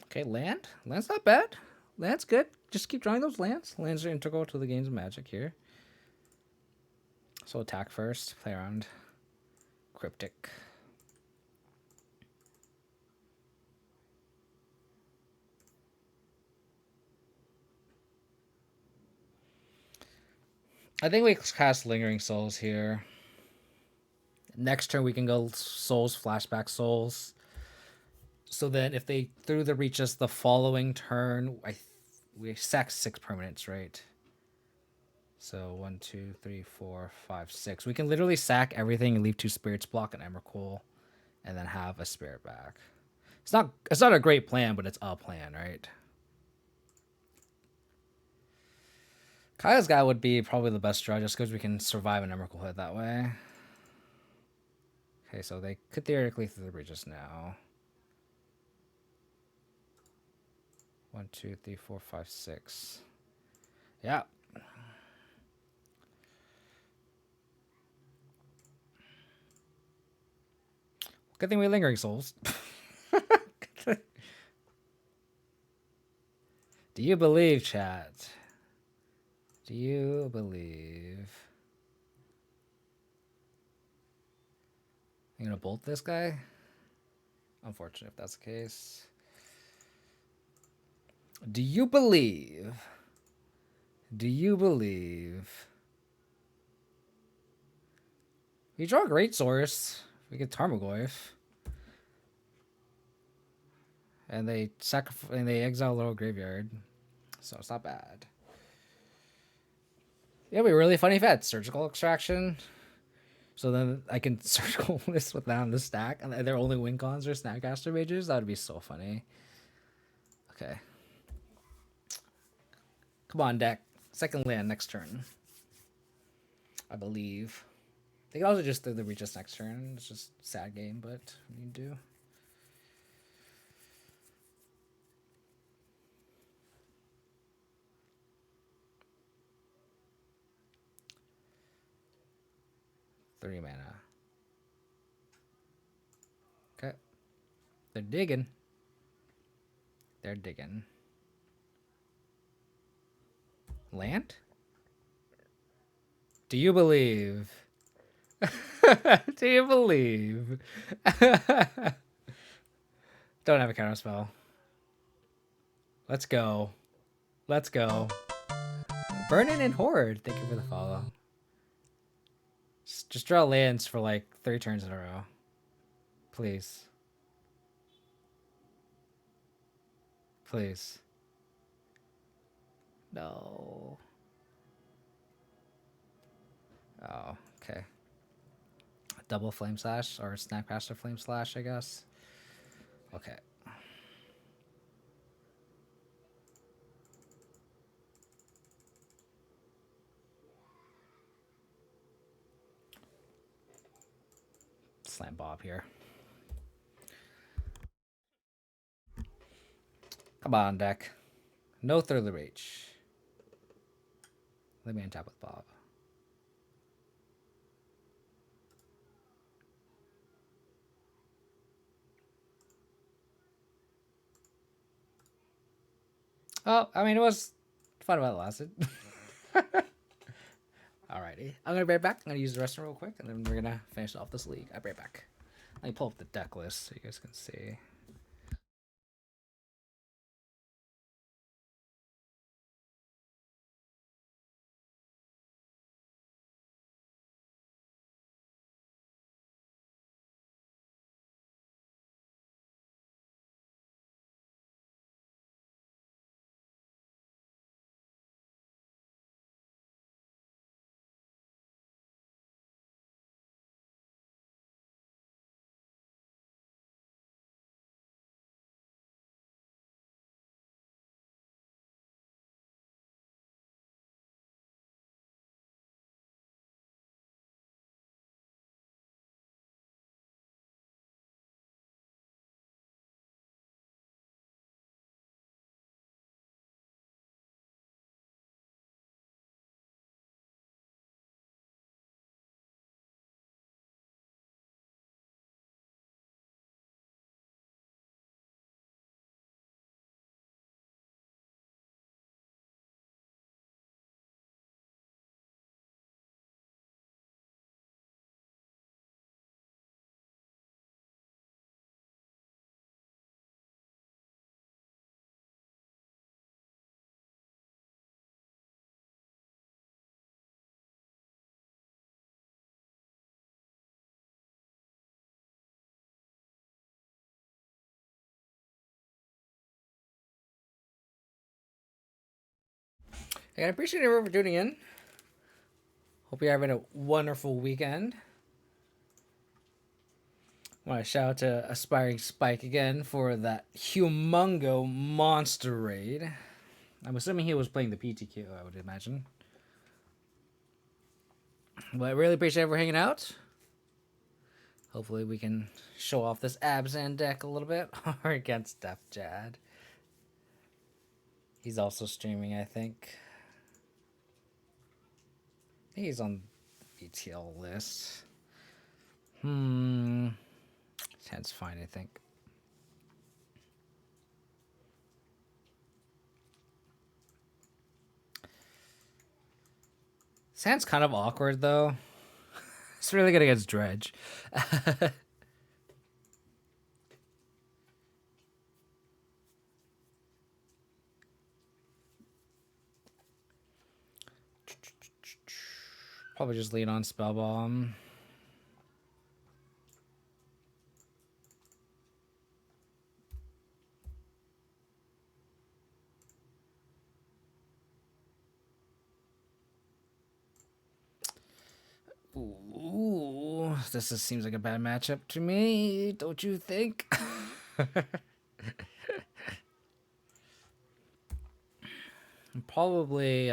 Okay, land. Land's not bad. Land's good. Just keep drawing those lands. Lands are integral to the games of Magic here. So attack first. Play around. Cryptic. I think we cast Lingering Souls here. Next turn we can go Souls, Flashback Souls. So then if they threw the reaches the following turn, we sack 6 permanents, right? So 1, 2, 3, 4, 5, 6. We can literally sack everything and leave 2 spirits, block an Emrakul, and then have a spirit back. It's not a great plan, but it's a plan, right? Kaya's guy would be probably the best draw just because we can survive an Emrakul hit that way. Okay, so they could theoretically through the bridges now. 1, 2, 3, 4, 5, 6. Yeah. Good thing we Lingering Souls. Do you believe, chat? Do you believe? You gonna bolt this guy? Unfortunate if that's the case. Do you believe? Do you believe? We draw a great source. We get Tarmogoyf. And they exile Little Graveyard. So it's not bad. Yeah, we really funny fed. Surgical Extraction. So then I can circle this with that on the stack. And they're only win cons or Snapcaster Mages. That would be so funny. Okay. Come on, deck. Second land next turn. I believe. They can also just do the Regis next turn. It's just a sad game, but we need to. Three mana. Okay. They're digging. They're digging. Land? Do you believe? Do you believe? Don't have a counter spell. Let's go. Let's go. Burning and Horde. Thank you for the follow. Just draw lands for like 3 turns in a row. Please. Please. No. Oh, okay. Double Flame Slash or Snapcaster Flame Slash, I guess. Okay. Slam Bob here. Come on, deck. No through the reach. Let me untap with Bob. Oh, I mean, it was fun while it lasted. Alrighty. I'm going to be right back. I'm going to use the restroom real quick, and then we're going to finish off this league. I'll be right back. Let me pull up the deck list so you guys can see. I appreciate everyone for tuning in. Hope you're having a wonderful weekend. I want to shout out to Aspiring Spike again for that humongo monster raid. I'm assuming he was playing the PTQ, I would imagine. But I really appreciate everyone hanging out. Hopefully we can show off this Abzan deck a little bit. Or against Def Jad. He's also streaming, I think. He's on the BTL list. That's fine, I think. Sounds kind of awkward, though. It's really good against Dredge. Probably just lean on Spellbomb. Ooh, this just seems like a bad matchup to me, don't you think? Probably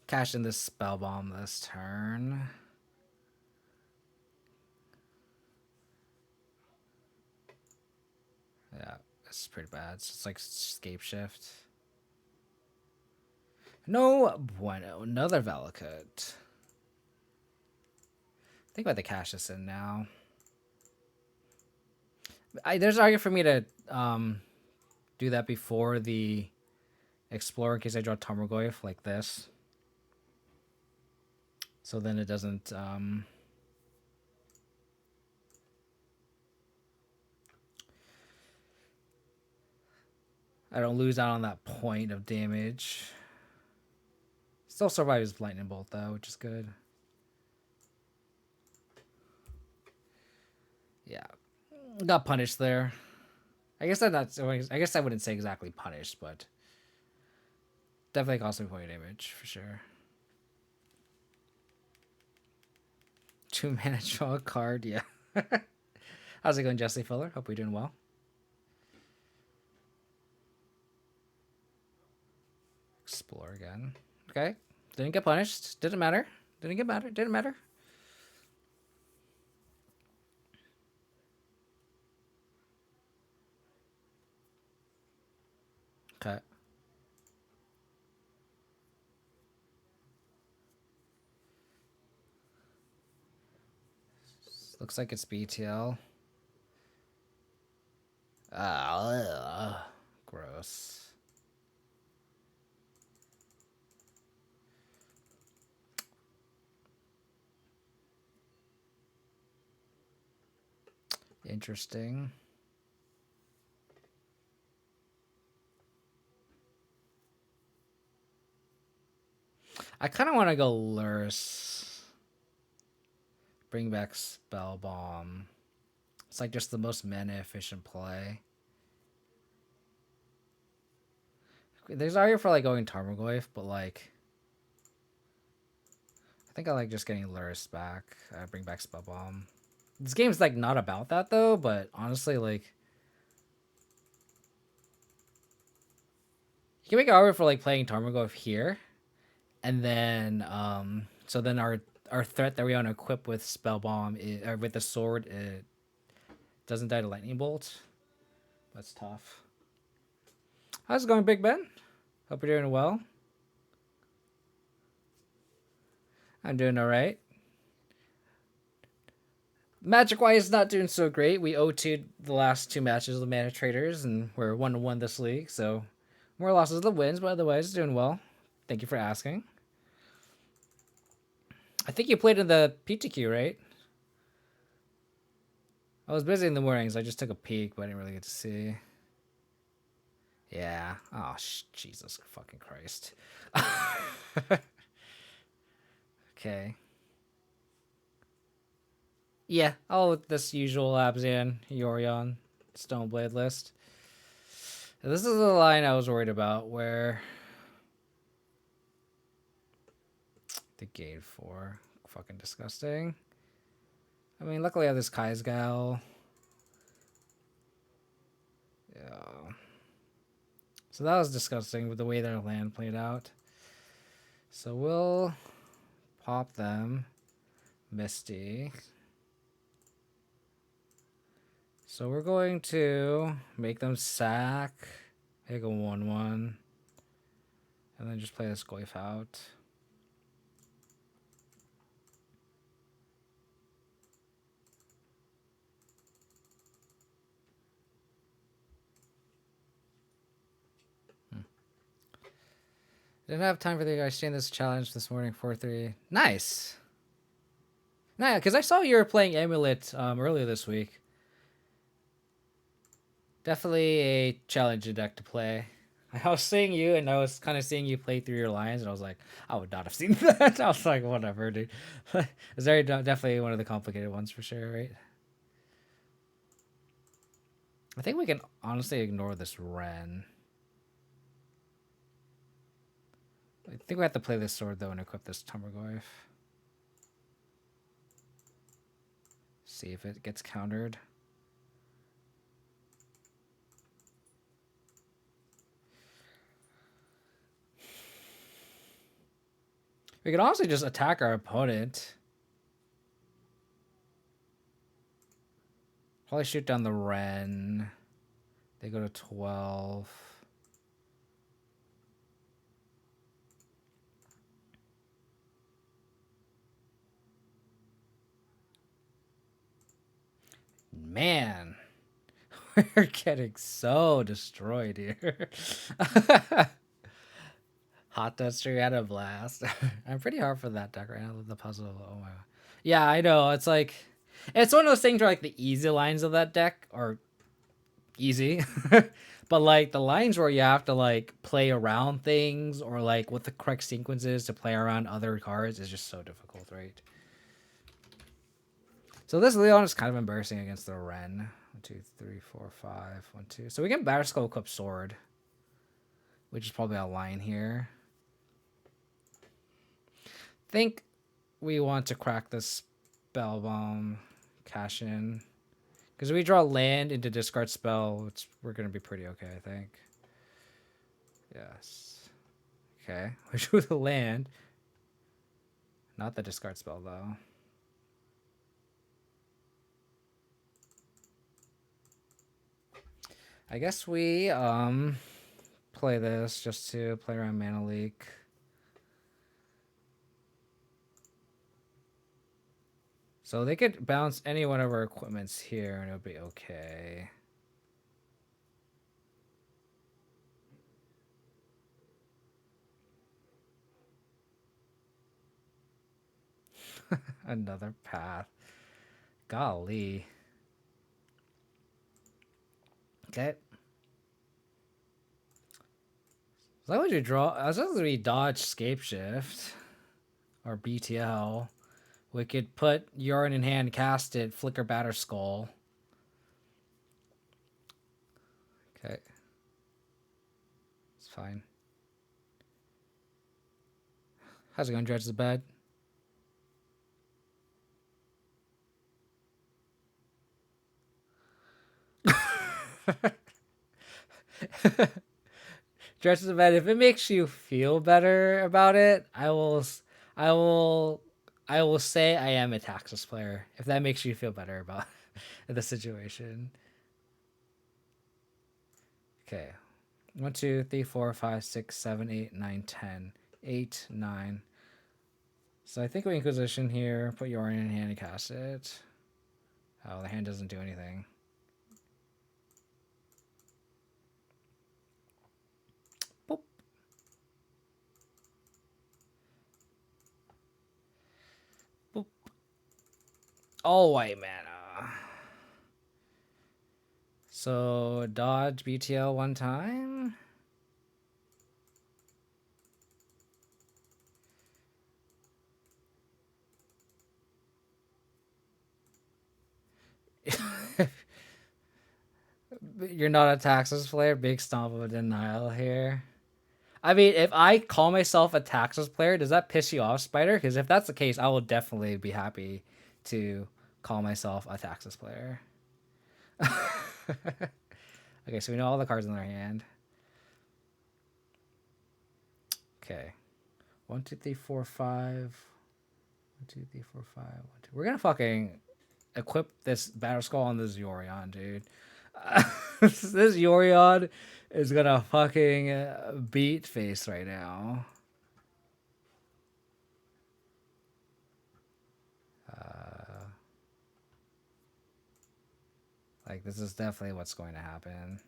cash in this spell bomb this turn. Yeah, this is pretty bad. It's just like Scapeshift. No bueno. Another Velomachus. Think about the cash this in now. There's an argument for me to do that before the Explorer in case I draw Tarmogoyf like this. So then it doesn't I don't lose out on that point of damage. Still survives Lightning Bolt though, which is good. Yeah. Got punished there. I guess I wouldn't say exactly punished, but definitely cost me point of damage for sure. 2 mana, draw a card, yeah. How's it going, Jesse Fuller? Hope you're doing well. Explore again. Okay. Didn't get punished. Didn't matter. Didn't matter. Okay. Looks like it's BTL. Gross. Interesting. I kind of want to go Lurrus. Bring back Spell Bomb. It's like just the most mana efficient play. There's argument for like going Tarmogoyf, but like I think I like just getting Lurrus back. Bring back Spell Bomb. This game's like not about that though, but honestly, like you can make an argument for like playing Tarmogoyf here, and then so then our threat that we want to equip with Spell Bomb or with the sword, it doesn't die to Lightning Bolt. That's tough. How's it going, Big Ben? Hope you're doing well. I'm doing all right. Magic-wise, not doing so great. We 0-2'd the last 2 matches of the Manatraders, and we're 1-1 this league, so more losses than wins, but otherwise doing well. Thank you for asking. I think you played in the PTQ, right? I was busy in the mornings. I just took a peek, but I didn't really get to see. Yeah. Oh, Jesus fucking Christ. Okay. Yeah, all with this usual Abzan, Yorion, Stoneblade list. This is the line I was worried about, where the gate for. Fucking disgusting. I mean, luckily I have this Kai's Gal. Yeah. So that was disgusting with the way their land played out. So we'll pop them. Misty. So we're going to make them sack. Make a 1/1. And then just play this Goif out. Didn't have time for the guys staying this challenge this morning, 4-3. Nice. Nah, because I saw you were playing Amulet earlier this week. Definitely a challenging deck to play. I was seeing you, and I was kind of seeing you play through your lines, and I was like, I would not have seen that. I was like, whatever, dude. It's very definitely one of the complicated ones for sure, right? I think we can honestly ignore this Ren. I think we have to play this sword, though, and equip this Tumbergoyf. See if it gets countered. We could honestly just attack our opponent. Probably shoot down the Ren. They go to 12. Man, we're getting so destroyed here. Hot Duster had a blast. I'm pretty hard for that deck right now. The puzzle. Oh my god. Yeah, I know. It's like, it's one of those things where like the easy lines of that deck are easy, but like the lines where you have to like play around things or like what the correct sequences to play around other cards is just so difficult, right? So this Leon is kind of embarrassing against the Ren. 1, 2, 3, 4, 5. 1, 2. So we can Battle Skull equip Sword, which is probably a line here. Think we want to crack this Spell Bomb, cash in. Because if we draw land into discard spell, we're going to be pretty okay, I think. Yes. Okay. We drew the land. Not the discard spell, though. I guess we play this just to play around Mana Leak. So they could bounce any one of our equipments here and it'll be okay. Another path. Golly. Okay. As long as you draw, as long as we dodge Scapeshift or BTL, we could put Yorion in hand, cast it, flicker Batter Skull. Okay. It's fine. How's it going, Dredge the Bed? Dredge the Bed, if it makes you feel better about it, I will say I am a Taxus player. If that makes you feel better about the situation. Okay. 1, 2, 3, 4, 5, 6, 7, 8, 9, 10. 8, 9. So I think we Inquisition here, put Yorion in hand and cast it. Oh, the hand doesn't do anything. Boop. Boop. All white mana. So dodge BTL one time. You're not a Taxus player. Big stomp of a denial here. I mean, if I call myself a Taxus player, does that piss you off, Spider? Because if that's the case, I will definitely be happy to call myself a Taxus player. Okay, so we know all the cards in their hand. Okay. 1, 2, 3, 4, 5. 1, 2, 3, 4, 5. 1, 2. We're gonna fucking equip this Battle Skull on this Yorion, dude. This Yorion is gonna fucking beat face right now. Like, this is definitely what's going to happen.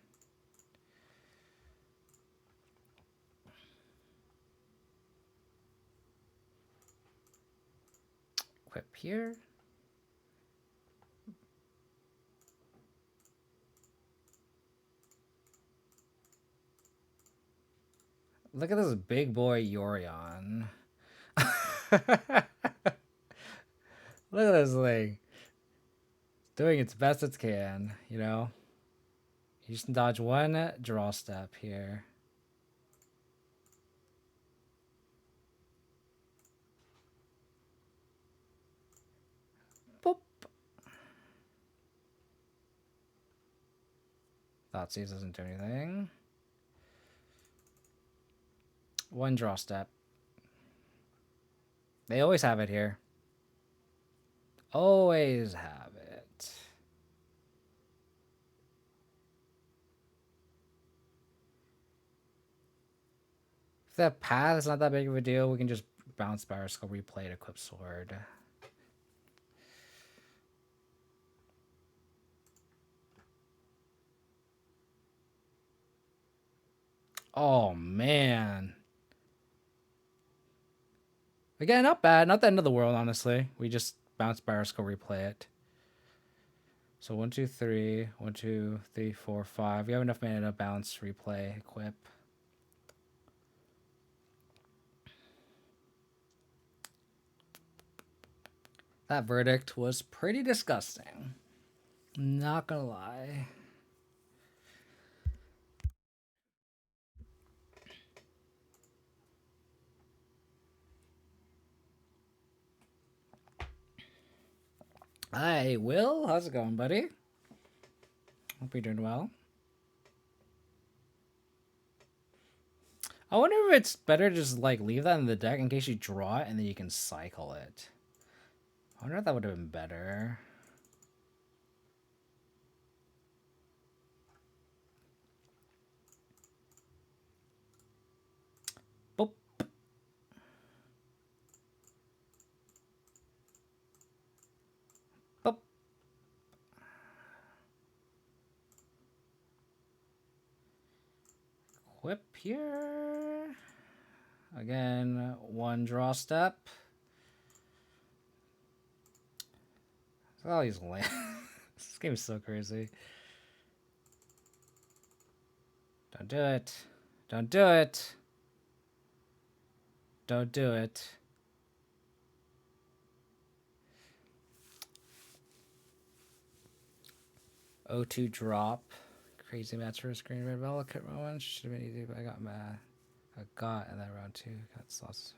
Equip here. Look at this big boy Yorion. Look at this thing. Doing its best it can, you know? You just dodge one draw step here. Boop. Thoughtseize doesn't do anything. One draw step. They always have it here. Always have it. If that path is not that big of a deal, we can just bounce Spider Skull, replay it, equip sword. Oh man. Again, not bad. Not the end of the world, honestly. We just bounce Spider Skull, replay it. So 1, 2, 3. 1, 2, 3, 4, 5. We have enough mana to bounce, replay, equip. That verdict was pretty disgusting. Not gonna lie. Hi, Will. How's it going, buddy? Hope you're doing well. I wonder if it's better to just like leave that in the deck in case you draw it and then you can cycle it. I wonder if that would have been better. Boop. Boop. Equip here. Again, one draw step. Oh, he's lame. This game is so crazy. Don't do it. Don't do it. Don't do it. O2 drop. Crazy match for a screen red Velomachus one. Should have been easy, but I got mad. I got in that round 2. Got sauce.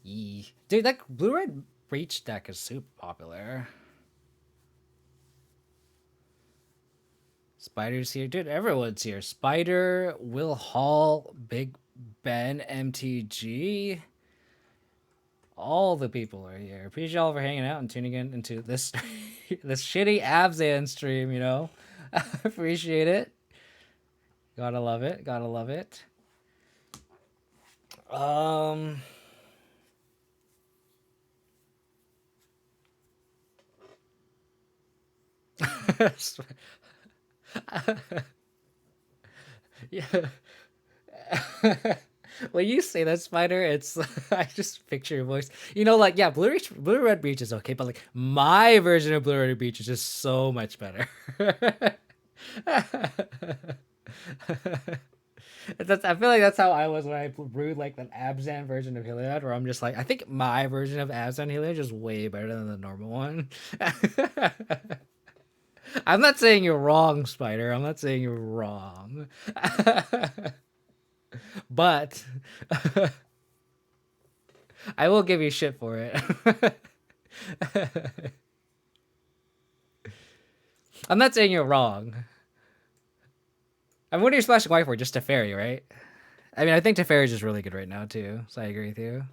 Yee. Dude, that blue red breach deck is super popular. Spider's here. Dude, everyone's here. Spider, Will Hall, Big Ben, MTG. All the people are here. Appreciate y'all for hanging out and tuning in into this this shitty Abzan stream, you know? Appreciate it. Gotta love it. Gotta love it. Yeah. When you say that, Spider, it's I just picture your voice. You know, like, yeah, blue red beach is okay, but like my version of blue red beach is just so much better. I feel like that's how I was when I brewed like an Abzan version of Heliod, where I'm just like, I think my version of Abzan Heliod is way better than the normal one. I'm not saying you're wrong, Spider. I'm not saying you're wrong. but I will give you shit for it. I'm not saying you're wrong. I mean, what are you splashing white for? Just Teferi, right? I mean, I think Teferi is just really good right now too, so I agree with you.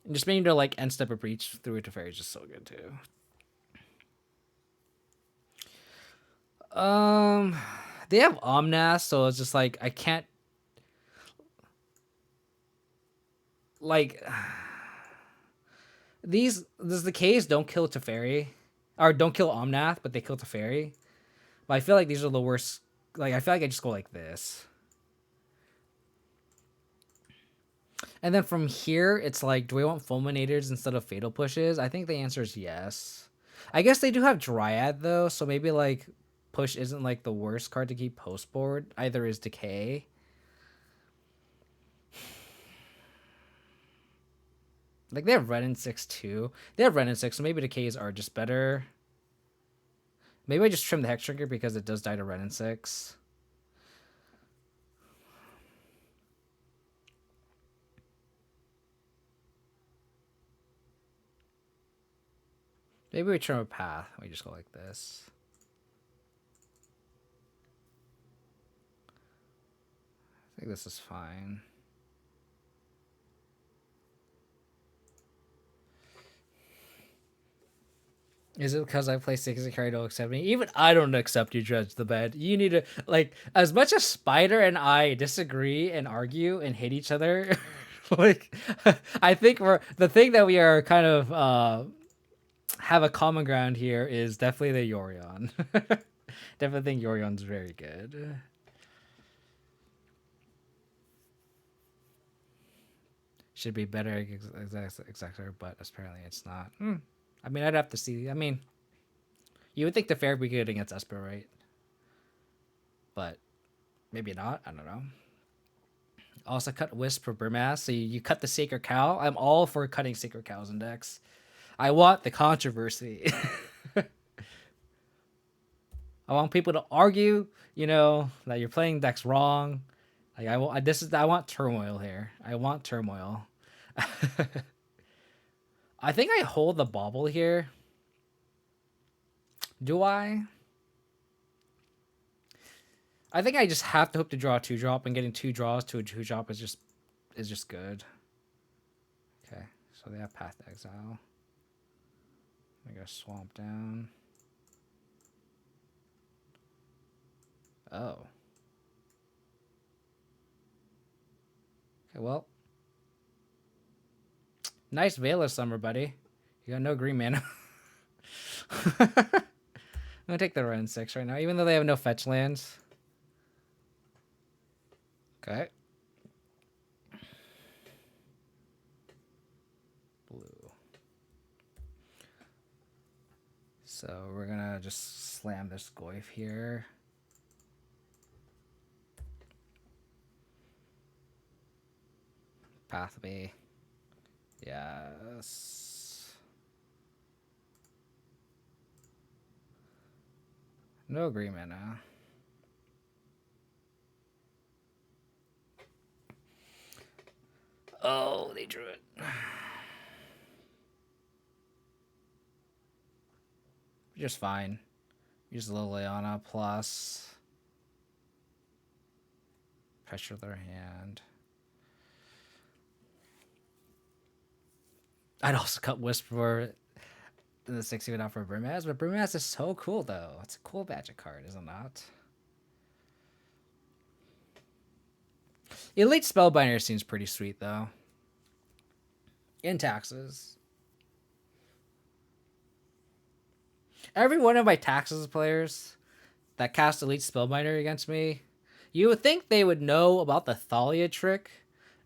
And just being able to like end step a breach through a Teferi is just so good too. They have Omnas, so it's just like I can't like these the K's don't kill Teferi or don't kill Omnath, but they kill Teferi. But I feel like these are the worst. Like I feel like I just go like this. And then from here, it's like, do we want fulminators instead of fatal pushes? I think the answer is yes. I guess they do have Dryad though, so maybe like push isn't like the worst card to keep post board. Either is decay. Like they have Ren and 6 too. They have Ren and 6, so maybe decays are just better. Maybe I just trim the Hex Trigger because it does die to Ren and 6. Maybe we trim a path. We just go like this. I think this is fine. Is it because I play 60 carry don't accept me? Even I don't accept you, Judge the Bed. You need to, like, as much as Spider and I disagree and argue and hate each other, like, I think the thing that we are kind of have a common ground here is definitely the Yorion. Definitely think Yorion's very good. Should be better exactly, but apparently it's not. I mean, I'd have to see. I mean, you would think the fair would be good against Esper, right? But maybe not. I don't know. Also, cut Wisp for Burmass. So you cut the Sacred Cow. I'm all for cutting Sacred Cows in decks. I want the controversy. I want people to argue, that you're playing decks wrong. Like I want turmoil here. I want turmoil. I think I hold the bauble here. Do I? I think I just have to hope to draw a 2-drop, and getting 2 draws to a 2-drop is just good. Okay, so they have Path to Exile. I got Swamp down. Oh. Okay, well. Nice Veil of Summer, buddy. You got no green mana. I'm gonna take the Ren 6 right now, even though they have no fetch lands. Okay. Blue. So we're gonna just slam this Goyf here. Pathway. Yes. No green mana. Oh, they drew it. Just fine. Use Liliana plus pressure their hand. I'd also cut Whisper in the 6 even out for Brimaz, but Brimaz is so cool though. It's a cool magic card, is it not? Elite Spellbinder seems pretty sweet though. In taxes. Every one of my taxes players that cast Elite Spellbinder against me, you would think they would know about the Thalia trick,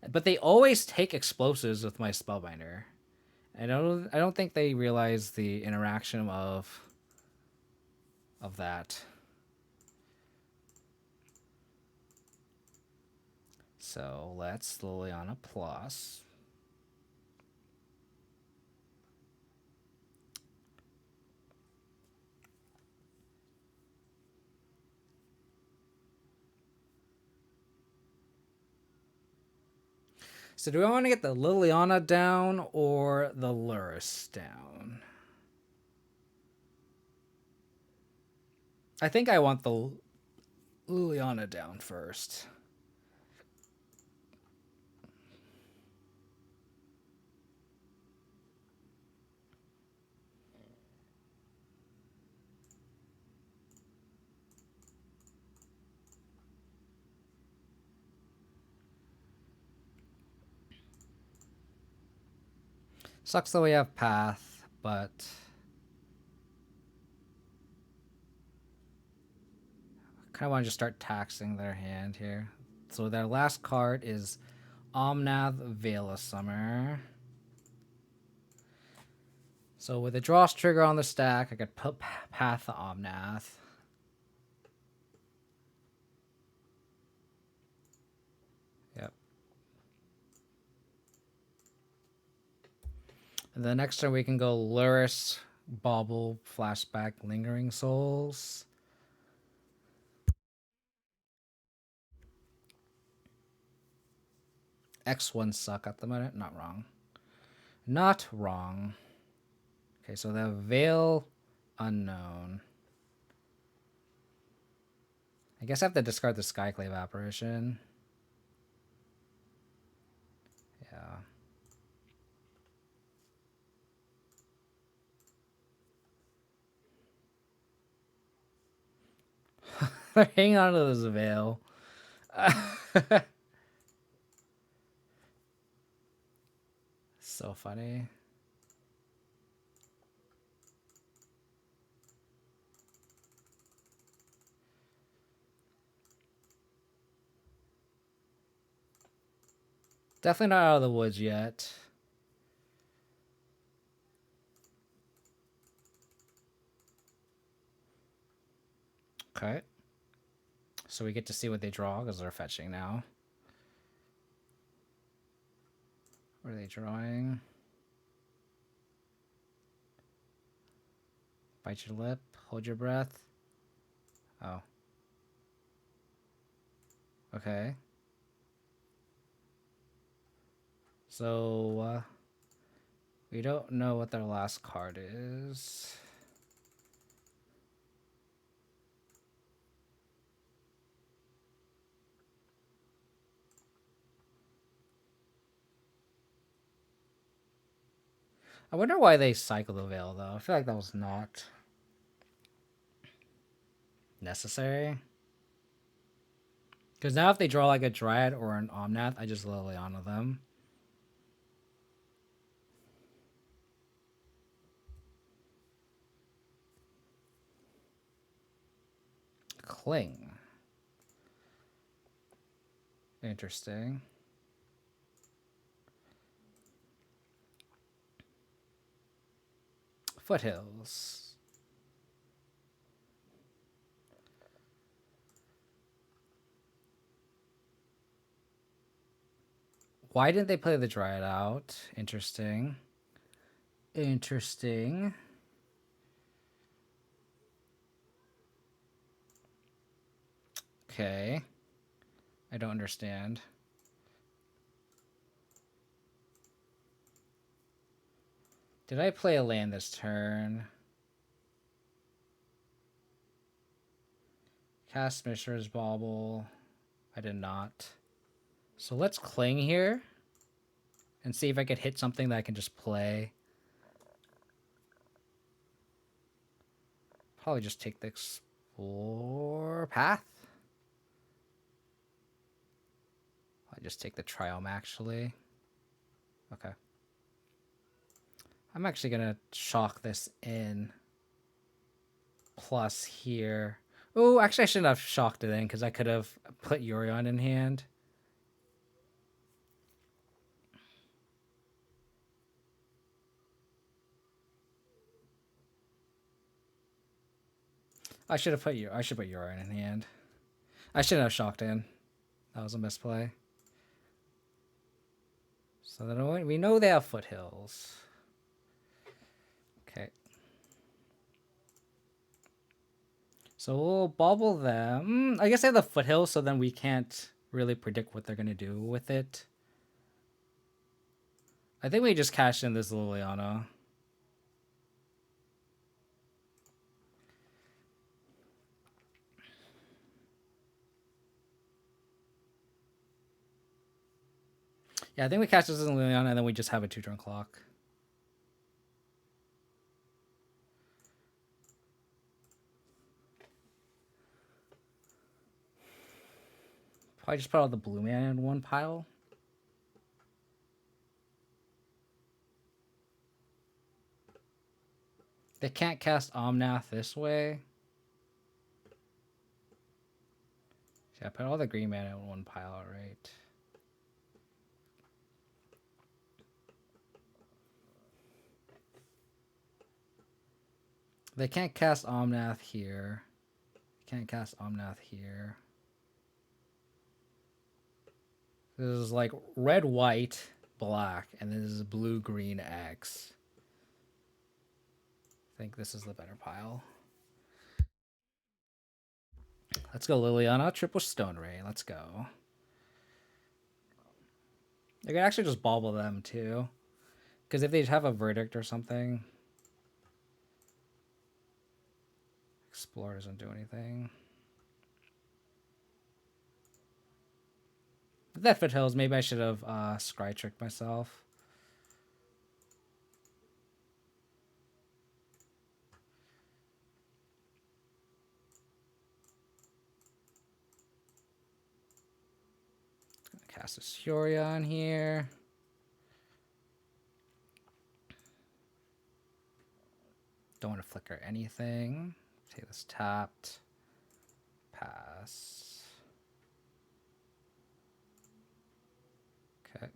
but they always take explosives with my Spellbinder. I don't think they realize the interaction of that. So let's Liliana plus. So do we want to get the Liliana down or the Lurrus down? I think I want the Liliana down first. Sucks that we have Path, but kind of want to just start taxing their hand here. So their last card is Omnath Veil of Summer. So with a Dross trigger on the stack, I could put Path the Omnath. Yep. And the next turn we can go Lurrus, Bauble, Flashback, Lingering Souls. X1 suck at the minute. Not wrong. Not wrong. Okay, so the Veil Unknown. I guess I have to discard the Skyclave Apparition. Yeah. They're hanging on to this Veil. So funny. Definitely not out of the woods yet. Okay. So we get to see what they draw because they're fetching now. What are they drawing? Bite your lip. Hold your breath. Oh. Okay. So, we don't know what their last card is. I wonder why they cycle the Veil, though. I feel like that was not necessary. Because now if they draw like a Dryad or an Omnath, I just Liliana them. Cling. Interesting. Foothills. Why didn't they play the Dryad out? Interesting. Interesting. Okay. I don't understand. Did I play a land this turn? Cast Mishra's Bauble. I did not. So let's cling here and see if I could hit something that I can just play. Probably just take the Explore Path. I just take the Triome actually. Okay. I'm actually gonna shock this in. Plus here. Oh, actually I shouldn't have shocked it in because I could have put Yorion in hand. I should put Yorion in hand. I shouldn't have shocked in. That was a misplay. So then we know they have foothills. Okay. So we'll bauble them. I guess they have the foothills, so then we can't really predict what they're going to do with it. I think we just cashed in this Liliana. Yeah, I think we cashed this in Liliana, and then we just have a 2-turn clock. Probably just put all the blue mana in one pile. They can't cast Omnath this way. Yeah, put all the green mana in one pile, right? They can't cast Omnath here. Can't cast Omnath here. This is like red, white, black, and this is blue, green, X. I think this is the better pile. Let's go, Liliana. Triple Stone Ray. Let's go. I could actually just bobble them too. Because if they have a verdict or something, Explore doesn't do anything. That Foothills, maybe I should have scry tricked myself. Cast a Yorion here. Don't want to flicker anything. Take this tapped. Pass. Okay.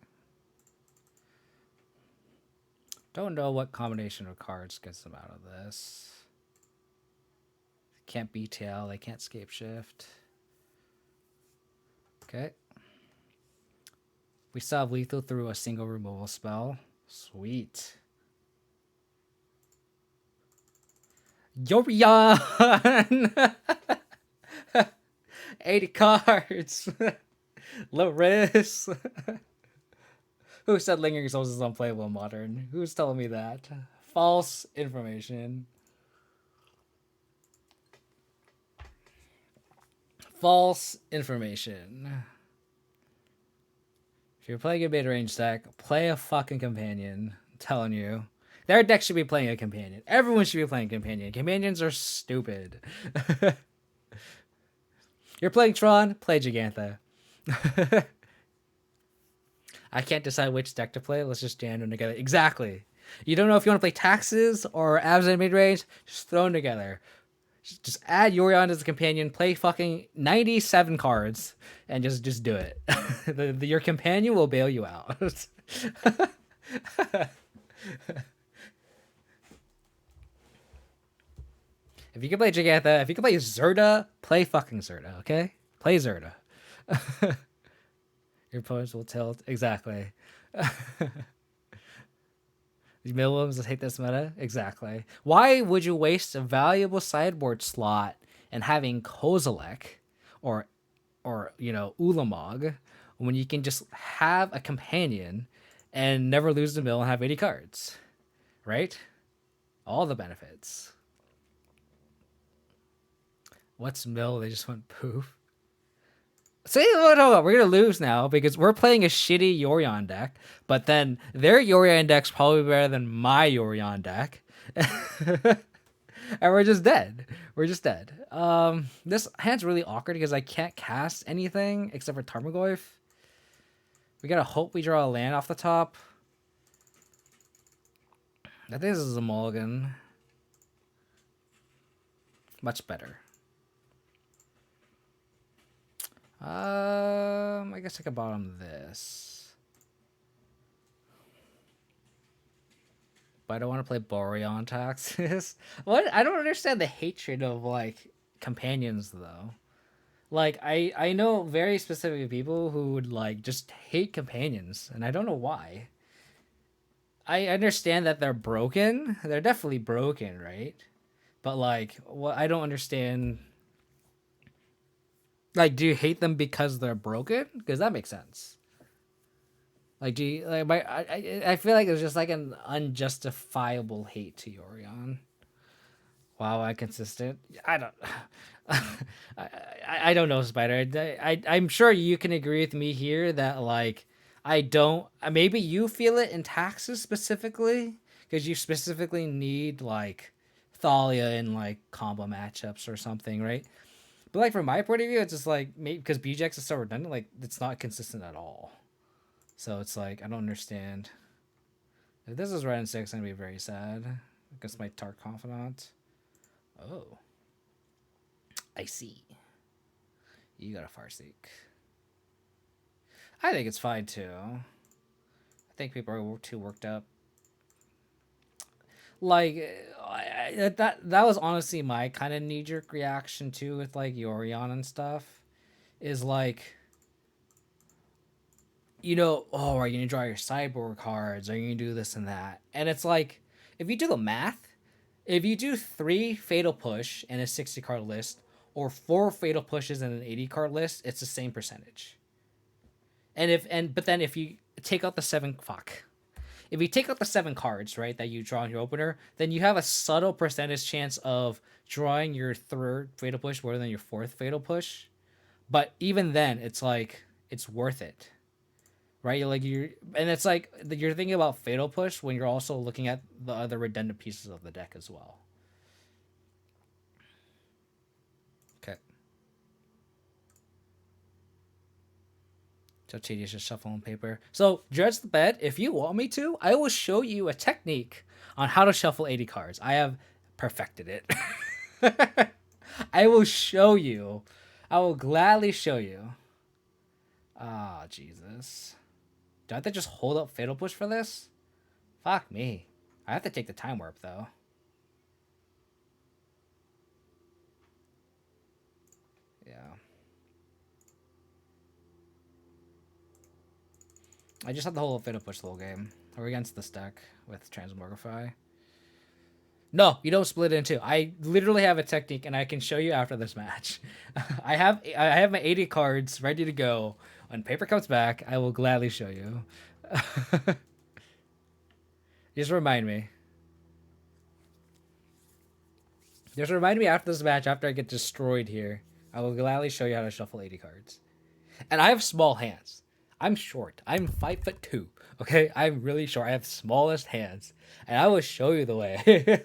Don't know what combination of cards gets them out of this. Can't BTL, they can't Scapeshift. Okay. We still have lethal through a single removal spell. Sweet. Yorion! 80 cards! Low risk! Who said Lingering Souls is unplayable in Modern? Who's telling me that? False information. False information. If you're playing a mid-range deck, play a fucking companion. I'm telling you. Their deck should be playing a companion. Everyone should be playing companion. Companions are stupid. You're playing Tron, play Gigantha. I can't decide which deck to play. Let's just jam them together. Exactly. You don't know if you want to play Taxes or Abzan midrange. Just throw them together. Just add Yorion as a companion. Play fucking 97 cards and just do it. Your companion will bail you out. If you can play Jigantha, if you can play Zerda, play fucking Zerda, okay? Play Zerda. Your opponents will tilt. Exactly. Milliams hate this meta? Exactly. Why would you waste a valuable sideboard slot and having Kozilek or Ulamog when you can just have a companion and never lose the mill and have 80 cards? Right? All the benefits. What's mill? They just went poof. Say, hold on, we're gonna lose now because we're playing a shitty Yorion deck, but then their Yorion deck's probably better than my Yorion deck, and we're just dead. We're just dead. This hand's really awkward because I can't cast anything except for Tarmogoyf. We gotta hope we draw a land off the top. I think this is a mulligan. Much better. I guess I could bottom this. But I don't want to play Boreon Taxes. What? I don't understand the hatred of, like, companions, though. Like, I know very specific people who would, like, just hate companions, and I don't know why. I understand that they're broken. They're definitely broken, right? But, like, what I don't understand... Like, do you hate them because they're broken? Because that makes sense. Like, do you, like I feel like it's just like an unjustifiable hate to Yorion. Wow, I consistent. I don't. I don't know, Spider. I'm sure you can agree with me here that like I don't. Maybe you feel it in taxes specifically because you specifically need like Thalia in like combo matchups or something, right? But like from my point of view, it's just like maybe because BJX is so redundant, like it's not consistent at all. So it's like I don't understand. If this is red and six, I'm gonna be very sad against my Tart Confidant. Oh, I see. You got a Farseek. I think it's fine too. I think people are too worked up. Like that was honestly my kind of knee jerk reaction too with like Yorion and stuff. Is like, you know, oh, are you gonna draw your sideboard cards? Are you gonna do this and that? And it's like, if you do the math, if you do 3 Fatal Push in a 60 card list, or 4 Fatal Pushes in an 80 card list, it's the same percentage. But then if you take out the 7 if you take out the 7 cards, right, that you draw in your opener, then you have a subtle percentage chance of drawing your 3rd Fatal Push more than your 4th Fatal Push. But even then, it's like it's worth it, right? And it's like you're thinking about Fatal Push when you're also looking at the other redundant pieces of the deck as well. Okay. So tedious just shuffling paper. So judge the bed. If you want me to, I will show you a technique on how to shuffle 80 cards. I have perfected it. I will show you. I will gladly show you. Ah, oh, Jesus. Do I have to just hold up Fatal Push for this? Fuck me. I have to take the Time Warp, though. Yeah. I just have to hold up Fatal Push the whole game. We're against this deck with Transmogrify. No, you don't split it in two. I literally have a technique, and I can show you after this match. I have my 80 cards ready to go. When paper comes back, I will gladly show you. Just remind me. Just remind me after this match, after I get destroyed here. I will gladly show you how to shuffle 80 cards. And I have small hands. I'm short. I'm 5'2". Okay, I'm really short. I have smallest hands, and I will show you the way.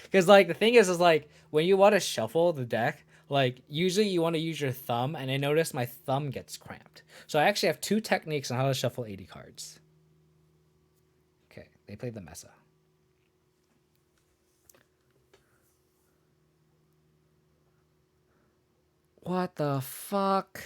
Because like the thing is like when you want to shuffle the deck, like usually you want to use your thumb, and I notice my thumb gets cramped. So I actually have 2 techniques on how to shuffle 80 cards. Okay, they played the Mesa. What the fuck?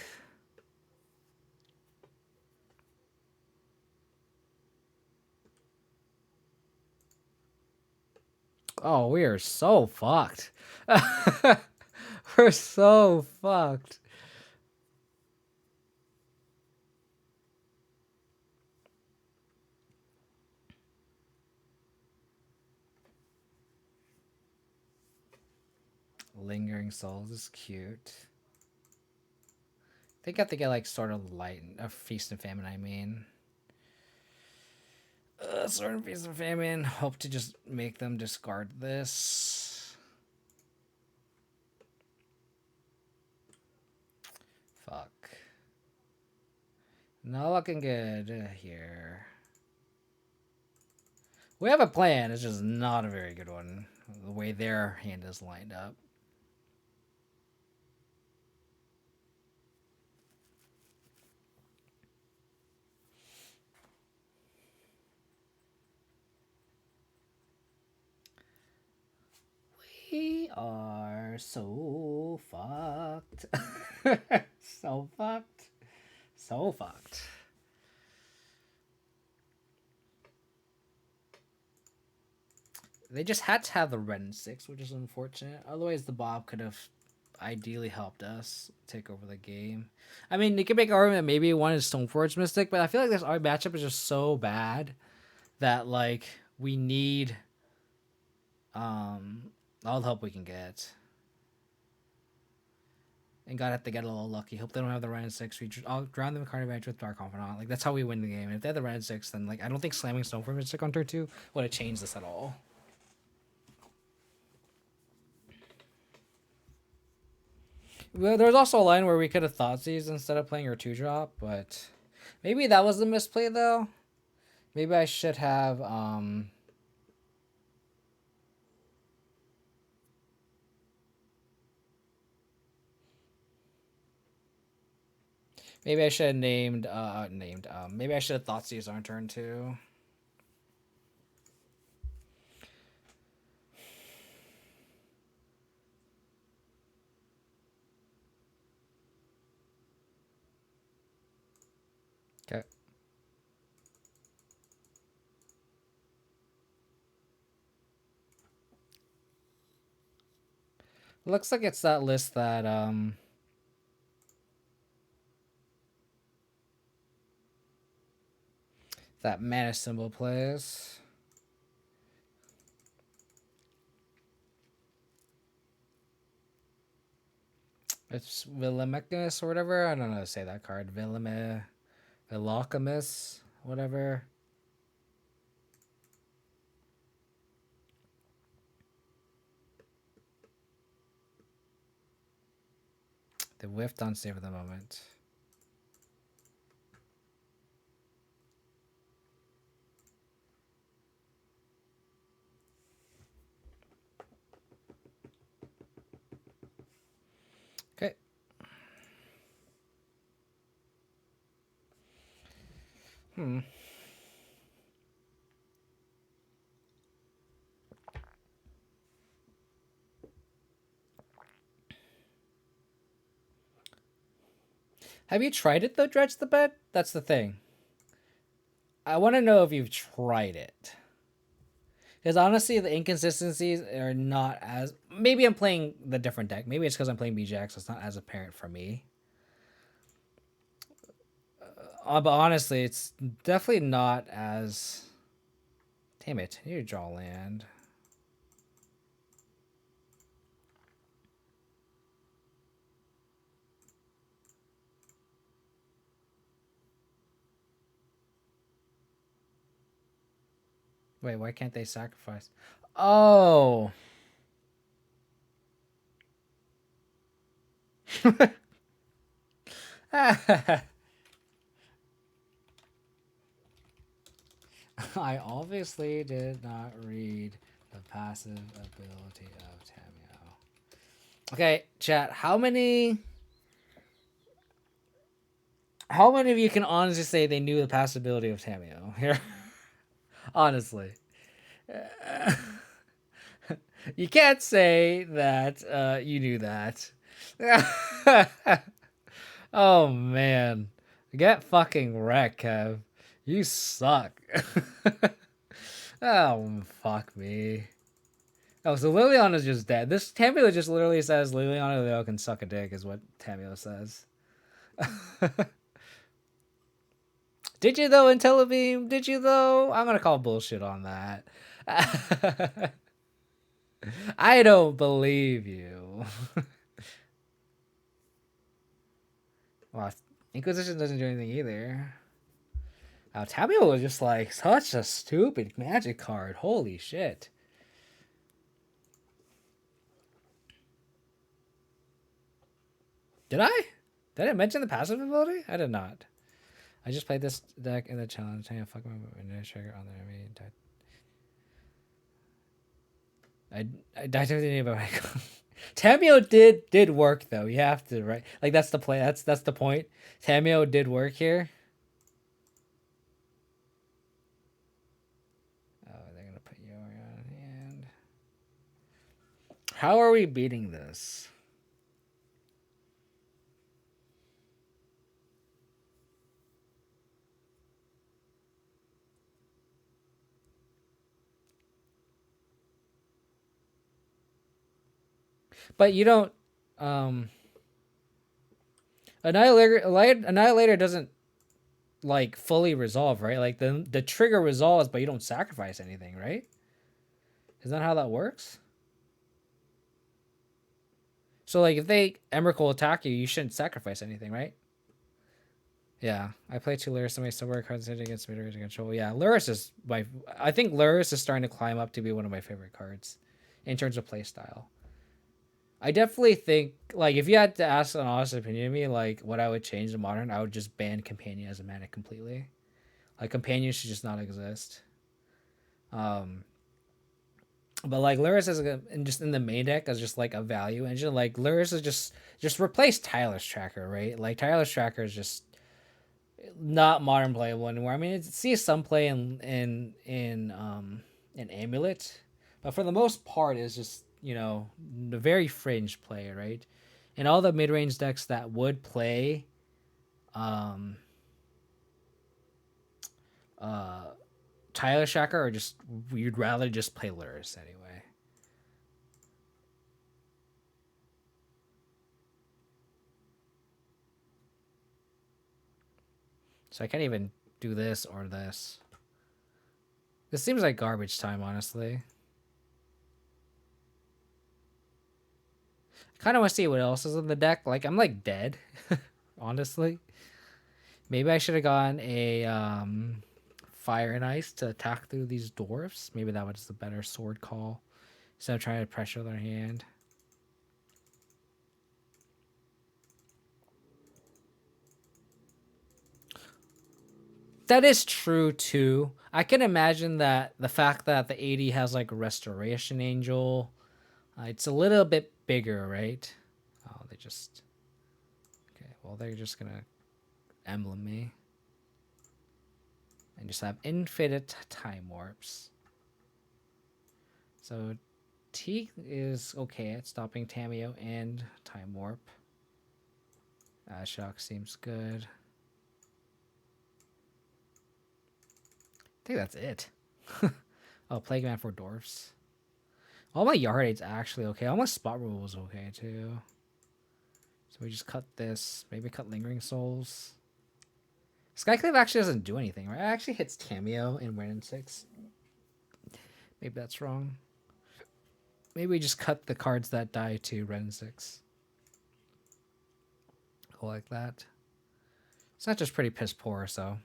Oh, we are so fucked. We're so fucked. Lingering Souls is cute. They got to get like sort of light, a Feast and Famine. I mean, sort of Feast and Famine. Hope to just make them discard this. Fuck. Not looking good here. We have a plan. It's just not a very good one. The way their hand is lined up. We are so fucked. So fucked. So fucked. They just had to have the red and 6, which is unfortunate. Otherwise, the Bob could have ideally helped us take over the game. I mean, they could make an argument that maybe one is Stoneforge Mystic, but I feel like this our matchup is just so bad that like we need all the help we can get. and got to get a little lucky. Hope they don't have the Ren 6. I'll ground them card advantage with Dark Confidant. Like, that's how we win the game. And if they had the Ren 6, then, like, I don't think slamming Stoneform Mystic on turn 2 would have changed this at all. Well, there was also a line where we could have Thoughtseize instead of playing your 2-drop, but maybe that was the misplay, though. Maybe I should have, maybe I should have maybe I should have Thoughtseize on turn 2. Okay. Looks like it's that list that, that mana symbol plays. It's Velomachus or whatever. I don't know how to say that card. Velomachus, whatever. They whiffed on save at the moment. Okay. Have you tried it though, Dredge the Bed? That's the thing. I want to know if you've tried it. Because honestly, the inconsistencies are not as... Maybe I'm playing the different deck. Maybe it's because I'm playing BJX, so it's not as apparent for me. But honestly, it's definitely not as... Damn it, I need to draw land. Wait, why can't they sacrifice? Oh! I obviously did not read the passive ability of Tamiyo. Okay, chat, how many of you can honestly say they knew the passive ability of Tamiyo here? Honestly. You can't say that you knew that. Oh man. Get fucking wrecked, Kev. You suck. Oh, fuck me. Oh, so Liliana is just dead. This Tamio just literally says Liliana Leo can suck a dick is what Tamio says. Did you though, Intellibeam? Did you though? I'm gonna call bullshit on that. I don't believe you. Well, Inquisition doesn't do anything either. Tamio was just like such a stupid magic card. Holy shit. Did I? Did I mention the passive ability? I did not. I just played this deck in the challenge. I fuck my trigger on the enemy. I died to the name of my Tamio did work though. You have to, right? Like that's the play. That's the point. Tamio did work here. Oh, they're gonna put Yorion in hand. How are we beating this? But you don't. Annihilator doesn't like fully resolve, right? Like the trigger resolves, but you don't sacrifice anything, right? Is that how that works? So like if they Emrakul attack you, you shouldn't sacrifice anything, right? Yeah, I play 2 Luris and my silver cards against mid-range control. Yeah, Luris is my. I think Luris is starting to climb up to be one of my favorite cards, in terms of play style. I definitely think like if you had to ask an honest opinion of me, like what I would change in modern, I would just ban Companion as a mana completely. Like Companion should just not exist. Um, but like Luris is and just in the main deck as just like a value engine. Like Luris is just replace Tyler's Tracker, right? Like Tyler's Tracker is just not modern playable anymore. I mean, it sees some play in Amulet, but for the most part, it's just the very fringe play, right? And all the mid range decks that would play, um, uh, Tyler Shacker are just you'd rather just play Luris anyway. So I can't even do this or this. This seems like garbage time, honestly. I kind of want to see what else is in the deck. Like I'm like dead, honestly. Maybe I should have gone a fire and ice to attack through these dwarfs. Maybe that was the better sword call. Instead of trying to pressure their hand. That is true too. I can imagine that the fact that the 80 has like a restoration angel, it's a little bit bigger, right? Oh, they just okay. Well, they're just gonna emblem me and just have infinite time warps. So T is okay at stopping Tameo and time warp. Shock seems good. I think that's it. Oh, Plague Man for dwarfs. All my yard aids actually okay. All my spot rule was okay too. So we just cut this. Maybe cut Lingering Souls. Skyclave actually doesn't do anything, right? It actually hits Tameo in Win 6. Maybe that's wrong. Maybe we just cut the cards that die to Ren 6. Go like that. It's not just pretty piss poor, so.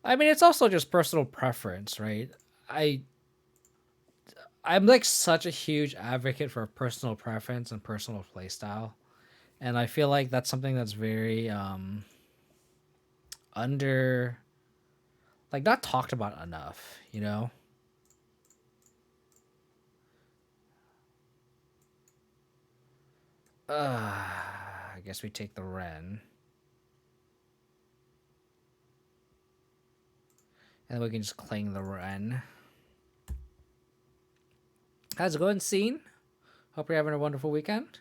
I mean, it's also just personal preference, right? I'm like such a huge advocate for personal preference and personal playstyle. And I feel like that's something that's very under like not talked about enough, you know? I guess we take the Ren. And then we can just cling the Ren. How's it going, Scene? Hope you're having a wonderful weekend.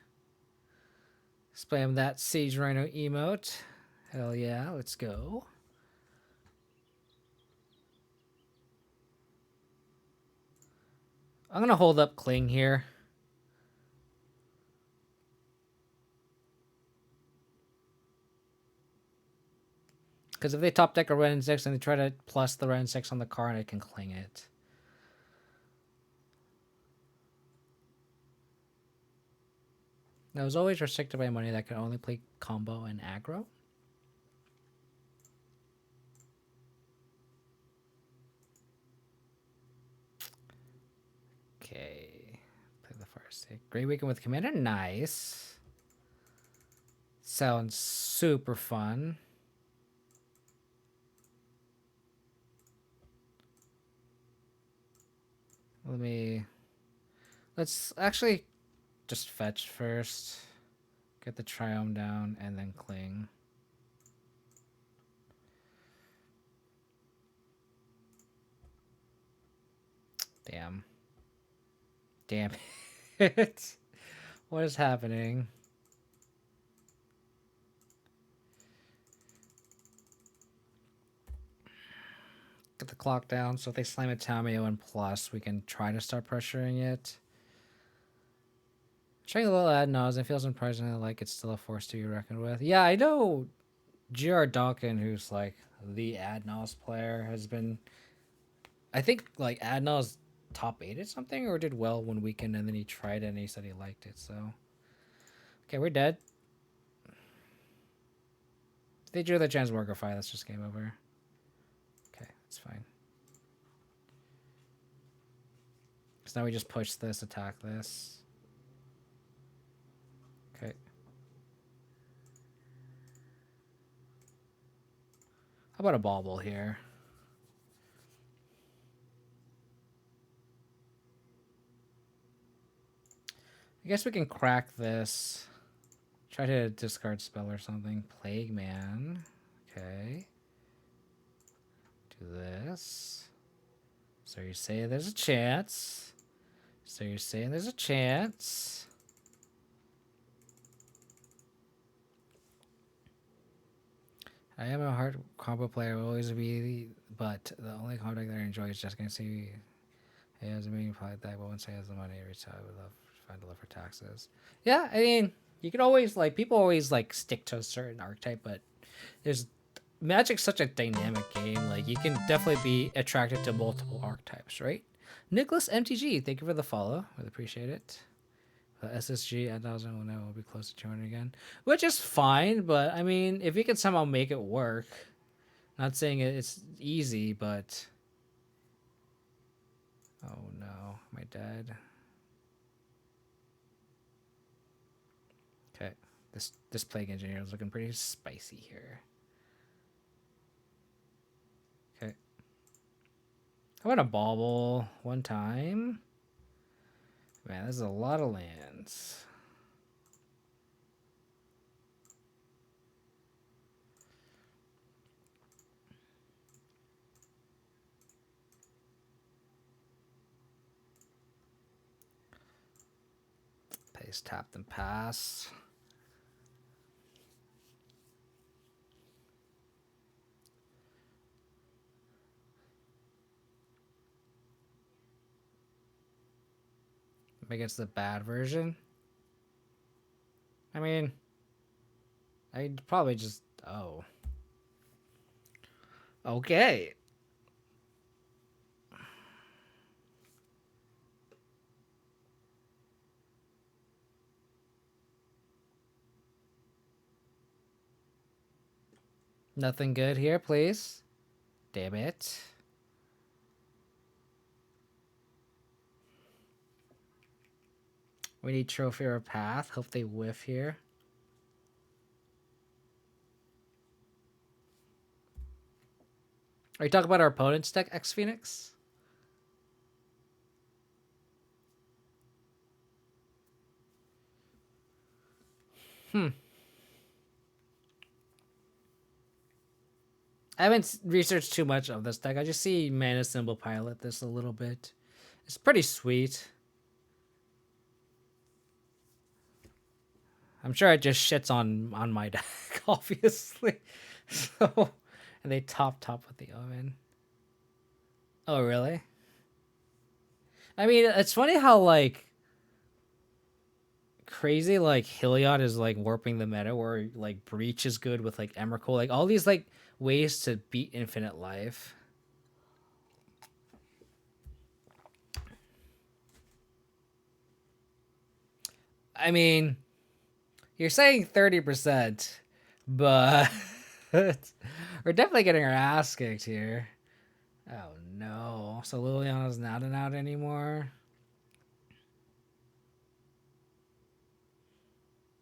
Spam that Sage Rhino emote. Hell yeah, let's go. I'm gonna hold up Cling here. Because if they top deck a Ren 6 and they try to plus the Ren 6 on the card, I can Cling it. I was always restricted by money that could only play combo and aggro. Okay. Play the fire stick. Great weekend with Commander. Nice. Sounds super fun. Let's actually just fetch first. Get the Triumph down and then Cling. Damn. Damn it. What is happening? Get the clock down. So if they slam a Tameo and plus, we can try to start pressuring it. Trying a little ad nauseam. It feels surprisingly like it's still a force to be reckoned with. Yeah, I know G.R. Dawkin, who's like the ad nos player, has been. I think like ad nos top 8 or something, or did well one weekend and then he tried it and he said he liked it. So okay, we're dead. If they drew the Transmogrify, that's just game over. Okay, that's fine. So now we just push this, attack this. Okay. How about a bauble here? I guess we can crack this. Try to discard spell or something. Plague Man. Okay. Do this. So you're saying there's a chance. So you're saying there's a chance. I am a hard combo player. Will always be, but the only combo that I enjoy is just gonna see. He has a meaning probably that, but once he has the money, every time I would love find a love for taxes. Yeah, I mean, you can always like people always like stick to a certain archetype, but there's Magic's such a dynamic game. Like you can definitely be attracted to multiple archetypes, right? Nicholas MTG, thank you for the follow. Really appreciate it. SSG at 1000 will be close to 200 again, which is fine. But I mean, if you can somehow make it work, not saying it's easy, but oh no, am I dead? Okay, this Plague Engineer is looking pretty spicy here. Okay, I want a bauble one time. Man, this is a lot of lands. Paste, tap, and pass. Maybe it's the bad version. I mean, I'd probably just... Oh. Okay. Nothing good here, please. Damn it. We need Trophy or Path. Hope they whiff here. Are you talking about our opponent's deck, X Phoenix? I haven't researched too much of this deck. I just see Mana Symbol pilot this a little bit. It's pretty sweet. I'm sure it just shits on my deck, obviously. So, and they top with the oven. Oh, really? I mean, it's funny how like crazy like Heliod is like warping the meta, where like Breach is good with like Emrakul, like all these like ways to beat infinite life. I mean, you're saying 30%, but we're definitely getting our ass kicked here. Oh no. So Liliana's not an out anymore.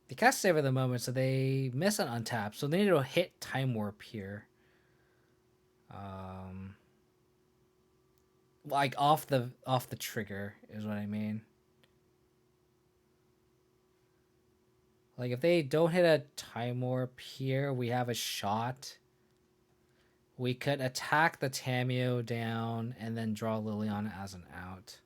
They cast Save at the moment, so they miss an untap. So they need to hit Time Warp here. Like off the trigger is what I mean. Like if they don't hit a Time Warp here, we have a shot. We could attack the Tameo down and then draw Liliana as an out.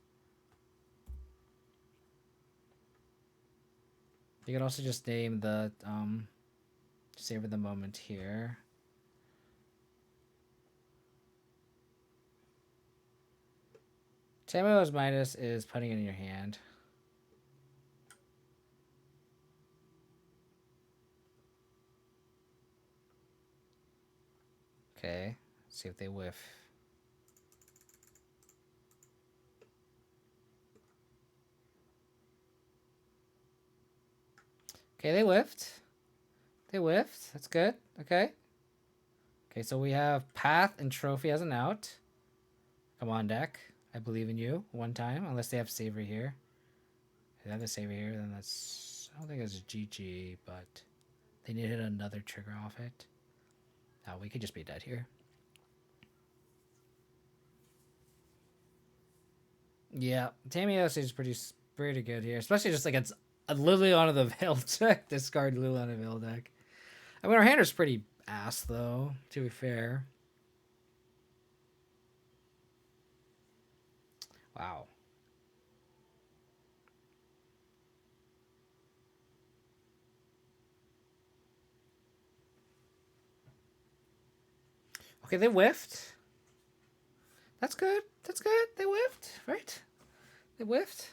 You could also just name the Savor the Moment here. Tameo's minus is putting it in your hand. Okay, let's see if they whiff. Okay, they whiffed. They whiffed. That's good. Okay. Okay, so we have Path and Trophy as an out. Come on, deck. I believe in you. One time, unless they have Saver here. If they have the Saver here, then that's... I don't think it's GG, but they need to hit another trigger off it. Now we could just be dead here. Yeah, Tamios is pretty good here, especially just like it's literally on the Veil deck. Discard literally on a Veil deck. I mean, our hand is pretty ass though, to be fair. Wow. Okay, they whiffed. That's good. That's good. They whiffed, right? They whiffed.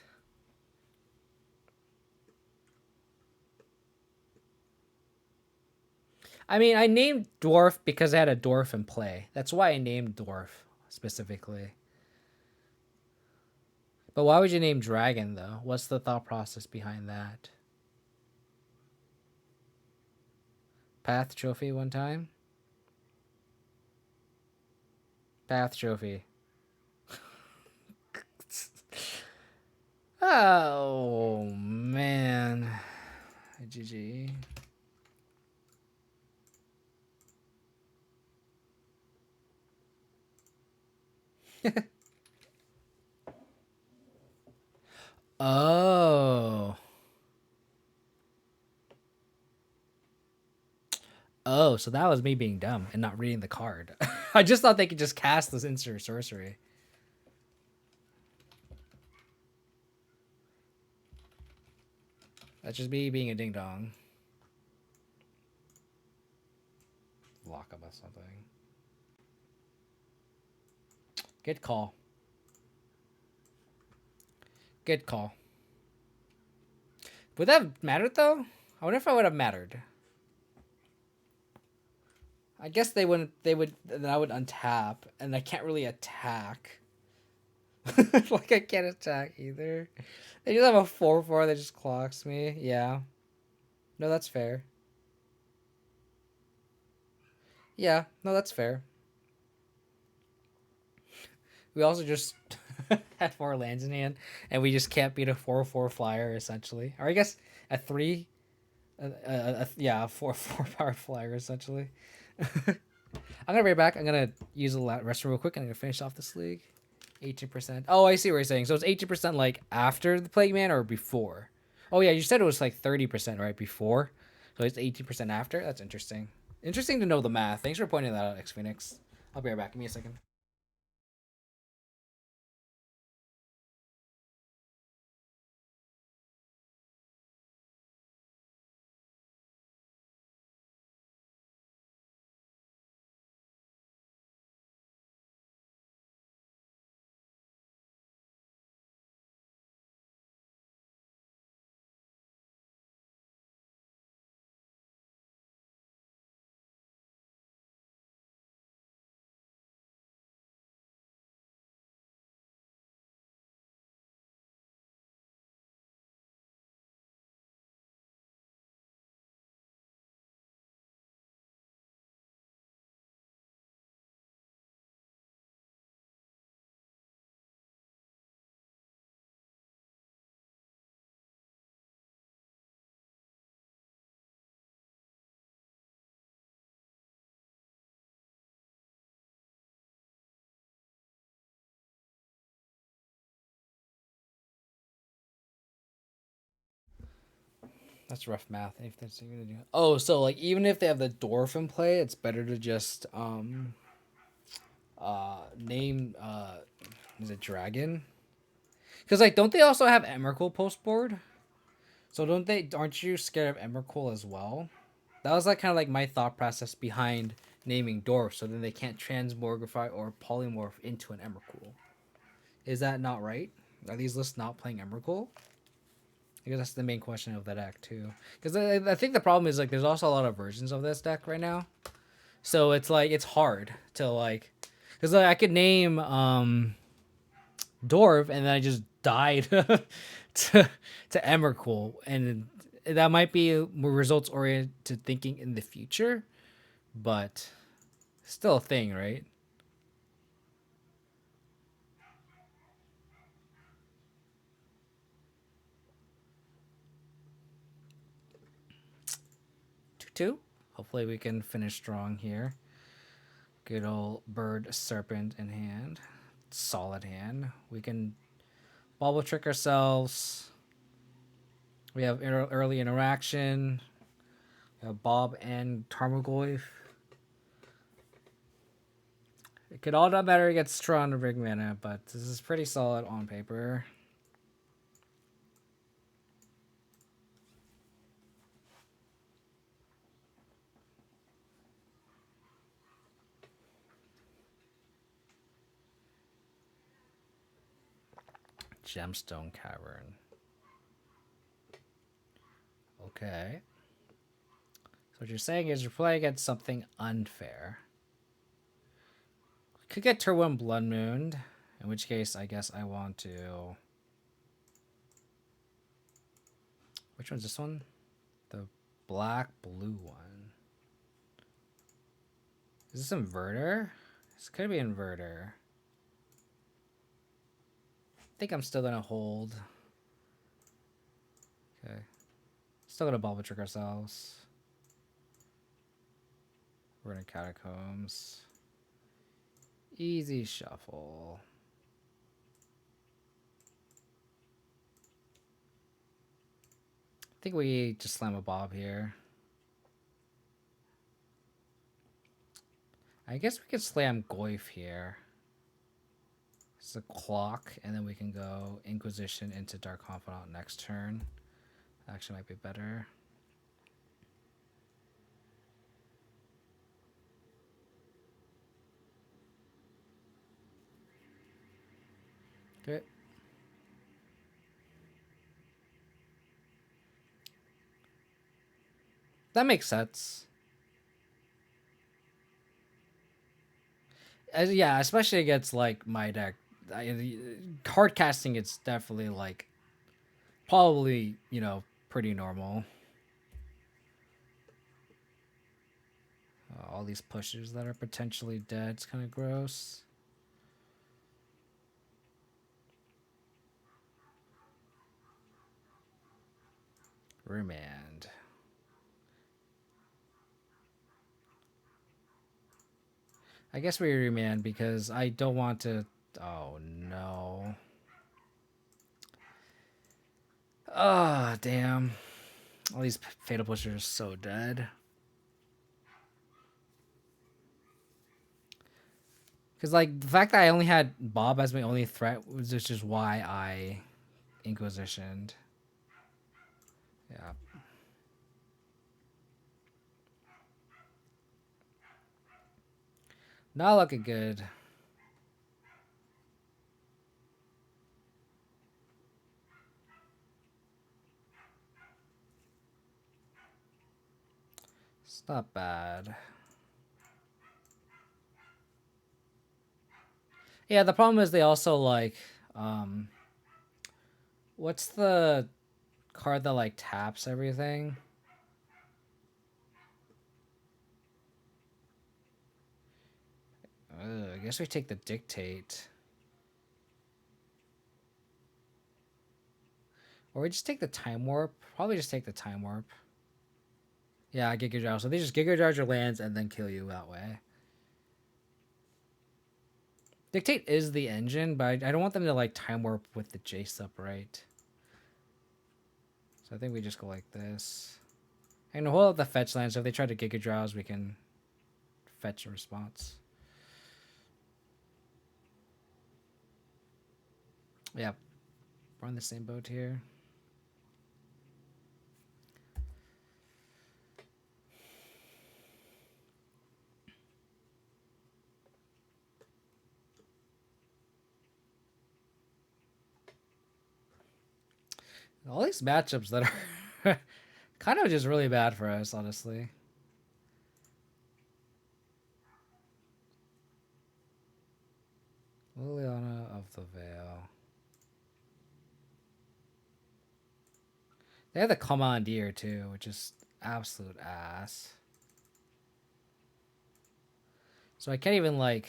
I mean, I named Dwarf because I had a Dwarf in play. That's why I named Dwarf specifically. But why would you name Dragon, though? What's the thought process behind that? Path Trophy one time? Path Trophy. Oh, man. GG. Oh. Oh, so that was me being dumb and not reading the card. I just thought they could just cast this instant sorcery. That's just me being a ding dong. Lock up or something. Good call. Good call. Would that have mattered though? I wonder if I would have mattered. I guess they wouldn't. They would. Then I would untap, and I can't really attack. Like I can't attack either. They just have a 4/4 that just clocks me. Yeah. No, that's fair. Yeah. No, that's fair. We also just had 4 lands in hand, and we just can't beat a 4/4 flyer essentially. Or I guess a 3. Yeah, a 4/4 power flyer essentially. I'm gonna be right back. I'm gonna use the restroom real quick, and I'm gonna finish off this league. 18%. Oh, I see what you're saying. So it's 18% like after the Plague Man or before? Oh yeah, you said it was like 30% right before. So it's 18% after. That's interesting. Interesting to know the math. Thanks for pointing that out, X Phoenix. I'll be right back. Give me a second. That's rough math. If that's gonna do. Oh, so like even if they have the dwarf in play, it's better to just name is it dragon? Because like don't they also have Emrakul post board? So don't they? Aren't you scared of Emrakul as well? That was like kind of like my thought process behind naming dwarf. So then they can't transmogrify or polymorph into an Emrakul. Is that not right? Are these lists not playing Emrakul? I guess that's the main question of the deck too. Because I think the problem is like there's also a lot of versions of this deck right now, so it's like it's hard to like, because like, I could name Dwarf and then I just died to Emrakul, and That might be more results oriented thinking in the future, but still a thing, right? Two. Hopefully we can finish strong here. Good old bird serpent in hand. Solid hand. We can bubble trick ourselves. We have early interaction. We have Bob and Tarmogoyf. It could all not matter against strong to big mana, but this is pretty solid on paper. Gemstone Cavern. Okay. So what you're saying is you're playing against something unfair. Could get Turwin Blood Moon, in which case I guess I want to. Which one's this one? The black blue one. Is this inverter? This could be inverter. I think I'm still gonna hold. Okay. Still gonna bubble trick ourselves. We're in catacombs. Easy shuffle. I think we just slam a Bob here. I guess we could slam Goyf here. It's a clock, and then we can go Inquisition into Dark Confidant next turn. Actually might be better. Okay. That makes sense. Yeah, especially against like my deck. Hard casting, it's definitely like probably, pretty normal. All these pushers that are potentially dead. It's kind of gross. Remand. I guess we remand because I don't want to. Oh no. Ah, damn. All these fatal pushers are so dead. Because, like, the fact that I only had Bob as my only threat was just why I Inquisitioned. Yeah. Not looking good. It's not bad. Yeah, the problem is they also, like, what's the card that, like, taps everything? I guess we take the Dictate. Or we just take the Time Warp. Probably just take the Time Warp. Yeah, Giga Drive. So they just Giga Drive your lands and then kill you that way. Dictate is the engine, but I don't want them to like Time Warp with the Jace upright. So I think we just go like this. And hold up the fetch land, so if they try to Giga Drowse, we can fetch a response. Yeah, we're on the same boat here. All these matchups that are kind of just really bad for us, honestly. Liliana of the Veil. They have the Commandeer too, which is absolute ass. So I can't even like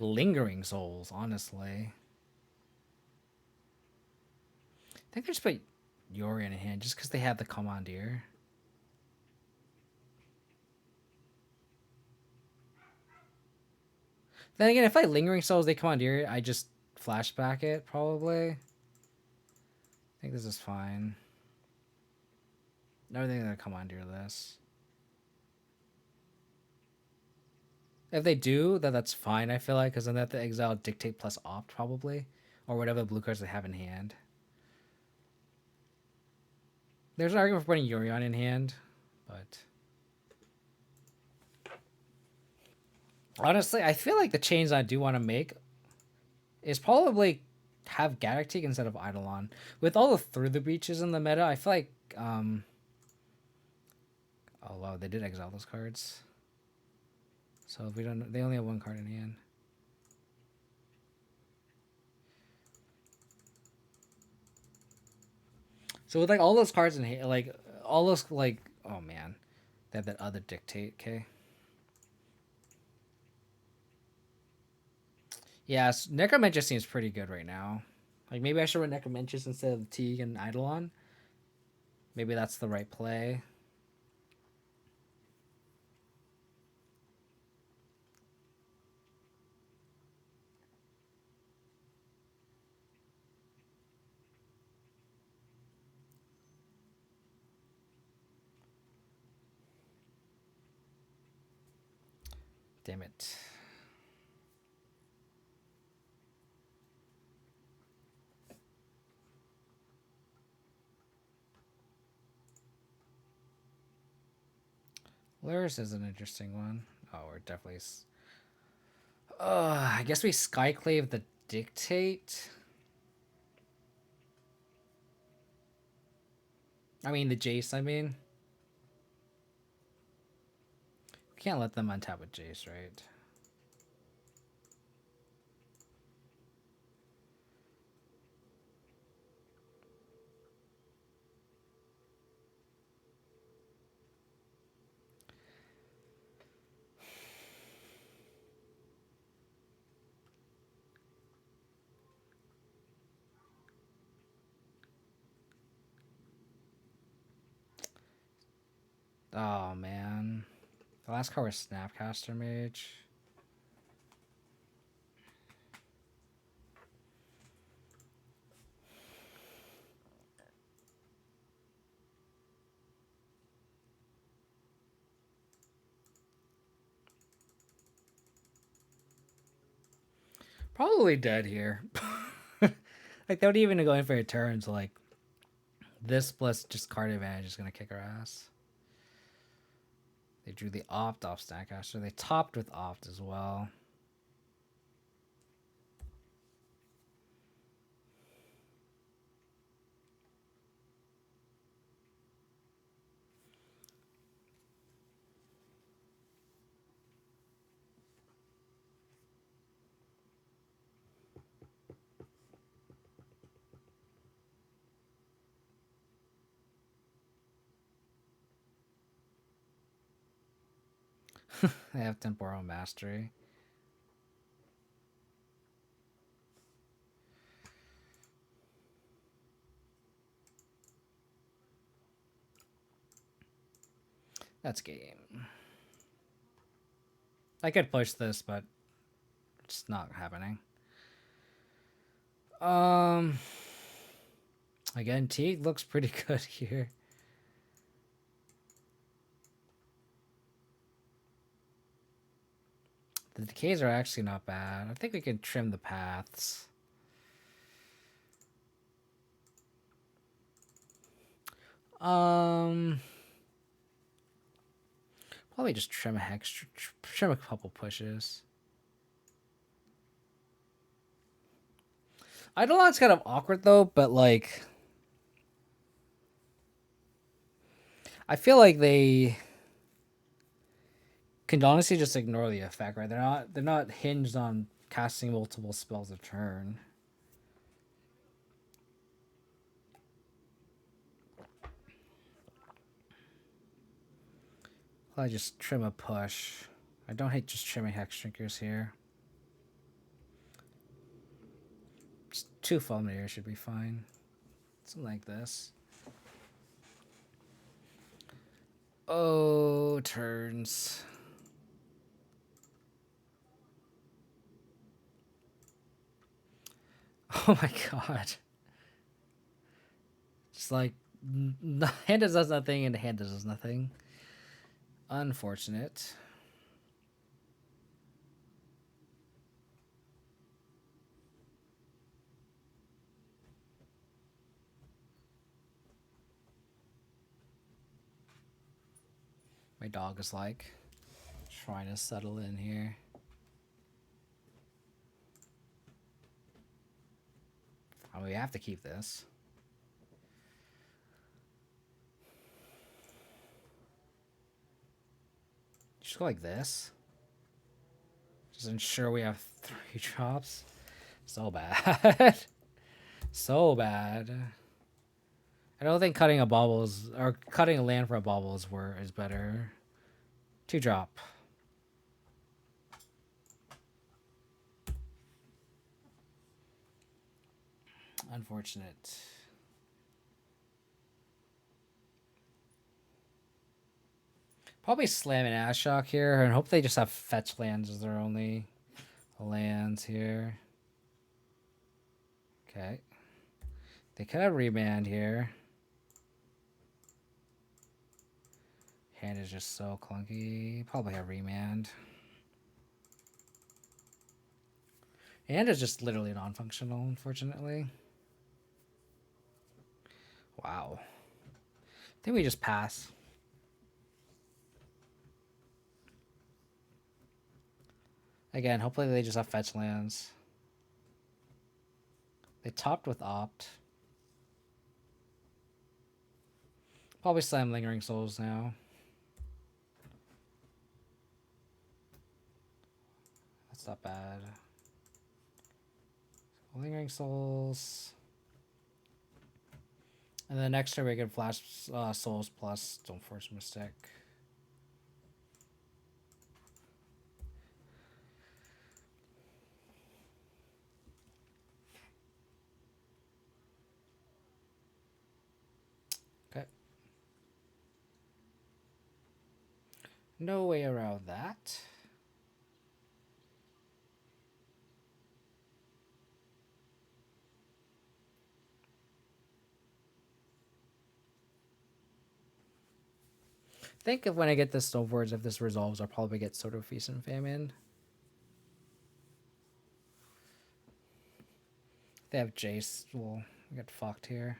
Lingering Souls, honestly. I think I just put Yorion in hand just because they have the Commandeer. Then again, if I Lingering Souls, they Commandeer, I just flashback it, probably. I think this is fine. No, they're gonna Commandeer this. If they do, then that's fine, I feel like, because then they have to exile Dictate plus Opt, probably. Or whatever blue cards they have in hand. There's an argument for putting Yorion in hand, but... honestly, I feel like the change I do want to make is probably have Gaddock instead of Eidolon. With all the Through the Breaches in the meta, I feel like... oh, wow, they did exile those cards. So if we don't... they only have one card in hand. So with like all those cards in hand, like all those like... oh man. They have that other Dictate, okay? Yeah, Necromancer seems pretty good right now. Like, maybe I should run Necromancer instead of Teague and Eidolon. Maybe that's the right play. Damn it. Lyris is an interesting one. Oh, we're definitely... I guess we Skyclave the Dictate. I mean, the Jace, I mean. We can't let them untap with Jace, right? Oh, man. The last card was Snapcaster Mage. Probably dead here. Like, they would even go in for a turn, so like this plus just card advantage is gonna kick our ass. They drew the Opt off Snapcaster. They topped with Opt as well. They have Temporal Mastery. That's game. I could push this, but it's not happening. Again, Teague looks pretty good here. The decays are actually not bad. I think we can trim the paths. Probably just trim a hex, trim a couple pushes. Eidolon's kind of awkward though, but like, I feel like they can honestly just ignore the effect, right? They're not hinged on casting multiple spells a turn. Probably just trim a push. I don't hate just trimming hex drinkers here. Just 2 fulminators should be fine. Something like this. Oh, turns. Oh my god. Just like, hand does nothing and hand does nothing. Unfortunate. My dog is like trying to settle in here. Oh, we have to keep this. Just go like this. Just ensure we have 3 drops. So bad. So bad. I don't think cutting a bauble is, or cutting a land for a bauble is better. 2 drop. Unfortunate. Probably slam an Ashok here and hope they just have fetch lands as their only lands here. Okay. They could have remand here. Hand is just so clunky. Probably have remand. Hand is just literally non-functional, unfortunately. Wow. I think we just pass. Again, hopefully they just have fetch lands. They topped with Opt. Probably slam Lingering Souls now. That's not bad. Lingering Souls. And then next turn we can flash Souls plus Stoneforge Mystic. Okay. No way around that. I think if when I get this Stoneforge, if this resolves, I'll probably get sort of Feast and Famine. They have Jace. We'll get fucked here.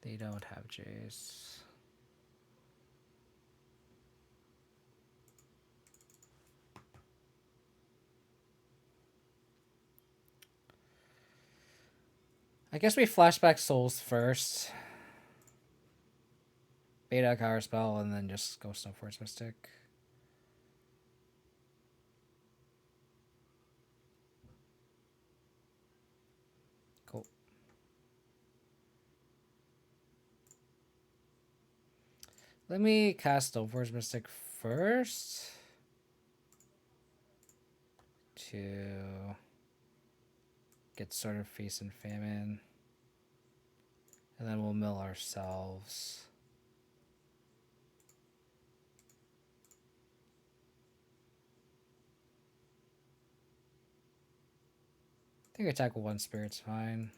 They don't have Jace. I guess we flashback Souls first. Beta Counter Spell and then just go Stoneforge Mystic. Cool. Let me cast Stoneforge Mystic first. To get sort of Feast and Famine. And then we'll mill ourselves. I think attack with 1 spirit's fine.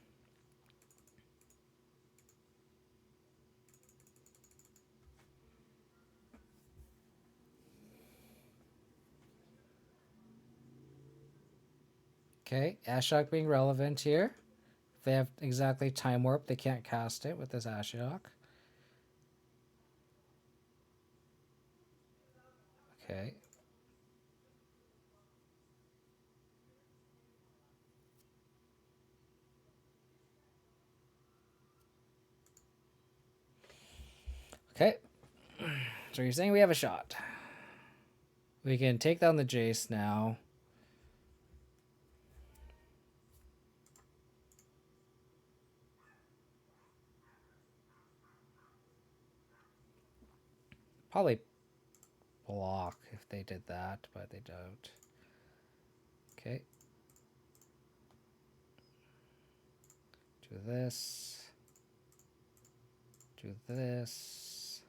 Okay, Ashok being relevant here. If they have exactly Time Warp, they can't cast it with this Ashok. Okay. Okay. So you're saying we have a shot. We can take down the Jace now. Probably block if they did that, but they don't. Okay. Do this. Do this.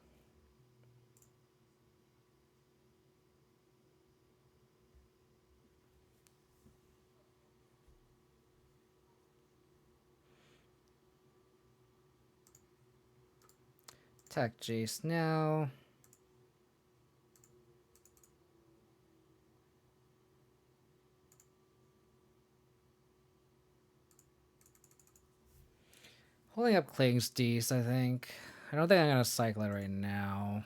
Attack Jace now. Holding up Kling's Dees, I think. I don't think I'm gonna cycle it right now.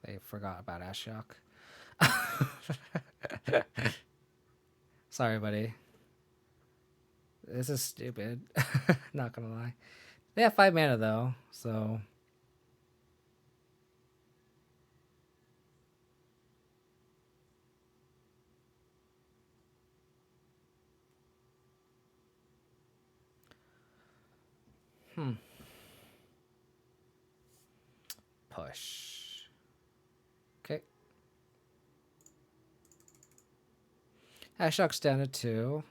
They forgot about Ashiok. Sorry, buddy. This is stupid. Not gonna lie. They have 5 mana though, so. Push. Okay. Ashiok's down to 2.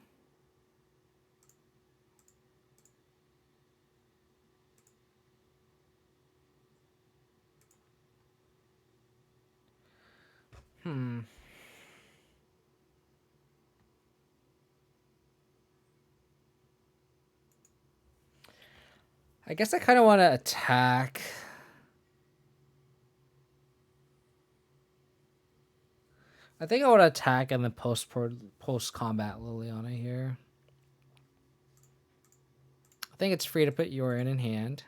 I guess I kind of want to attack. I think I want to attack and then post combat Liliana here. I think it's free to put Yorion in hand.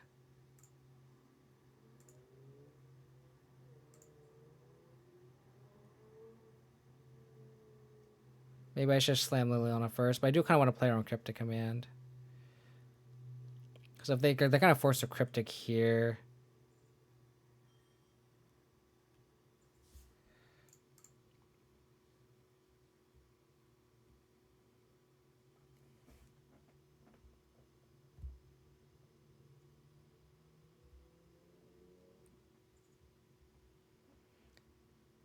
Maybe I should slam Liliana first, but I do kind of want to play her on Cryptic Command. Because if they're kind of forced to Cryptic here.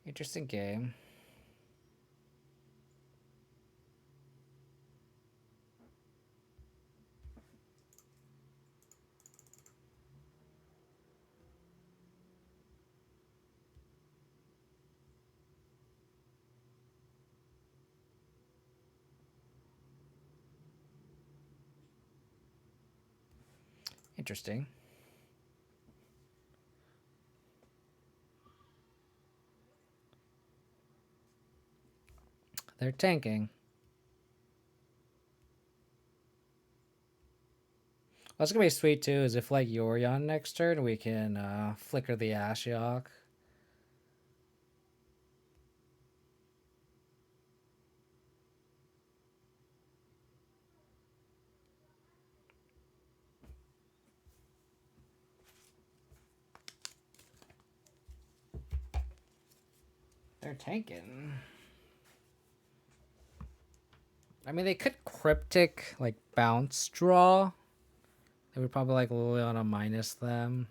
Interesting game. Interesting. They're tanking. What's gonna be sweet too is if like Yorion next turn, we can flicker the Ashiok. They're tanking. I mean, they could Cryptic, like, bounce draw. They would probably, like, Liliana minus them.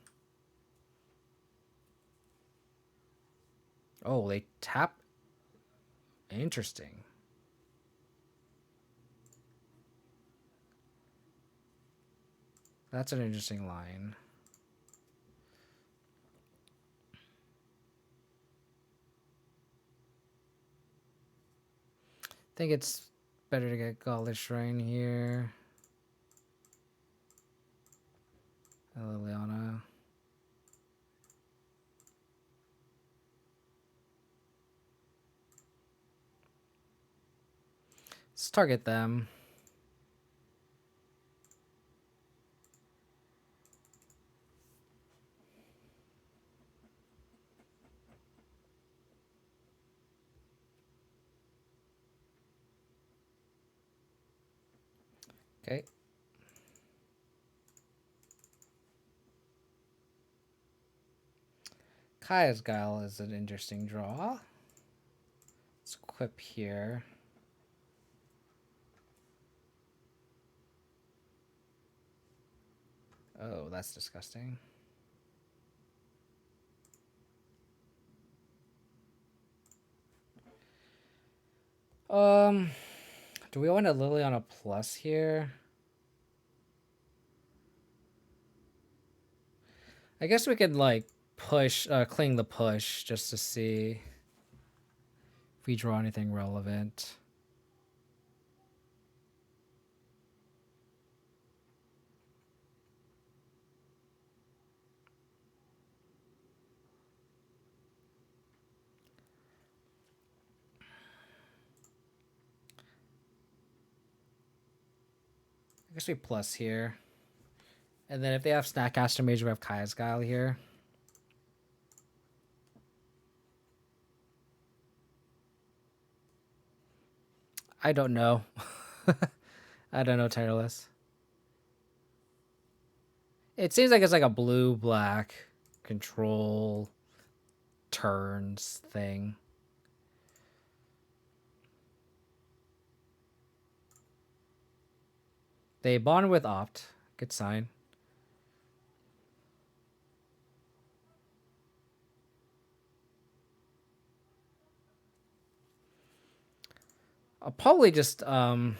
Oh, they tap. Interesting. That's an interesting line. I think it's better to get Godless Shrine here. Liliana. Let's target them. Okay. Kaya's Guile is an interesting draw. Let's equip here. Oh, that's disgusting. Um, do we want a Lily on a plus here? I guess we could like push, cling the push just to see if we draw anything relevant. I guess we plus here. And then if they have Snapcaster Mage, we have Kaya's Guile here. I don't know. I don't know, Tireless. It seems like it's like a blue-black control turns thing. They bond with Opt. Good sign. I'll probably just cash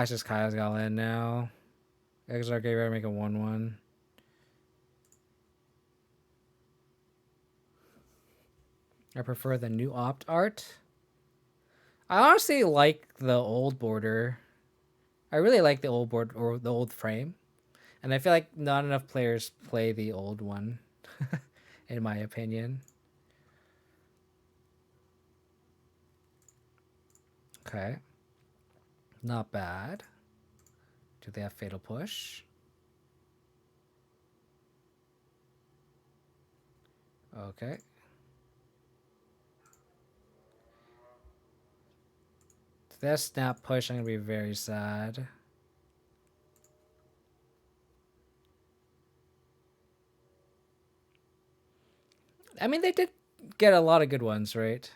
this Kaya's Guile in now. Exarch Gateway, make a 1/1. I prefer the new Opt art. I honestly like the old border. I really like the old board or the old frame. And I feel like not enough players play the old one, in my opinion. Okay. Not bad. Do they have Fatal Push? Okay. If they have Snap Push, I'm going to be very sad. I mean, they did get a lot of good ones, right?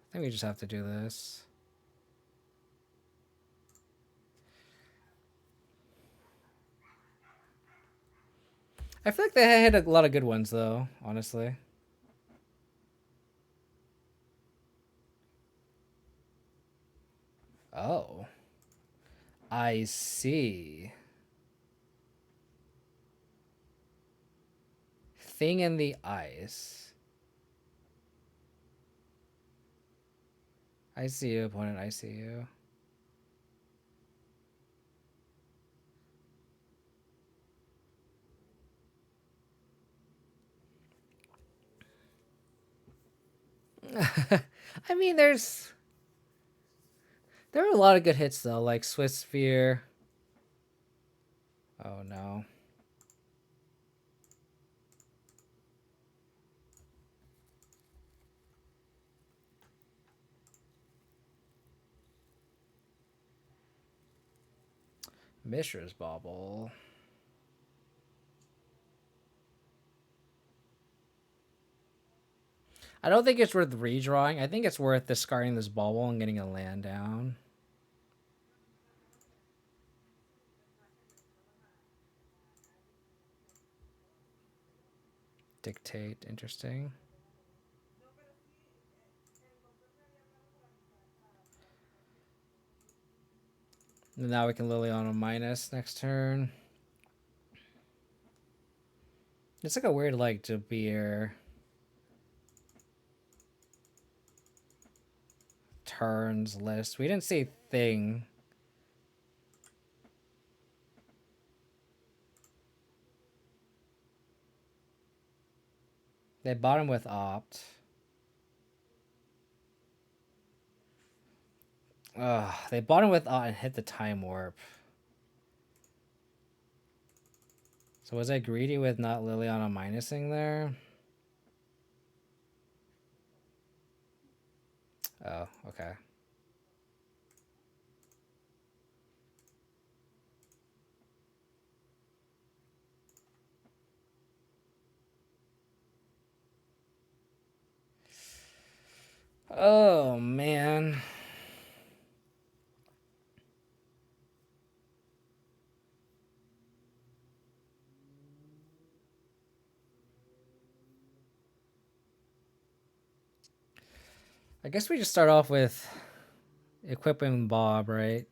I think we just have to do this. I feel like they had a lot of good ones, though, honestly. Oh. I see. Thing in the ice. I see you, opponent. I see you. I mean, there are a lot of good hits though, like Swiss Sphere. Oh no. Mishra's Bauble. I don't think it's worth redrawing. I think it's worth discarding this Bauble and getting a land down. Dictate, interesting. And now we can Liliana minus next turn. It's like a weird like Jabir turns list. We didn't see thing. They bought him with Opt. Ugh, they bought him with Opt and hit the Time Warp. So was I greedy with not Liliana minusing there? Oh, okay. Oh, man. I guess we just start off with equipping Bob, right?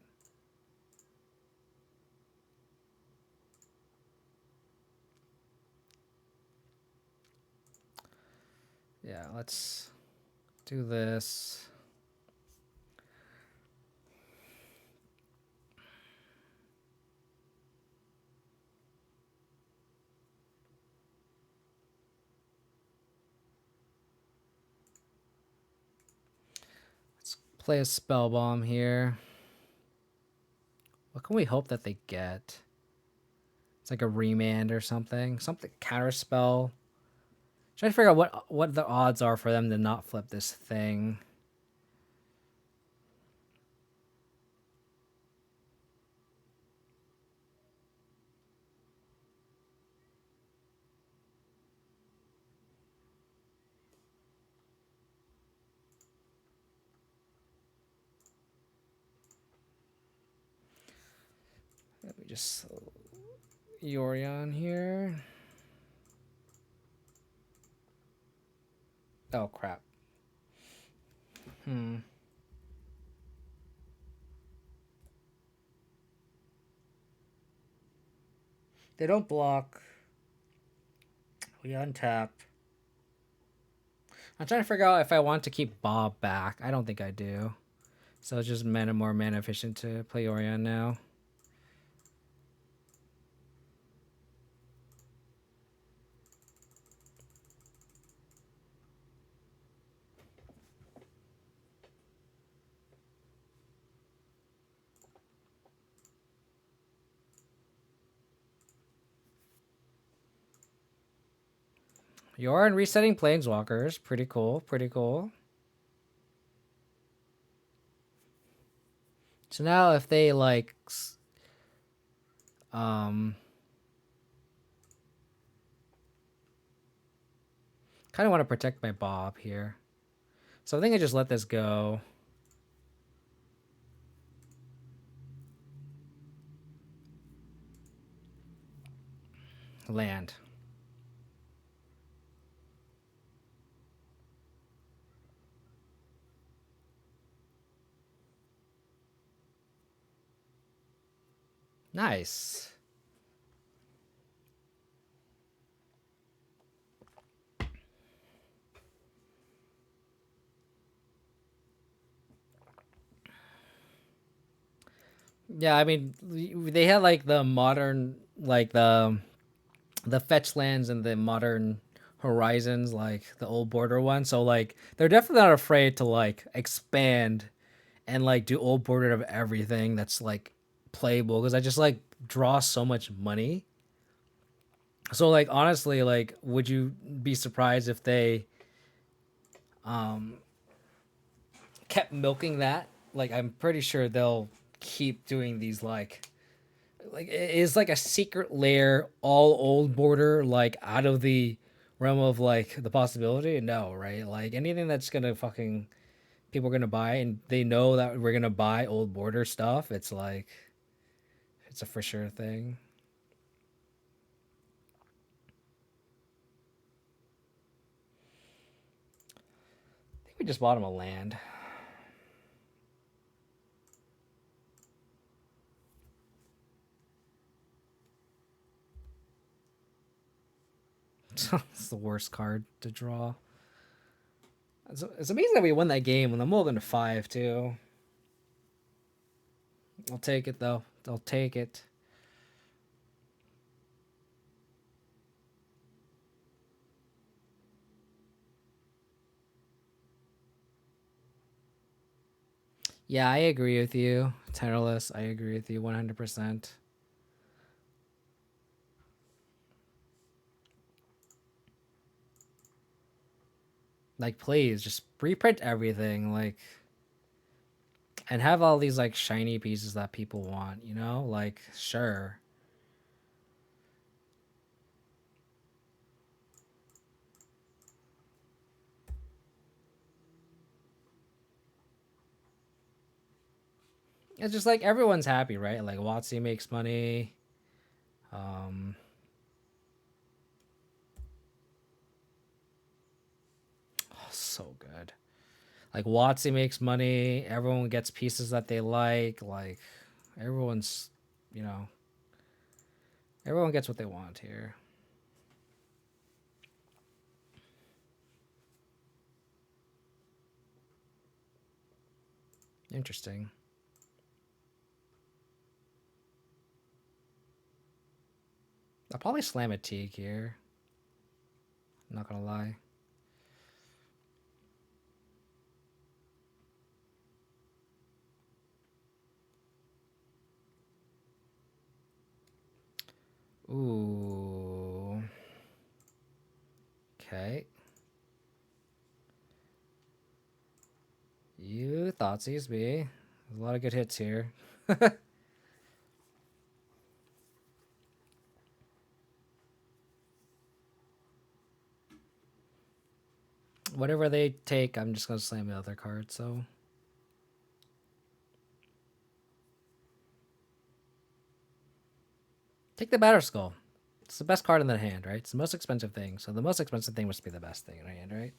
Yeah, let's do this. Let's play a spell bomb here. What can we hope that they get? It's like a remand or something. Something counter spell. Trying to figure out what the odds are for them to not flip this thing. Let me just Yorion here. Oh crap. They don't block. We untap. I'm trying to figure out if I want to keep Bob back. I don't think I do. So it's just more mana efficient to play Yorion now. Yorion resetting Planeswalkers. Pretty cool. Pretty cool. So now if they like kind of want to protect my Bob here. So I think I just let this go. Land. Nice. Yeah, I mean, they had like the modern, like the fetch lands and the modern horizons, like the old border one. So like they're definitely not afraid to like expand and like do old border of everything that's like playable because I just like draw so much money. So like honestly, like would you be surprised if they kept milking that? Like I'm pretty sure they'll keep doing these like it is like a secret lair all old border like out of the realm of like the possibility. No, right? Like anything that's gonna fucking people are gonna buy and they know that we're gonna buy old border stuff, it's like it's a for sure thing. I think we just bought him a land. It's the worst card to draw. It's amazing that we won that game when I'm moving to 5 too. I'll take it though. I'll take it. Yeah, I agree with you. Tenderless, I agree with you 100%. Like, please, just reprint everything, like, and have all these, like, shiny pieces that people want, you know? Like, sure. It's just like everyone's happy, right? Like, WotC makes money. Um, oh, so good. Like WotC makes money. Everyone gets pieces that they like. Like everyone's, you know, everyone gets what they want here. Interesting. I'll probably slam a Teague here. I'm not gonna lie. Ooh. Okay. You thoughtseize me. There's a lot of good hits here. Whatever they take, I'm just gonna slam the other card, so. Take the Batter Skull. It's the best card in the hand, right? It's the most expensive thing, so the most expensive thing must be the best thing in the hand, right?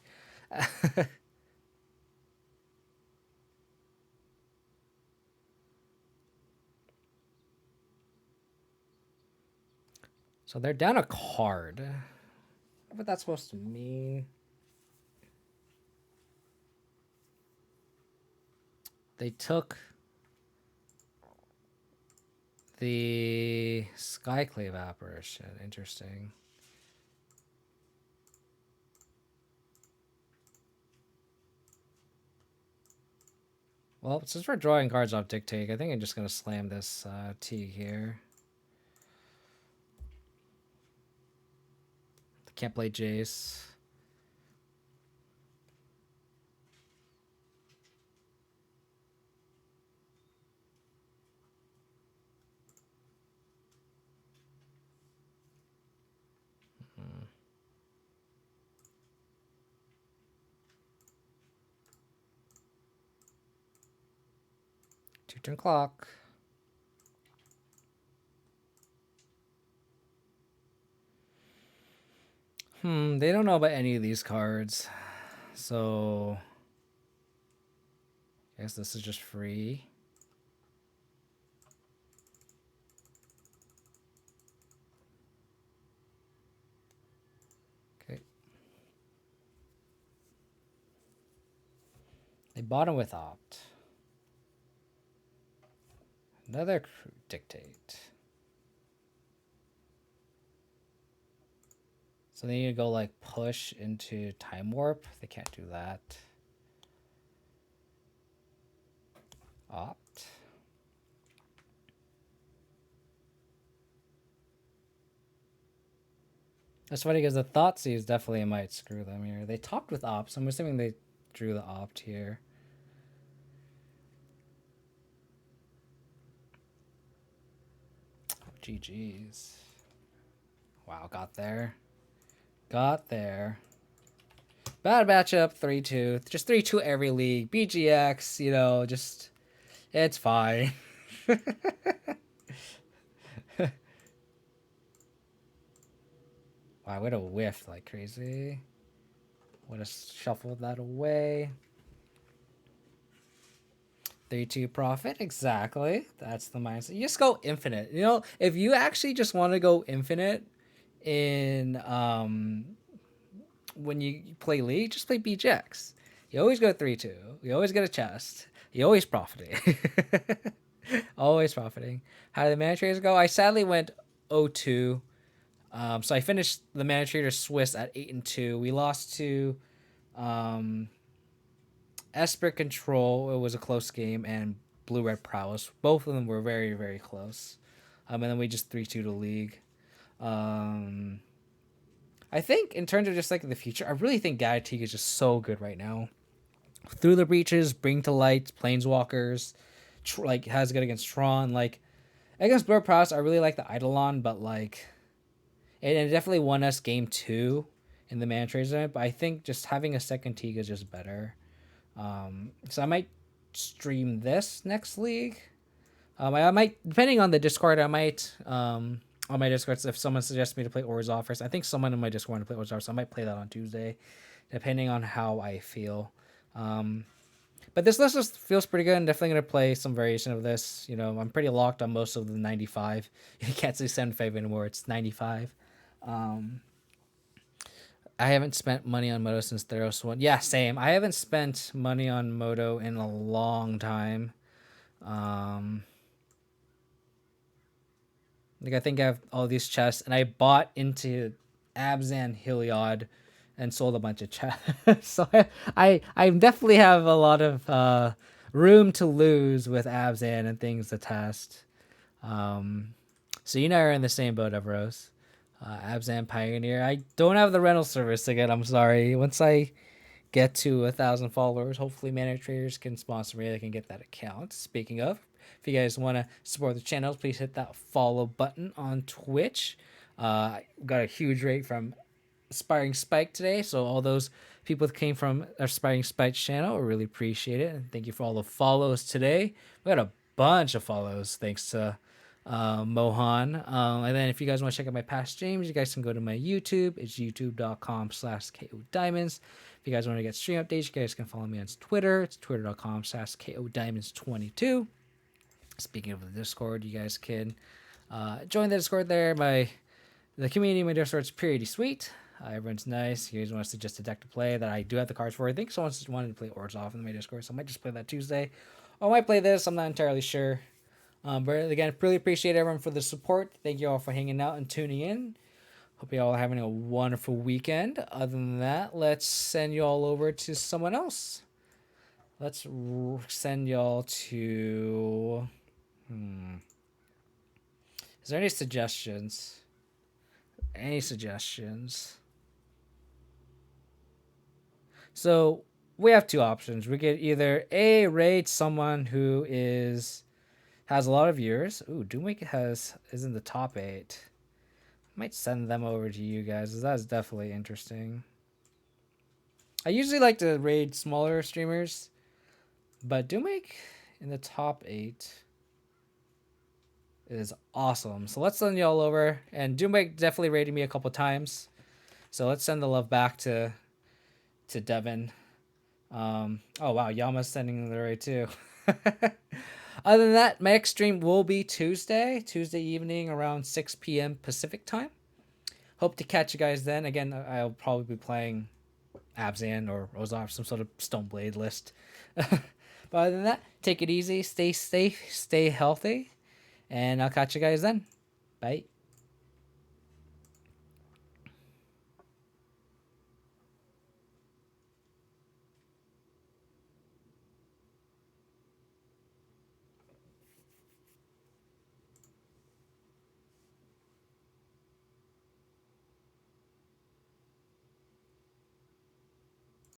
So they're down a card. What that's supposed to mean? They took the Skyclave apparition. Interesting. Well, since we're drawing cards off Dictate, I think I'm just going to slam this T here. Can't play Jace. Two-turn clock. They don't know about any of these cards. So I guess this is just free. Okay. They bought him with Opt. Another Dictate. So they need to go like push into Time Warp. They can't do that. Opt. That's funny because the Thoughtseize definitely might screw them here. They talked with Opt, so I'm assuming they drew the Opt here. Oh, GG's. Wow, got there. Got there. Bad matchup, 3-2. Just 3-2 every league. BGX, you know, just... It's fine. Wow, I would have whiffed like crazy. Would have shuffled that away. 3-2 profit, exactly. That's the mindset. You just go infinite. You know, if you actually just want to go infinite in when you play League, just play BGX. You always go 3-2. You always get a chest. You always profiting. Always profiting. How did the Manatraders go? I sadly went 0-2. So I finished the Manatraders Swiss at 8-2. We lost to Esper Control. It was a close game, and Blue Red Prowess. Both of them were very, very close. And then we just 3-2 to League. I think in terms of just like the future, I really think Gadatig is just so good right now. Through the Breaches, Bring to Light, Planeswalkers, like has good against Tron. Like against Blur Prowess, I really like the Eidolon, but like it definitely won us game 2 in the Manatraders event. But I think just having a second Teague is just better. So I might stream this next league. I might, depending on the Discord, I might on my Discord, if someone suggests me to play Orzhov first, I think someone in my Discord want to play Orzhov, so I might play that on Tuesday, depending on how I feel. But this list just feels pretty good. I'm definitely going to play some variation of this. You know, I'm pretty locked on most of the 95. You can't say 75 anymore. It's 95. I haven't spent money on Moto since Theros one. Yeah, same. I haven't spent money on Moto in a long time. Like I think I have all these chests, and I bought into Abzan Heliod and sold a bunch of chests. So I definitely have a lot of room to lose with Abzan and things to test. So you and I are in the same boat, Everose. Abzan Pioneer. I don't have the rental service again. I'm sorry. Once I get to 1,000 followers, hopefully Manatraders can sponsor me. They can get that account. Speaking of, if you guys want to support the channel, please hit that follow button on Twitch. Got a huge rate from Aspiring Spike today, so all those people that came from Aspiring Spike's channel, I really appreciate it. And thank you for all the follows today. We got a bunch of follows thanks to Mohan. And then if you guys want to check out my past streams, you guys can go to my YouTube. It's youtube.com/KO Diamonds. If you guys want to get stream updates, you guys can follow me on Twitter. It's twitter.com/KO Diamonds 22. Speaking of the Discord, you guys can join the Discord there. The community in my Discord is pretty sweet. Everyone's nice. You guys want to suggest a deck to play that I do have the cards for. I think someone just wanted to play Orzhov in my Discord, so I might just play that Tuesday. I might play this. I'm not entirely sure. But again, really appreciate everyone for the support. Thank you all for hanging out and tuning in. Hope you all are having a wonderful weekend. Other than that, let's send you all over to someone else. Let's send y'all to... Is there any suggestions? Any suggestions? So we have two options. We could either A, raid someone who has a lot of viewers. Ooh, Doomwake is in the top 8. Might send them over to you guys. That's definitely interesting. I usually like to raid smaller streamers, but Doomwake in the top 8 is awesome. So let's send y'all over. And Doomwake definitely raided me a couple times, so let's send the love back to Devin. Oh wow, Yama's sending the raid too. Other than that, my next stream will be Tuesday evening around 6 p.m. Pacific time. Hope to catch you guys then. Again, I'll probably be playing Abzan or Ozark, some sort of Stoneblade list. But other than that, take it easy, stay safe, stay healthy, and I'll catch you guys then. Bye.